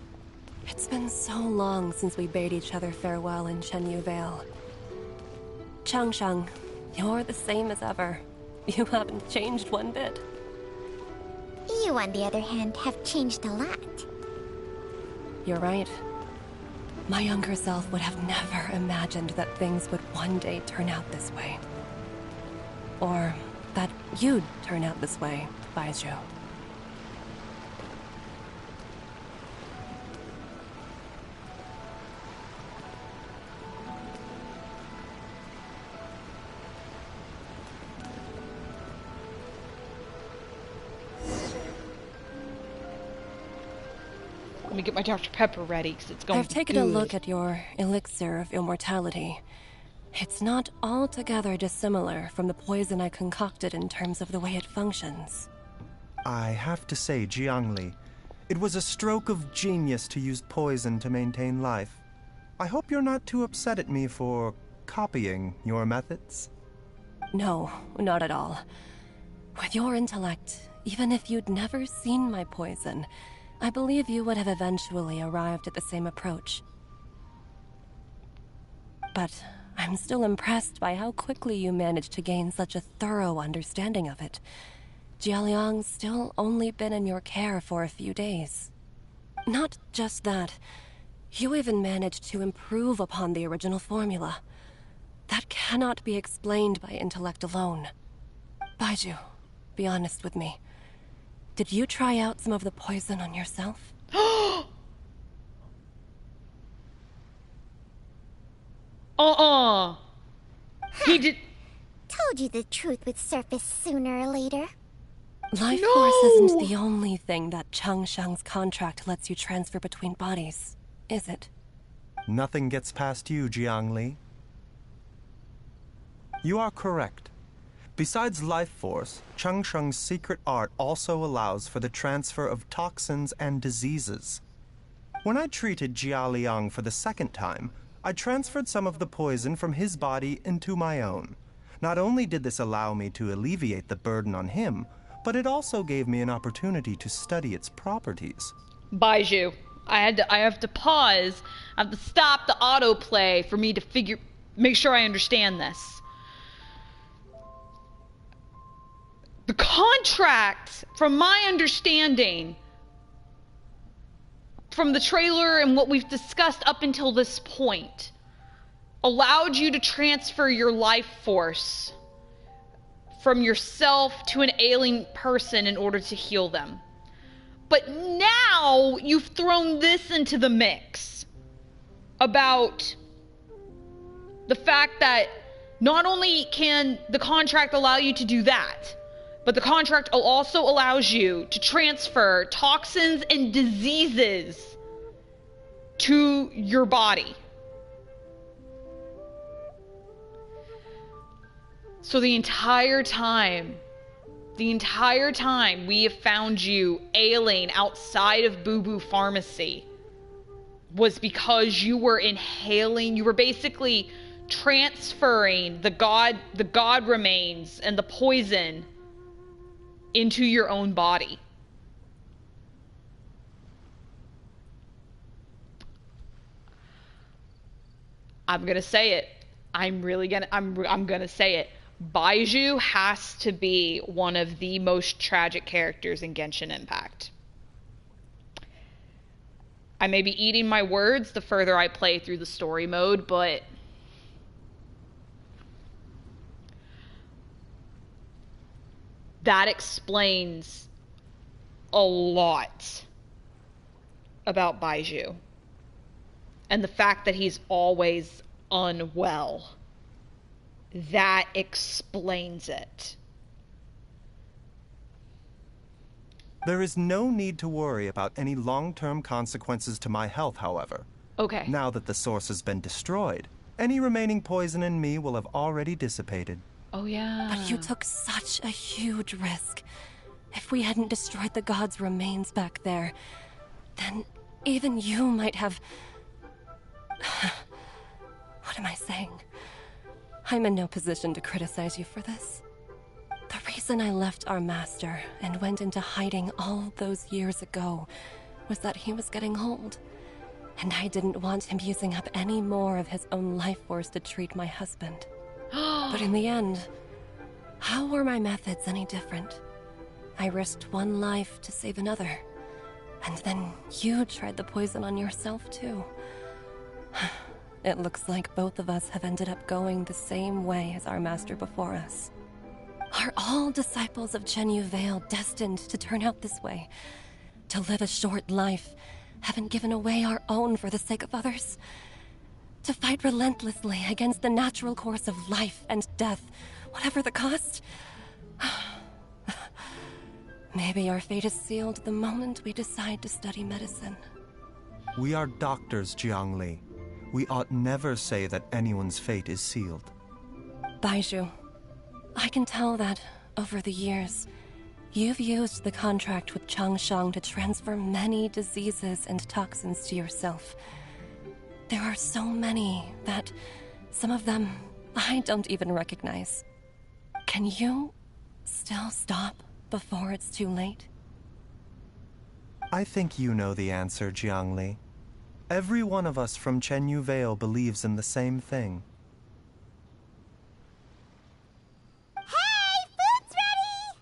It's been so long since we bade each other farewell in Chenyu Vale. Changsheng, you're the same as ever. You haven't changed one bit. You, on the other hand, have changed a lot. You're right. My younger self would have never imagined that things would one day turn out this way. Or that you'd turn out this way, Baizhu. Let me get my Dr. Pepper ready, because it's going to I've taken a look at your elixir of immortality. It's not altogether dissimilar from the poison I concocted in terms of the way it functions. I have to say, Jiangli, it was a stroke of genius to use poison to maintain life. I hope you're not too upset at me for copying your methods. No, not at all. With your intellect, even if you'd never seen my poison, I believe you would have eventually arrived at the same approach. But I'm still impressed by how quickly you managed to gain such a thorough understanding of it. Jialiang's still only been in your care for a few days. Not just that, you even managed to improve upon the original formula. That cannot be explained by intellect alone. Baizhu, be honest with me. Did you try out some of the poison on yourself? He did. Told you the truth would surface sooner or later. Life force isn't the only thing that Changsheng's contract lets you transfer between bodies, is it? Nothing gets past you, Jiangli. You are correct. Besides life force, Changsheng's secret art also allows for the transfer of toxins and diseases. When I treated Jia Liang for the second time, I transferred some of the poison from his body into my own. Not only did this allow me to alleviate the burden on him, but it also gave me an opportunity to study its properties. Baizhu, I have to pause. I have to stop the autoplay for me to make sure I understand this. The contract, from my understanding, from the trailer and what we've discussed up until this point, allowed you to transfer your life force from yourself to an ailing person in order to heal them. But now you've thrown this into the mix about the fact that not only can the contract allow you to do that, but the contract also allows you to transfer toxins and diseases to your body. So the entire time we have found you ailing outside of Boo Boo Pharmacy was because you were inhaling, you were basically transferring the god remains and the poison into your own body. I'm gonna say it. I'm gonna say it. Baizhu has to be one of the most tragic characters in Genshin Impact. I may be eating my words the further I play through the story mode, but that explains a lot about Baizhu. And the fact that he's always unwell. That explains it. There is no need to worry about any long-term consequences to my health, however. Okay. Now that the source has been destroyed, any remaining poison in me will have already dissipated. Oh, yeah. But you took such a huge risk. If we hadn't destroyed the god's remains back there, then even you might have... What am I saying? I'm in no position to criticize you for this. The reason I left our master and went into hiding all those years ago was that he was getting old, and I didn't want him using up any more of his own life force to treat my husband. But in the end, how were my methods any different? I risked one life to save another, and then you tried the poison on yourself too. It looks like both of us have ended up going the same way as our master before us. Are all disciples of Chenyu Vale destined to turn out this way? To live a short life, having given away our own for the sake of others? To fight relentlessly against the natural course of life and death, whatever the cost? Maybe our fate is sealed the moment we decide to study medicine. We are doctors, Jiangli. We ought never say that anyone's fate is sealed. Baizhu, I can tell that, over the years, you've used the contract with Changshang to transfer many diseases and toxins to yourself. There are so many that, some of them, I don't even recognize. Can you still stop before it's too late? I think you know the answer, Jiangli. Every one of us from Chenyu Vale believes in the same thing. Hey, food's ready!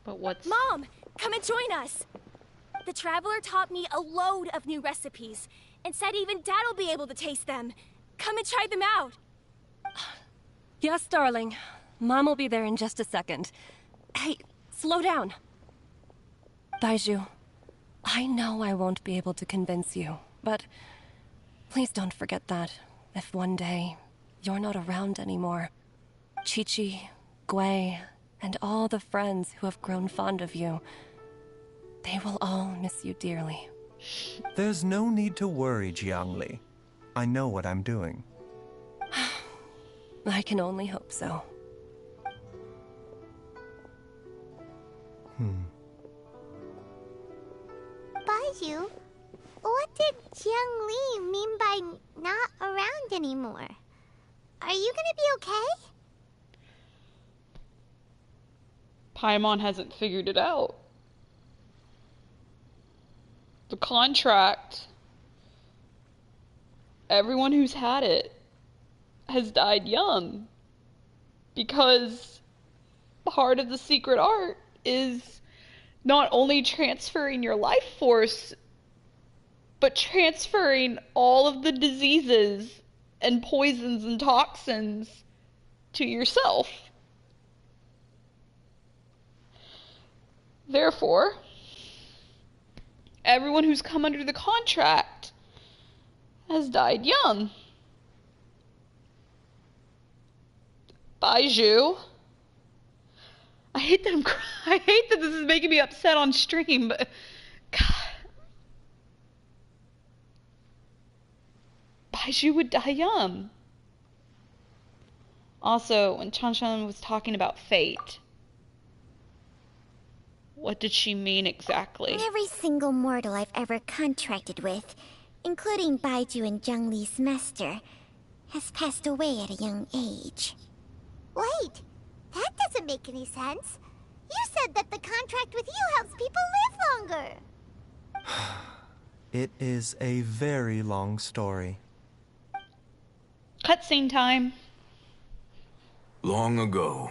But what's... Mom, come and join us! The Traveler taught me a load of new recipes, and said even Dad will be able to taste them. Come and try them out! Yes, darling. Mom will be there in just a second. Hey, slow down. Baizhu, I know I won't be able to convince you, but please don't forget that if one day you're not around anymore, Qiqi, Gui, and all the friends who have grown fond of you, they will all miss you dearly. There's no need to worry, Jiangli. I know what I'm doing. I can only hope so. Baizhu, what did Jiang Li mean by not around anymore? Are you gonna be okay? Paimon hasn't figured it out. The contract, everyone who's had it has died young. Because part of the secret art is not only transferring your life force, but transferring all of the diseases and poisons and toxins to yourself. Therefore, everyone who's come under the contract has died young. Baizhu. I hate that this is making me upset on stream, but God. Baizhu would die young. Also, when Chanshan was talking about fate, what did she mean exactly? Every single mortal I've ever contracted with, including Baizhu and Zhongli's master, has passed away at a young age. Wait, that doesn't make any sense. You said that the contract with you helps people live longer. It is a very long story. Cutscene time. Long ago,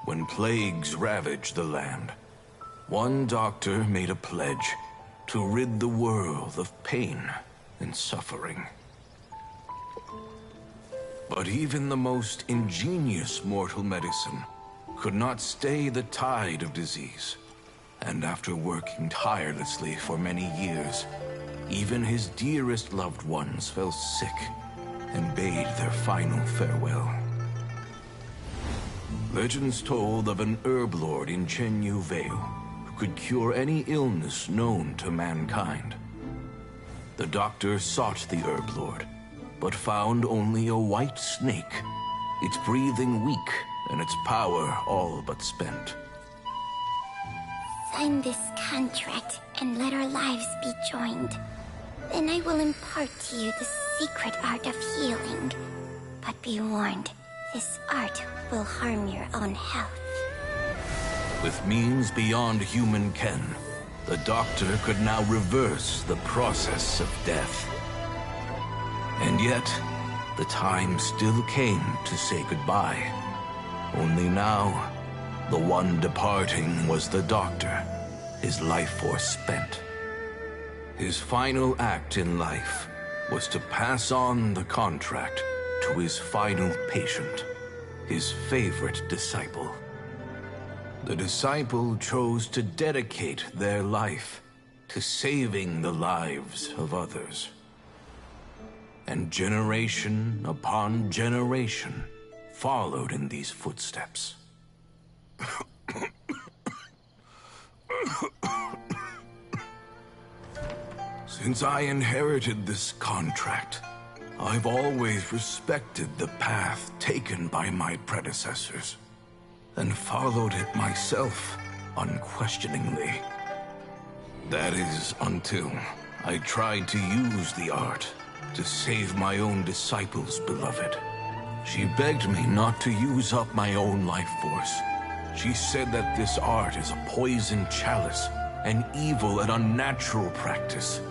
when plagues ravaged the land, one doctor made a pledge to rid the world of pain and suffering. But even the most ingenious mortal medicine could not stay the tide of disease. And after working tirelessly for many years, even his dearest loved ones fell sick and bade their final farewell. Legends told of an herb lord in Chenyu Vale who could cure any illness known to mankind. The doctor sought the herb lord, but found only a white snake, its breathing weak and its power all but spent. Sign this contract and let our lives be joined. Then I will impart to you the secret art of healing. But be warned, this art will harm your own health. With means beyond human ken, the doctor could now reverse the process of death. And yet, the time still came to say goodbye. Only now, the one departing was the doctor, his life force spent. His final act in life was to pass on the contract to his final patient, his favorite disciple. The disciple chose to dedicate their life to saving the lives of others. And generation upon generation followed in these footsteps. Since I inherited this contract, I've always respected the path taken by my predecessors, and followed it myself unquestioningly. That is, until I tried to use the art to save my own disciple's beloved. She begged me not to use up my own life force. She said that this art is a poison chalice, an evil and unnatural practice.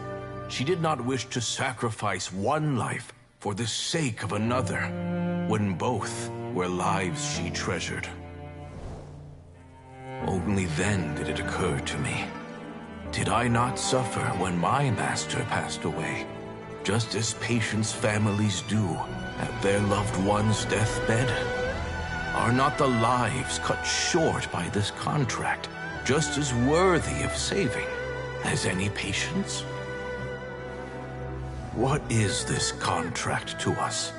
She did not wish to sacrifice one life for the sake of another, when both were lives she treasured. Only then did it occur to me. Did I not suffer when my master passed away, just as patients' families do at their loved one's deathbed? Are not the lives cut short by this contract just as worthy of saving as any patients? What is this contract to us?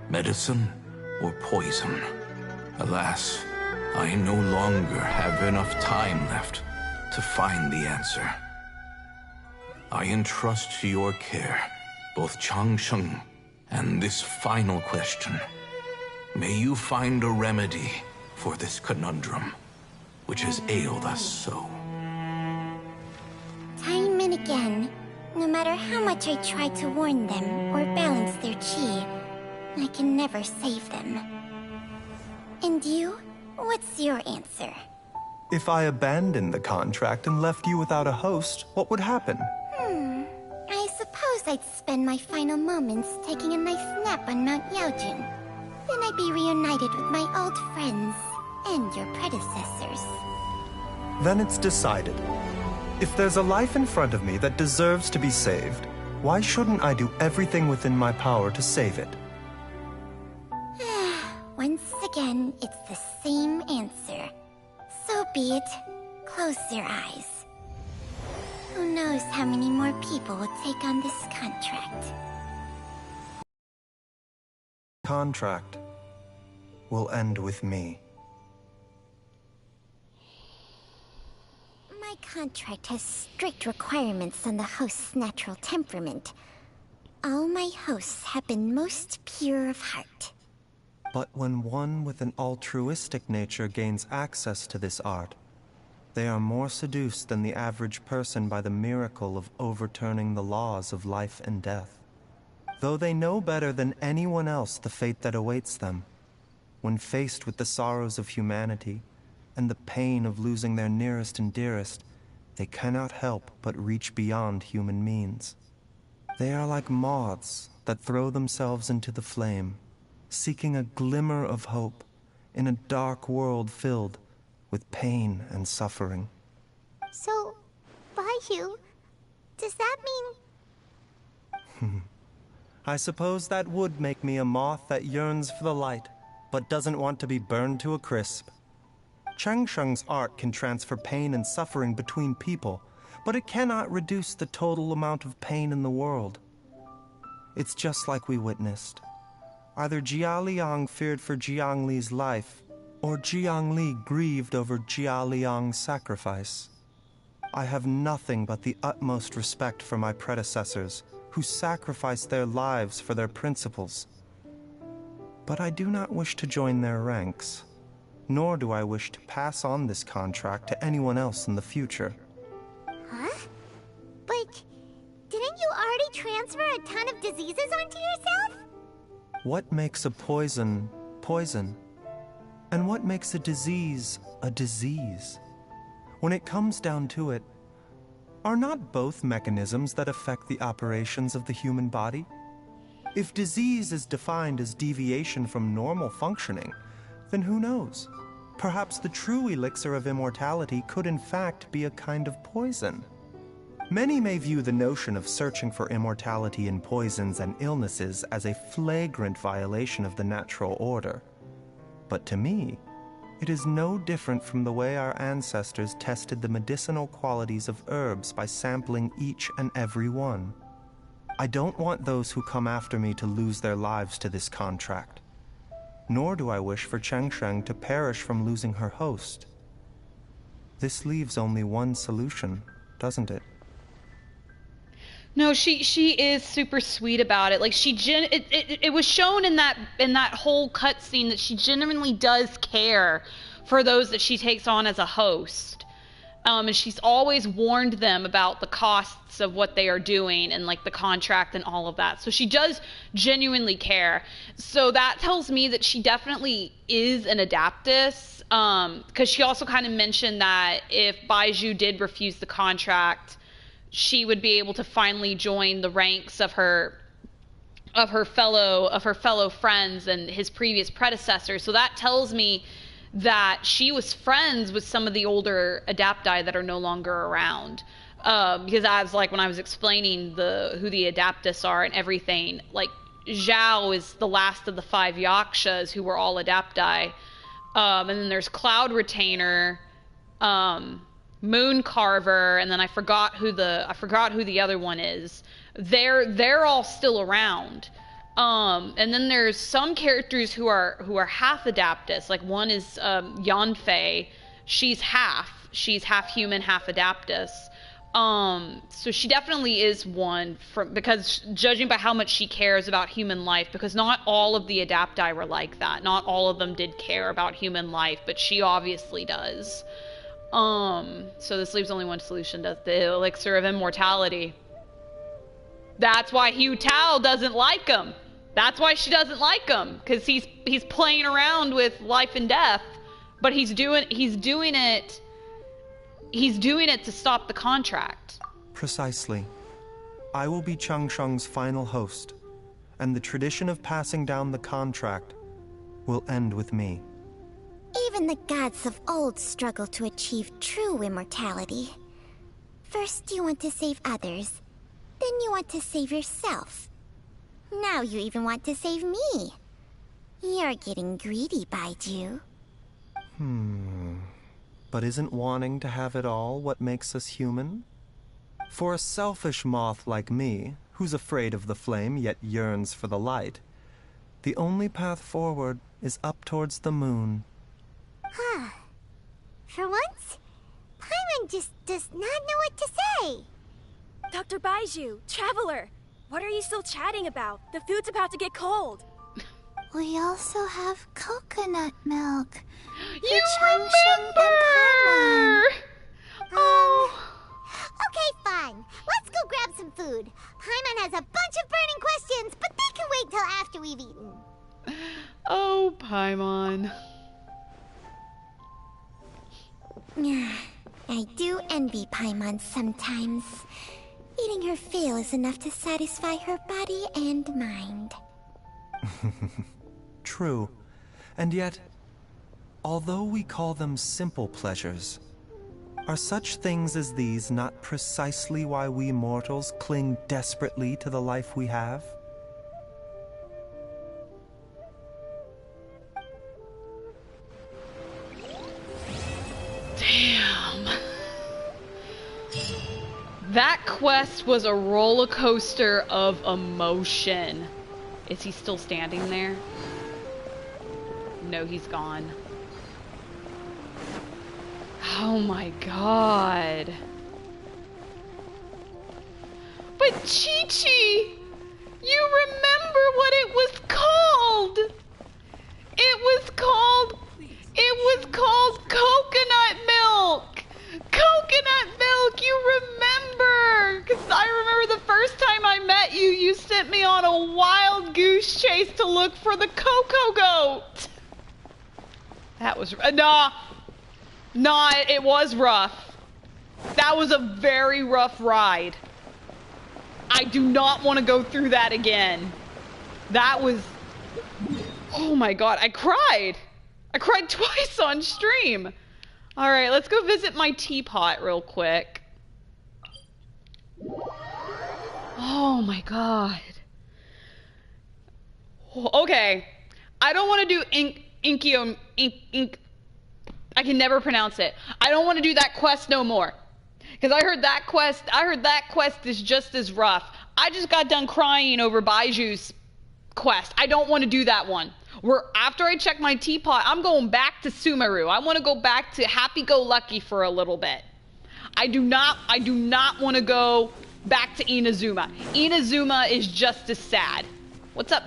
Medicine or poison? Alas, I no longer have enough time left to find the answer. I entrust to your care both Changsheng and this final question. May you find a remedy for this conundrum, which has ailed us so. Time and again, no matter how much I try to warn them or balance their chi, I can never save them. And you? What's your answer? If I abandoned the contract and left you without a host, what would happen? I suppose I'd spend my final moments taking a nice nap on Mount Yaojin. Then I'd be reunited with my old friends and your predecessors. Then it's decided. If there's a life in front of me that deserves to be saved, why shouldn't I do everything within my power to save it? Once again, it's the same answer. So be it. Close your eyes. Who knows how many more people will take on this contract? Contract will end with me. My contract has strict requirements on the host's natural temperament. All my hosts have been most pure of heart. But when one with an altruistic nature gains access to this art, they are more seduced than the average person by the miracle of overturning the laws of life and death. Though they know better than anyone else the fate that awaits them, when faced with the sorrows of humanity and the pain of losing their nearest and dearest, they cannot help but reach beyond human means. They are like moths that throw themselves into the flame, seeking a glimmer of hope in a dark world filled with pain and suffering. So, Baizhu, does that mean... I suppose that would make me a moth that yearns for the light, but doesn't want to be burned to a crisp. Cheng Sheng's art can transfer pain and suffering between people, but it cannot reduce the total amount of pain in the world. It's just like we witnessed. Either Jia Liang feared for Jiang Li's life, or Jiang Li grieved over Jia Liang's sacrifice. I have nothing but the utmost respect for my predecessors, who sacrificed their lives for their principles. But I do not wish to join their ranks, nor do I wish to pass on this contract to anyone else in the future. Huh? But didn't you already transfer a ton of diseases onto yourself? What makes a poison, poison? And what makes a disease, a disease? When it comes down to it, are not both mechanisms that affect the operations of the human body? If disease is defined as deviation from normal functioning, then who knows? Perhaps the true elixir of immortality could in fact be a kind of poison. Many may view the notion of searching for immortality in poisons and illnesses as a flagrant violation of the natural order. But to me, it is no different from the way our ancestors tested the medicinal qualities of herbs by sampling each and every one. I don't want those who come after me to lose their lives to this contract. Nor do I wish for Cheng Sheng to perish from losing her host. This leaves only one solution, doesn't it? No, she is super sweet about it. Like it was shown in that whole cutscene that she genuinely does care for those that she takes on as a host. And she's always warned them about the costs of what they are doing and like the contract and all of that. So she does genuinely care. So that tells me that she definitely is an Adaptus. Because she also kind of mentioned that if Baizhu did refuse the contract, she would be able to finally join the ranks of her fellow friends and his previous predecessors. So that tells me that she was friends with some of the older Adapti that are no longer around. Because I was like, when I was explaining who the Adaptus are and everything, like Zhao is the last of the 5 Yakshas who were all Adapti. And then there's Cloud Retainer, Moon Carver, and then I forgot who the other one is. They're all still around. And then there's some characters who are half Adaptus. Like one is Yanfei. She's half human, half Adaptus. So she definitely is one because judging by how much she cares about human life, because not all of the Adapti were like that. Not all of them did care about human life, but she obviously does. So this leaves only one solution, the elixir of immortality. That's why Hu Tao doesn't like him. That's why she doesn't like him, because he's playing around with life and death, but he's doing it to stop the contract. Precisely. I will be Cheng Sheng's final host, and the tradition of passing down the contract will end with me. Even the gods of old struggle to achieve true immortality. First you want to save others, then you want to save yourself. Now you even want to save me. You're getting greedy, Baizhu. But isn't wanting to have it all what makes us human? For a selfish moth like me, who's afraid of the flame yet yearns for the light, the only path forward is up towards the moon. Huh. For once, Paimon just does not know what to say. Dr. Baizhu, Traveler, what are you still chatting about? The food's about to get cold. We also have coconut milk. You remember! Oh. Okay, fine. Let's go grab some food. Paimon has a bunch of burning questions, but they can wait till after we've eaten. Oh, Paimon. I do envy Paimon sometimes. Eating her fill is enough to satisfy her body and mind. True. And yet, although we call them simple pleasures, are such things as these not precisely why we mortals cling desperately to the life we have? Damn. That quest was a roller coaster of emotion. Is he still standing there? No, he's gone. Oh my god. But Chi-Chi, you remember what it was called? It was called coconut milk. Coconut milk, you remember? Because I remember the first time I met you, you sent me on a wild goose chase to look for the cocoa goat. That was, nah, it was rough. That was a very rough ride. I do not want to go through that again. That was, oh my god, I cried. I cried twice on stream. All right, let's go visit my teapot real quick. Oh my god. Okay, I don't want to do ink. I can never pronounce it. I don't want to do that quest no more. Because I heard that quest is just as rough. I just got done crying over Baiju's quest. I don't want to do that one. After I check my teapot, I'm going back to Sumeru. I want to go back to happy-go-lucky for a little bit. I do not want to go back to Inazuma. Inazuma is just as sad. What's up?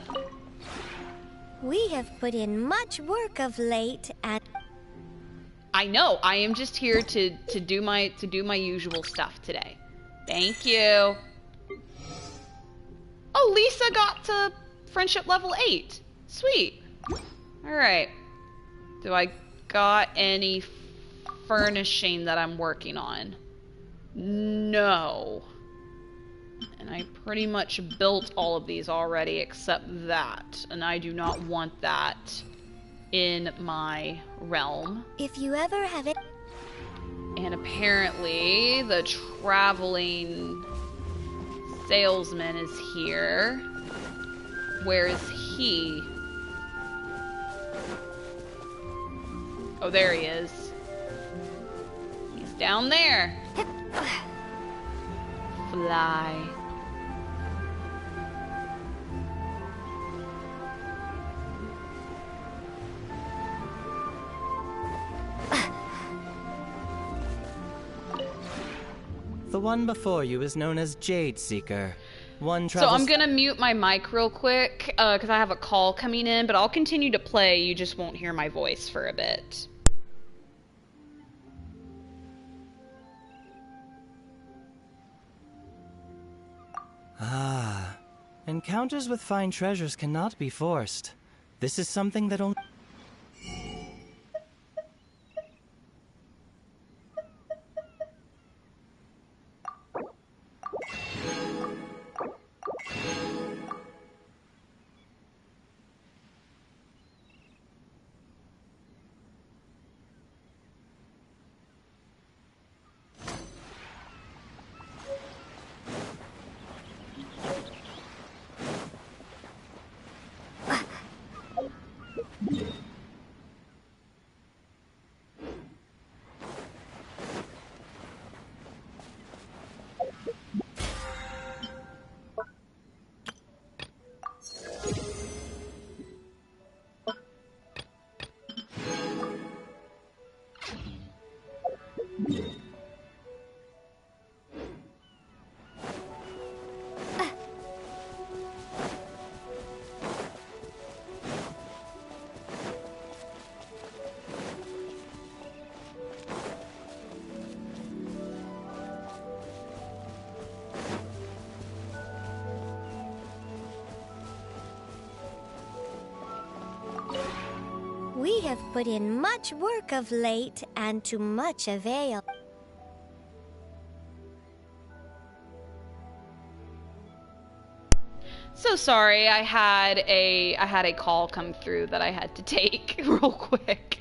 We have put in much work of late and I know. I am just here to do my usual stuff today. Thank you. Oh, Lisa got to friendship level 8. Sweet. All right. Do I got any furnishing that I'm working on? No. And I pretty much built all of these already except that, and I do not want that in my realm. if you ever have it. And apparently the traveling salesman is here. Where is he? Oh, there he is. He's down there. Fly. The one before you is known as Jade Seeker. One So travels... I'm gonna mute my mic real quick, because I have a call coming in, but I'll continue to play, you just won't hear my voice for a bit. Ah. Encounters with fine treasures cannot be forced. This is something that only... We have put in much work of late, and to much avail. So sorry, I had a call come through that I had to take real quick.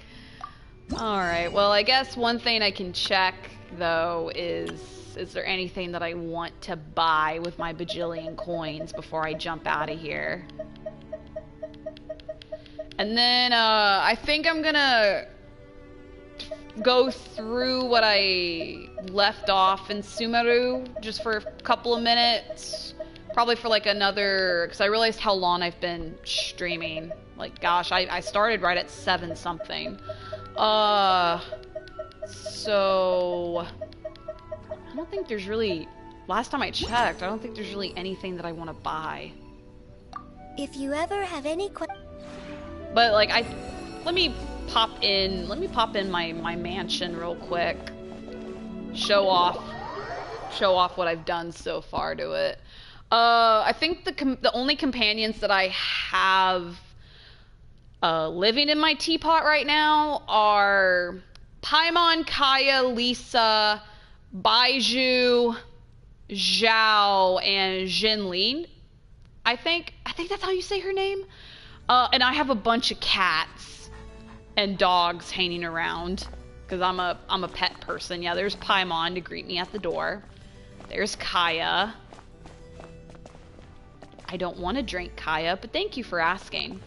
Alright, well I guess one thing I can check though is there anything that I want to buy with my bajillion coins before I jump out of here? And then I think I'm gonna go through what I left off in Sumeru just for a couple of minutes. Probably for like another, because I realized how long I've been streaming. Like, gosh, I started right at 7 something. So I don't think there's really, last time I checked, I don't think there's really anything that I want to buy. If you ever have any questions. But like, let me pop in my mansion real quick. Show off what I've done so far to it. I think the only companions that I have living in my teapot right now are Paimon, Kaya, Lisa, Baizhu, Zhao, and Jinlin. I think that's how you say her name. And I have a bunch of cats and dogs hanging around because I'm a pet person. Yeah, there's Paimon to greet me at the door. There's Kaya. I don't want to drink, Kaya, but thank you for asking.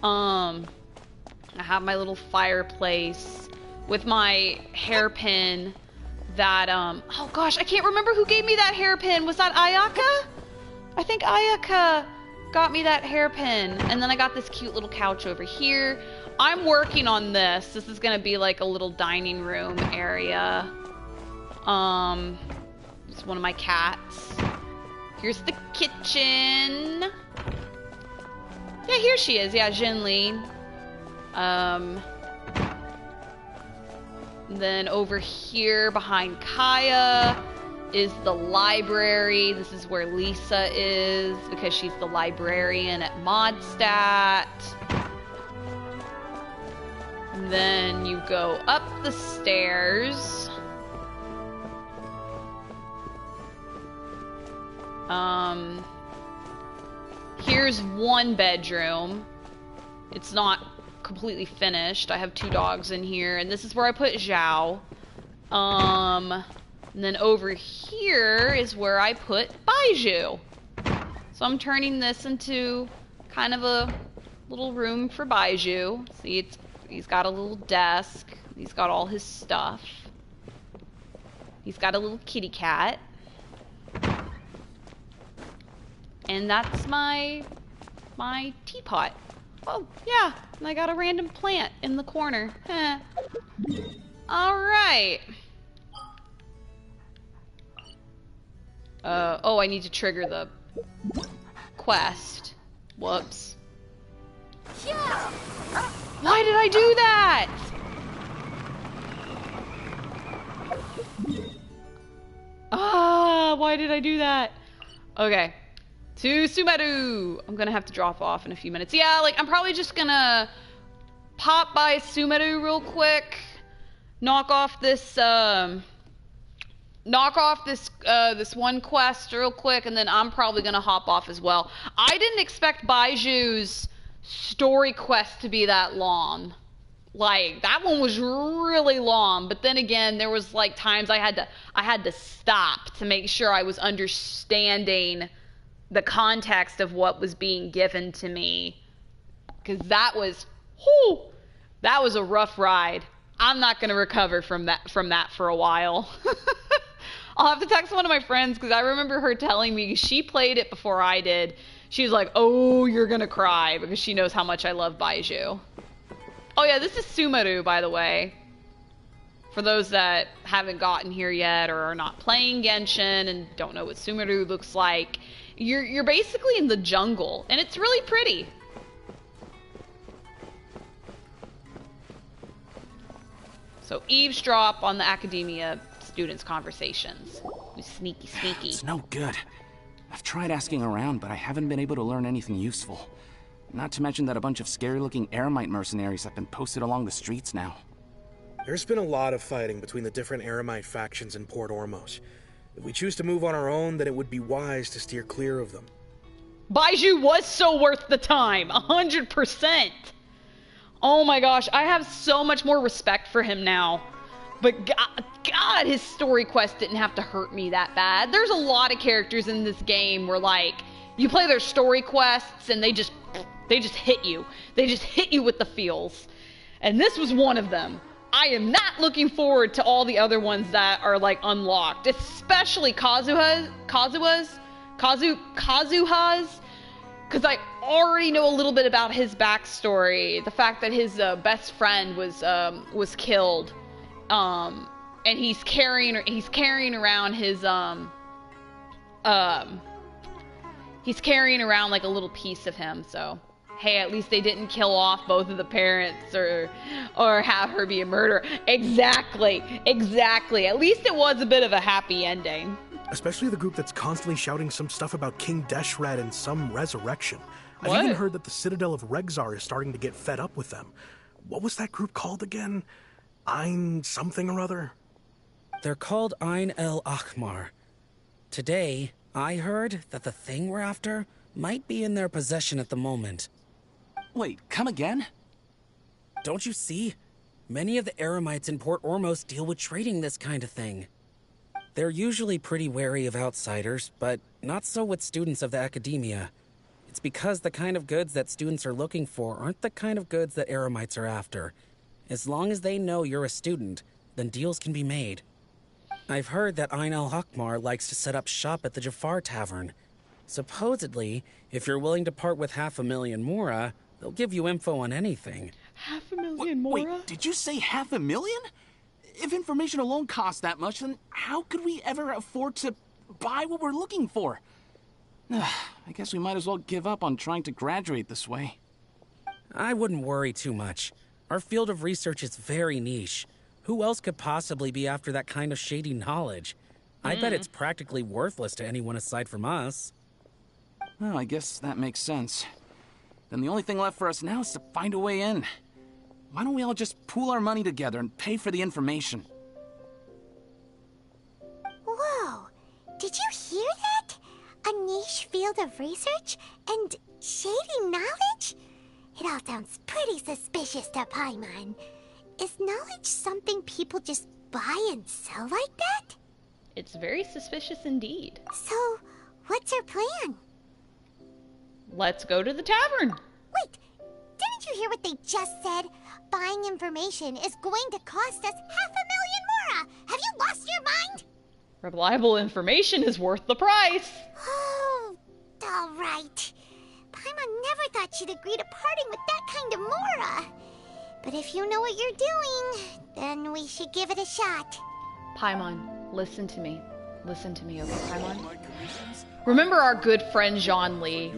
I have my little fireplace with my hairpin that, oh gosh, I can't remember who gave me that hairpin. Was that Ayaka? I think Ayaka got me that hairpin. And then I got this cute little couch over here. I'm working on this. This is gonna be like a little dining room area. It's one of my cats. Here's the kitchen. Yeah, here she is. Yeah, Jinlin. Then over here behind Kaya is the library. This is where Lisa is because she's the librarian at Modstat. And then you go up the stairs. Here's one bedroom. It's not completely finished. I have 2 dogs in here, and this is where I put Zhao. And then over here is where I put Baizhu. So I'm turning this into kind of a little room for Baizhu. See, he's got a little desk. He's got all his stuff. He's got a little kitty cat. And that's my teapot. Oh, yeah, and I got a random plant in the corner. Alright. Oh, I need to trigger the quest. Whoops. Why did I do that? Why did I do that? Okay. To Sumeru! I'm gonna have to drop off in a few minutes. Yeah, like, I'm probably just gonna pop by Sumeru real quick, knock off this one quest real quick, and then I'm probably gonna hop off as well. I didn't expect Baiju's story quest to be that long. Like, that one was really long, but then again, there was like times I had to stop to make sure I was understanding the context of what was being given to me, because that was a rough ride. I'm not going to recover from that for a while. I'll have to text one of my friends, because I remember her telling me she played it before I did. She was like, oh, you're going to cry, because she knows how much I love Baizhu. Oh yeah, this is Sumeru, by the way. For those that haven't gotten here yet or are not playing Genshin and don't know what Sumeru looks like, you're basically in the jungle, and it's really pretty. So eavesdrop on the academia students' conversations. Sneaky, sneaky. It's no good. I've tried asking around, but I haven't been able to learn anything useful. Not to mention that a bunch of scary-looking Eremite mercenaries have been posted along the streets now. There's been a lot of fighting between the different Eremite factions in Port Ormos. If we choose to move on our own, then it would be wise to steer clear of them. Baizhu was so worth the time, 100%. Oh my gosh, I have so much more respect for him now. But God, his story quest didn't have to hurt me that bad. There's a lot of characters in this game where, like, you play their story quests and they just hit you. They just hit you with the feels. And this was one of them. I am not looking forward to all the other ones that are, like, unlocked. Especially Kazuha's. Because I already know a little bit about his backstory. The fact that his best friend was killed. And he's carrying around his he's carrying around like a little piece of him. So hey, at least they didn't kill off both of the parents or have her be a murderer. Exactly. At least it was a bit of a happy ending. Especially the group that's constantly shouting some stuff about King Deshret and some resurrection. What? I've even heard that the Citadel of Regzar is starting to get fed up with them. What was that group called again? Ein something or other? They're called Ein el Ahmar. Today, I heard that the thing we're after might be in their possession at the moment. Wait, come again? Don't you see? Many of the Eremites in Port Ormos deal with trading this kind of thing. They're usually pretty wary of outsiders, but not so with students of the academia. It's because the kind of goods that students are looking for aren't the kind of goods that Eremites are after. As long as they know you're a student, then deals can be made. I've heard that Ein el-Hakmar likes to set up shop at the Jafar Tavern. Supposedly, if you're willing to part with 500,000 mora, they'll give you info on anything. 500,000 mora? Wait, did you say 500,000? If information alone costs that much, then how could we ever afford to buy what we're looking for? I guess we might as well give up on trying to graduate this way. I wouldn't worry too much. Our field of research is very niche. Who else could possibly be after that kind of shady knowledge? I bet it's practically worthless to anyone aside from us. Well, I guess that makes sense. Then the only thing left for us now is to find a way in. Why don't we all just pool our money together and pay for the information? Whoa! Did you hear that? A niche field of research and shady knowledge? It all sounds pretty suspicious to Paimon. Is knowledge something people just buy and sell like that? It's very suspicious indeed. So, what's our plan? Let's go to the tavern. Wait, didn't you hear what they just said? Buying information is going to cost us 500,000 mora! Have you lost your mind? Reliable information is worth the price. Oh, all right. Paimon never thought she'd agree to parting with that kind of mora. But if you know what you're doing, then we should give it a shot. Paimon, listen to me. Listen to me, okay, Paimon? Remember our good friend Jean Lee?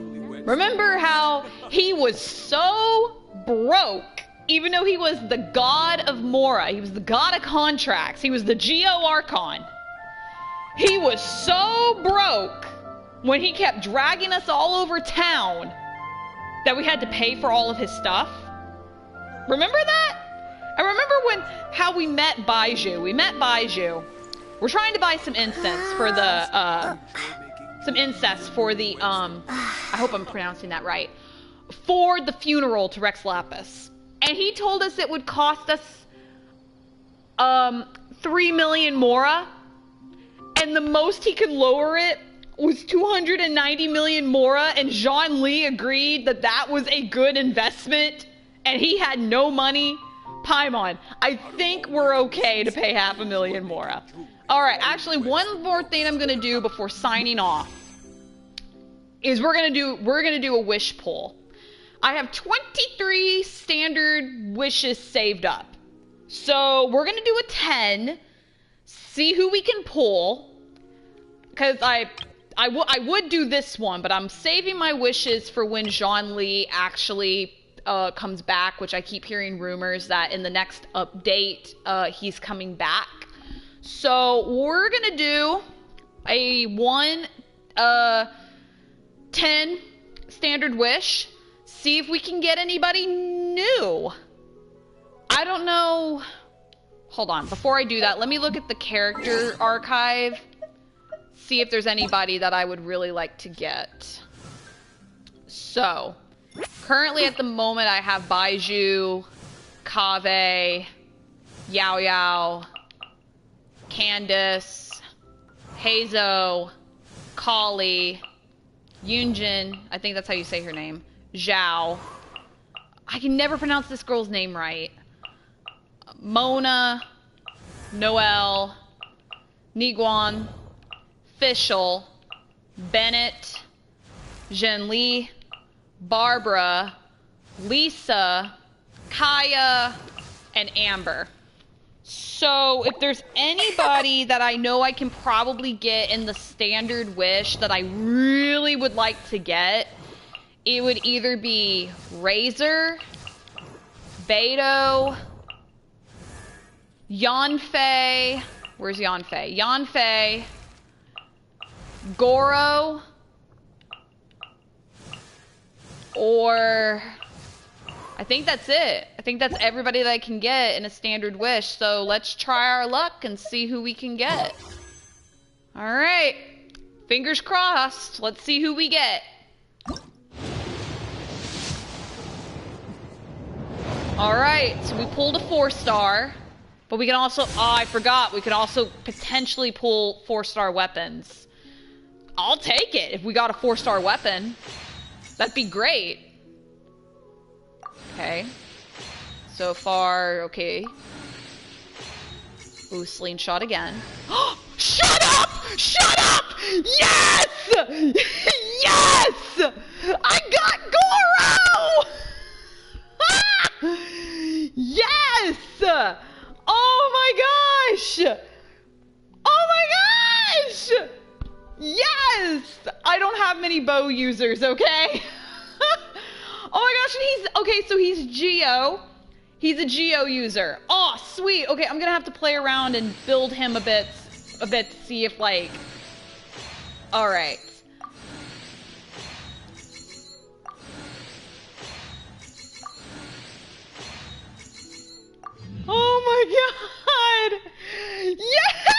Remember how he was so broke, even though he was the god of Mora, he was the god of contracts, he was the Geo-Archon. He was so broke when he kept dragging us all over town that we had to pay for all of his stuff. Remember that? I remember how we met Baizhu. We met Baizhu. We're trying to buy some incense for the, I hope I'm pronouncing that right, for the funeral to Rex Lapis. And he told us it would cost us, 3 million mora. And the most he could lower it was 290 million mora. And Jean Lee agreed that that was a good investment. And he had no money. Paimon, I think we're okay to pay 500,000 mora. Alright, actually one more thing I'm gonna do before signing off is we're gonna do a wish pull. I have 23 standard wishes saved up. So we're gonna do a 10, see who we can pull. Cause I would do this one, but I'm saving my wishes for when Jean Lee actually comes back, which I keep hearing rumors that in the next update he's coming back. So we're gonna do a 10 standard wish, See if we can get anybody new. I don't know. Hold on. Before I do that, let me look at the character archive. See if there's anybody that I would really like to get. So, currently at the moment I have Baizhu, Kaveh, Yao Yao, Candace, Heizo, Kali, Yunjin, I think that's how you say her name, Zhao. I can never pronounce this girl's name right. Mona, Noelle, Niguan, Fischl, Bennett, Zhenli, Barbara, Lisa, Kaya, and Amber. So if there's anybody that I know I can probably get in the standard wish that I really would like to get, it would either be Razor, Beidou, Yanfei, where's Yanfei? Yanfei, Goro, or I think that's it. I think that's everybody that I can get in a standard wish. So let's try our luck and see who we can get. All right. Fingers crossed. Let's see who we get. All right. So we pulled a 4-star. But we can also... Oh, I forgot. We could also potentially pull 4-star weapons. I'll take it if we got a 4-star weapon. That'd be great. Okay. So far, okay. Ooh, slingshot again. Shut up! Shut up! Yes! Yes! I got Goro! Yes! Oh my gosh! Oh my gosh! Yes! I don't have many bow users, okay? Oh my gosh, and he's... Okay, so he's Geo. He's a Geo user. Oh, sweet. Okay, I'm gonna have to play around and build him a bit to see if, like... Alright. Oh my god! Yes!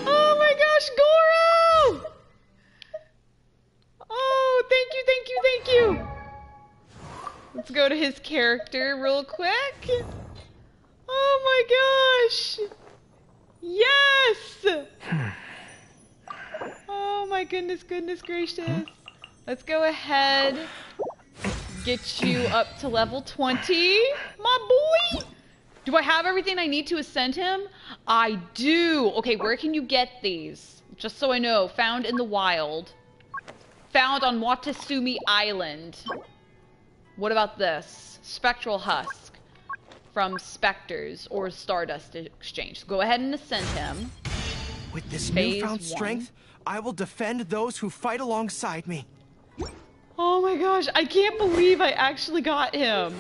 Oh my gosh, Goro! Oh, thank you, thank you, thank you! Let's go to his character real quick. Oh my gosh! Yes! Oh my goodness, goodness gracious. Let's go ahead. Get you up to level 20, my boy! Do I have everything I need to ascend him? I do! Okay, where can you get these? Just so I know. Found in the wild. Found on Watasumi Island. What about this? Spectral Husk. From Spectres or Stardust Exchange. Go ahead and ascend him. With this Phase newfound 1. strength, I will defend those who fight alongside me. Oh my gosh, I can't believe I actually got him.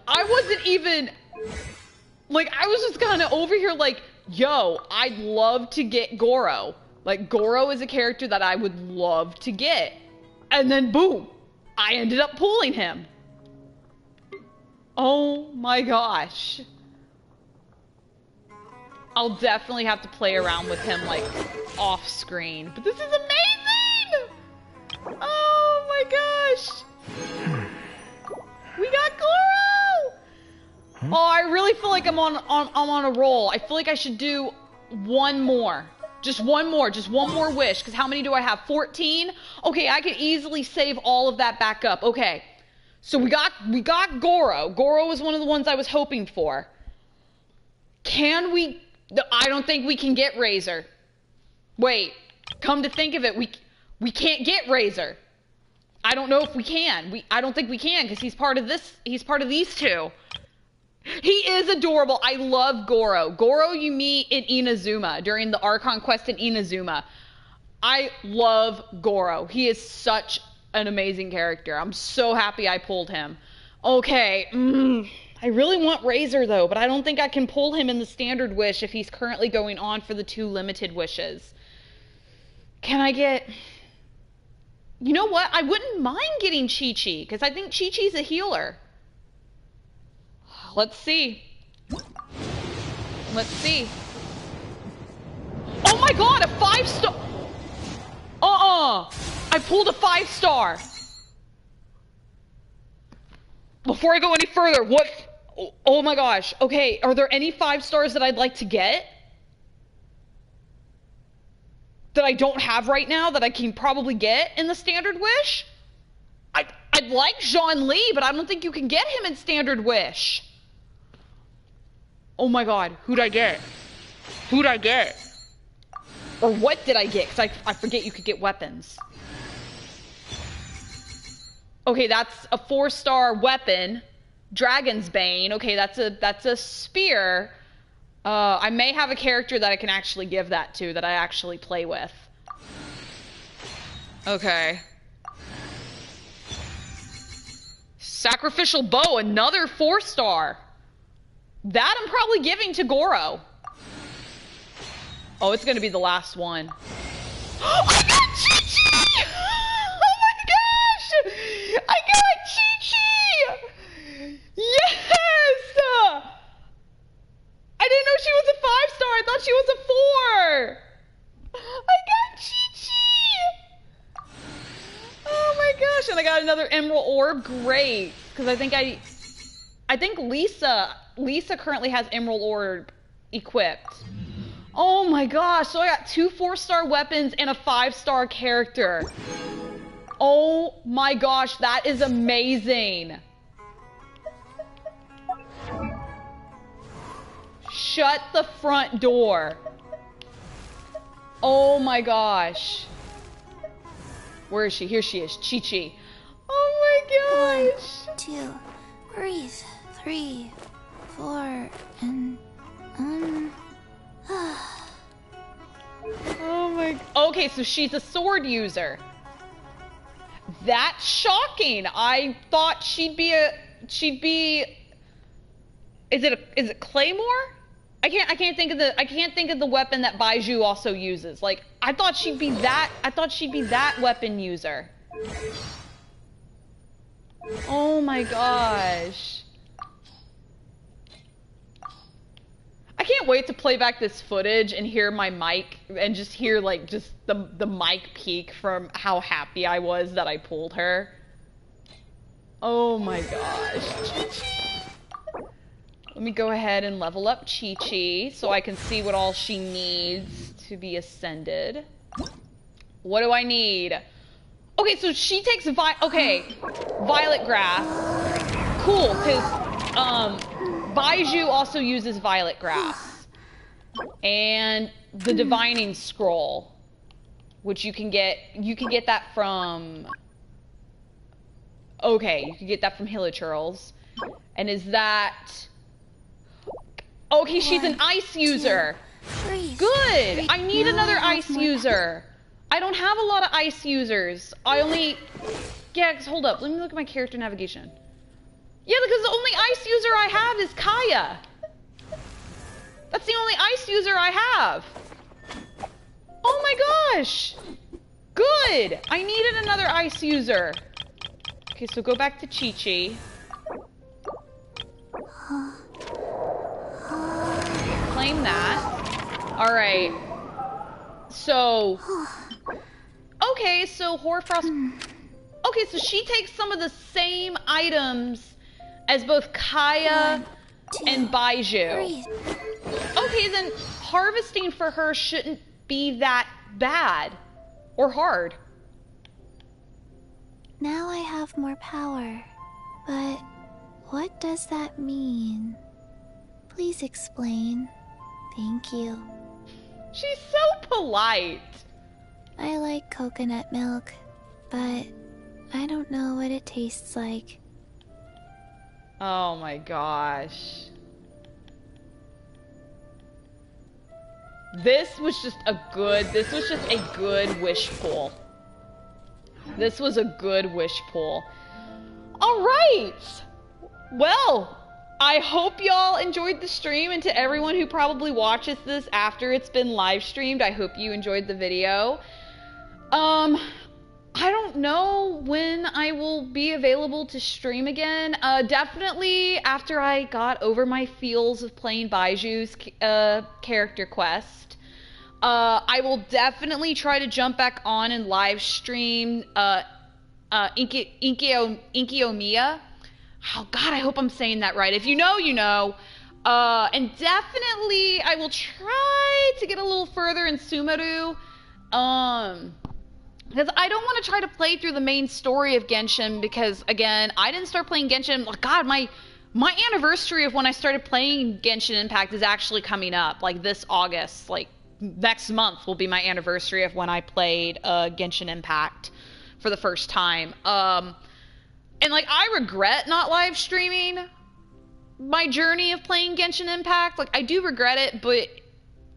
I wasn't even... Like, I was just kind of over here like, yo, I'd love to get Goro. Like, Goro is a character that I would love to get. And then, boom, I ended up pulling him. Oh my gosh. I'll definitely have to play around with him, like, off screen. But this is amazing! Oh my gosh! We got Goro! Oh, I really feel like I'm on a roll. I feel like I should do one more. Just one more wish. Because how many do I have? 14? Okay, I could easily save all of that back up. Okay. So we got Goro. Goro was one of the ones I was hoping for. Can we... I don't think we can get Razor. Wait. Come to think of it, we can't get Razor. I don't know if we can. I don't think we can because he's part of this. He's part of these two. He is adorable. I love Goro. Goro you meet in Inazuma during the Archon quest in Inazuma. I love Goro. He is such an amazing character. I'm so happy I pulled him. Okay. I really want Razor though, but I don't think I can pull him in the standard wish if he's currently going on for the 2 limited wishes. Can I get... You know what? I wouldn't mind getting Chi-Chi, because I think Chi-Chi's a healer. Let's see. Let's see. Oh my god, a 5-star! I pulled a 5-star. Before I go any further, what? Oh my gosh. Okay, are there any 5 stars that I'd like to get? That I don't have right now that I can probably get in the Standard Wish? I'd like Jean Lee, but I don't think you can get him in Standard Wish. Oh my god, who'd I get? Who'd I get? Or what did I get? Because I forget you could get weapons. Okay, that's a 4-star weapon. Dragon's Bane. Okay, that's a spear. I may have a character that I can actually give that to, that I actually play with. Okay. Sacrificial Bow, another 4-star. That I'm probably giving to Goro. Oh, it's gonna be the last one. I got Chi-Chi! Oh my gosh! I got Chi-Chi! Yes! I didn't know she was a 5-star. I thought she was a 4. I got Chi-Chi! Oh my gosh! And I got another Emerald Orb. Great, because I think Lisa currently has Emerald Orb equipped. Oh my gosh! So I got 2 4-star weapons and a 5-star character. Oh my gosh! That is amazing. Shut the front door. Oh my gosh. Where is she? Here she is. Chi-Chi. Oh my gosh. 1, 2, breathe. 3, 4, and Oh my. Okay, so she's a sword user. That's shocking. I thought she'd be. Is it Claymore? I can't think of the weapon that Baizhu also uses. Like, I thought she'd be that weapon user. Oh my gosh. I can't wait to play back this footage and hear my mic and just hear like just the mic peak from how happy I was that I pulled her. Oh my gosh. Let me go ahead and level up Chi-Chi so I can see what all she needs to be ascended. What do I need? Okay, so she takes Violet Grass. Cool, because Baizhu also uses Violet Grass. And the Divining Scroll, which you can get that from... Okay, you can get that from Hilichurls. And is that... Okay, she's an ice user. Good! I need another ice user. I don't have a lot of ice users. Yeah, hold up. Let me look at my character navigation. Yeah, because the only ice user I have is Kaya. That's the only ice user I have. Oh my gosh. Good! I needed another ice user. Okay, so go back to Chi-Chi. Claim that. Alright. So... Okay, so Hoarfrost... Okay, so she takes some of the same items as both Kaya and Baizhu. Okay, then harvesting for her shouldn't be that bad. Or hard. Now I have more power. But what does that mean? Please explain. Thank you. She's so polite. I like coconut milk, but I don't know what it tastes like. Oh my gosh. This was just a good wish pool. This was a good wish pool. All right. Well, I hope y'all enjoyed the stream, and to everyone who probably watches this after it's been live streamed, I hope you enjoyed the video. I don't know when I will be available to stream again. Definitely after I got over my feels of playing Baiju's character quest. I will definitely try to jump back on and live stream Inkiomiya. Oh god, I hope I'm saying that right. If you know, you know. And definitely I will try to get a little further in Sumeru. Because I don't want to try to play through the main story of Genshin because, again, I didn't start playing Genshin. Like, God, my anniversary of when I started playing Genshin Impact is actually coming up. Like, this August. Like, next month will be my anniversary of when I played Genshin Impact for the first time. And, like, I regret not live streaming my journey of playing Genshin Impact. Like, I do regret it, but,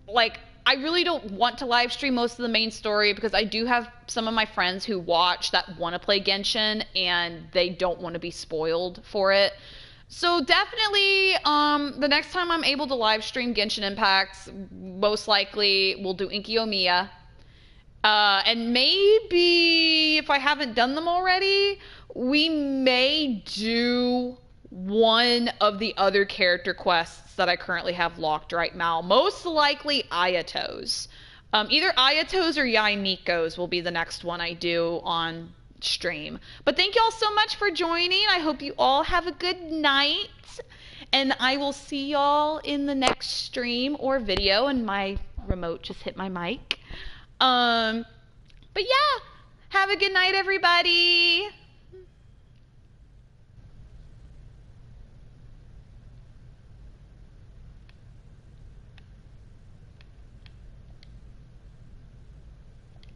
like, I really don't want to live stream most of the main story because I do have some of my friends who watch that want to play Genshin and they don't want to be spoiled for it. So definitely, the next time I'm able to live stream Genshin Impact, most likely we'll do Inkiomiya. And maybe, if I haven't done them already, we may do one of the other character quests that I currently have locked right now. Most likely Ayato's. Either Ayato's or Yai Miko's will be the next one I do on stream. But thank you all so much for joining. I hope you all have a good night. And I will see y'all in the next stream or video. And my remote just hit my mic. But yeah, have a good night, everybody.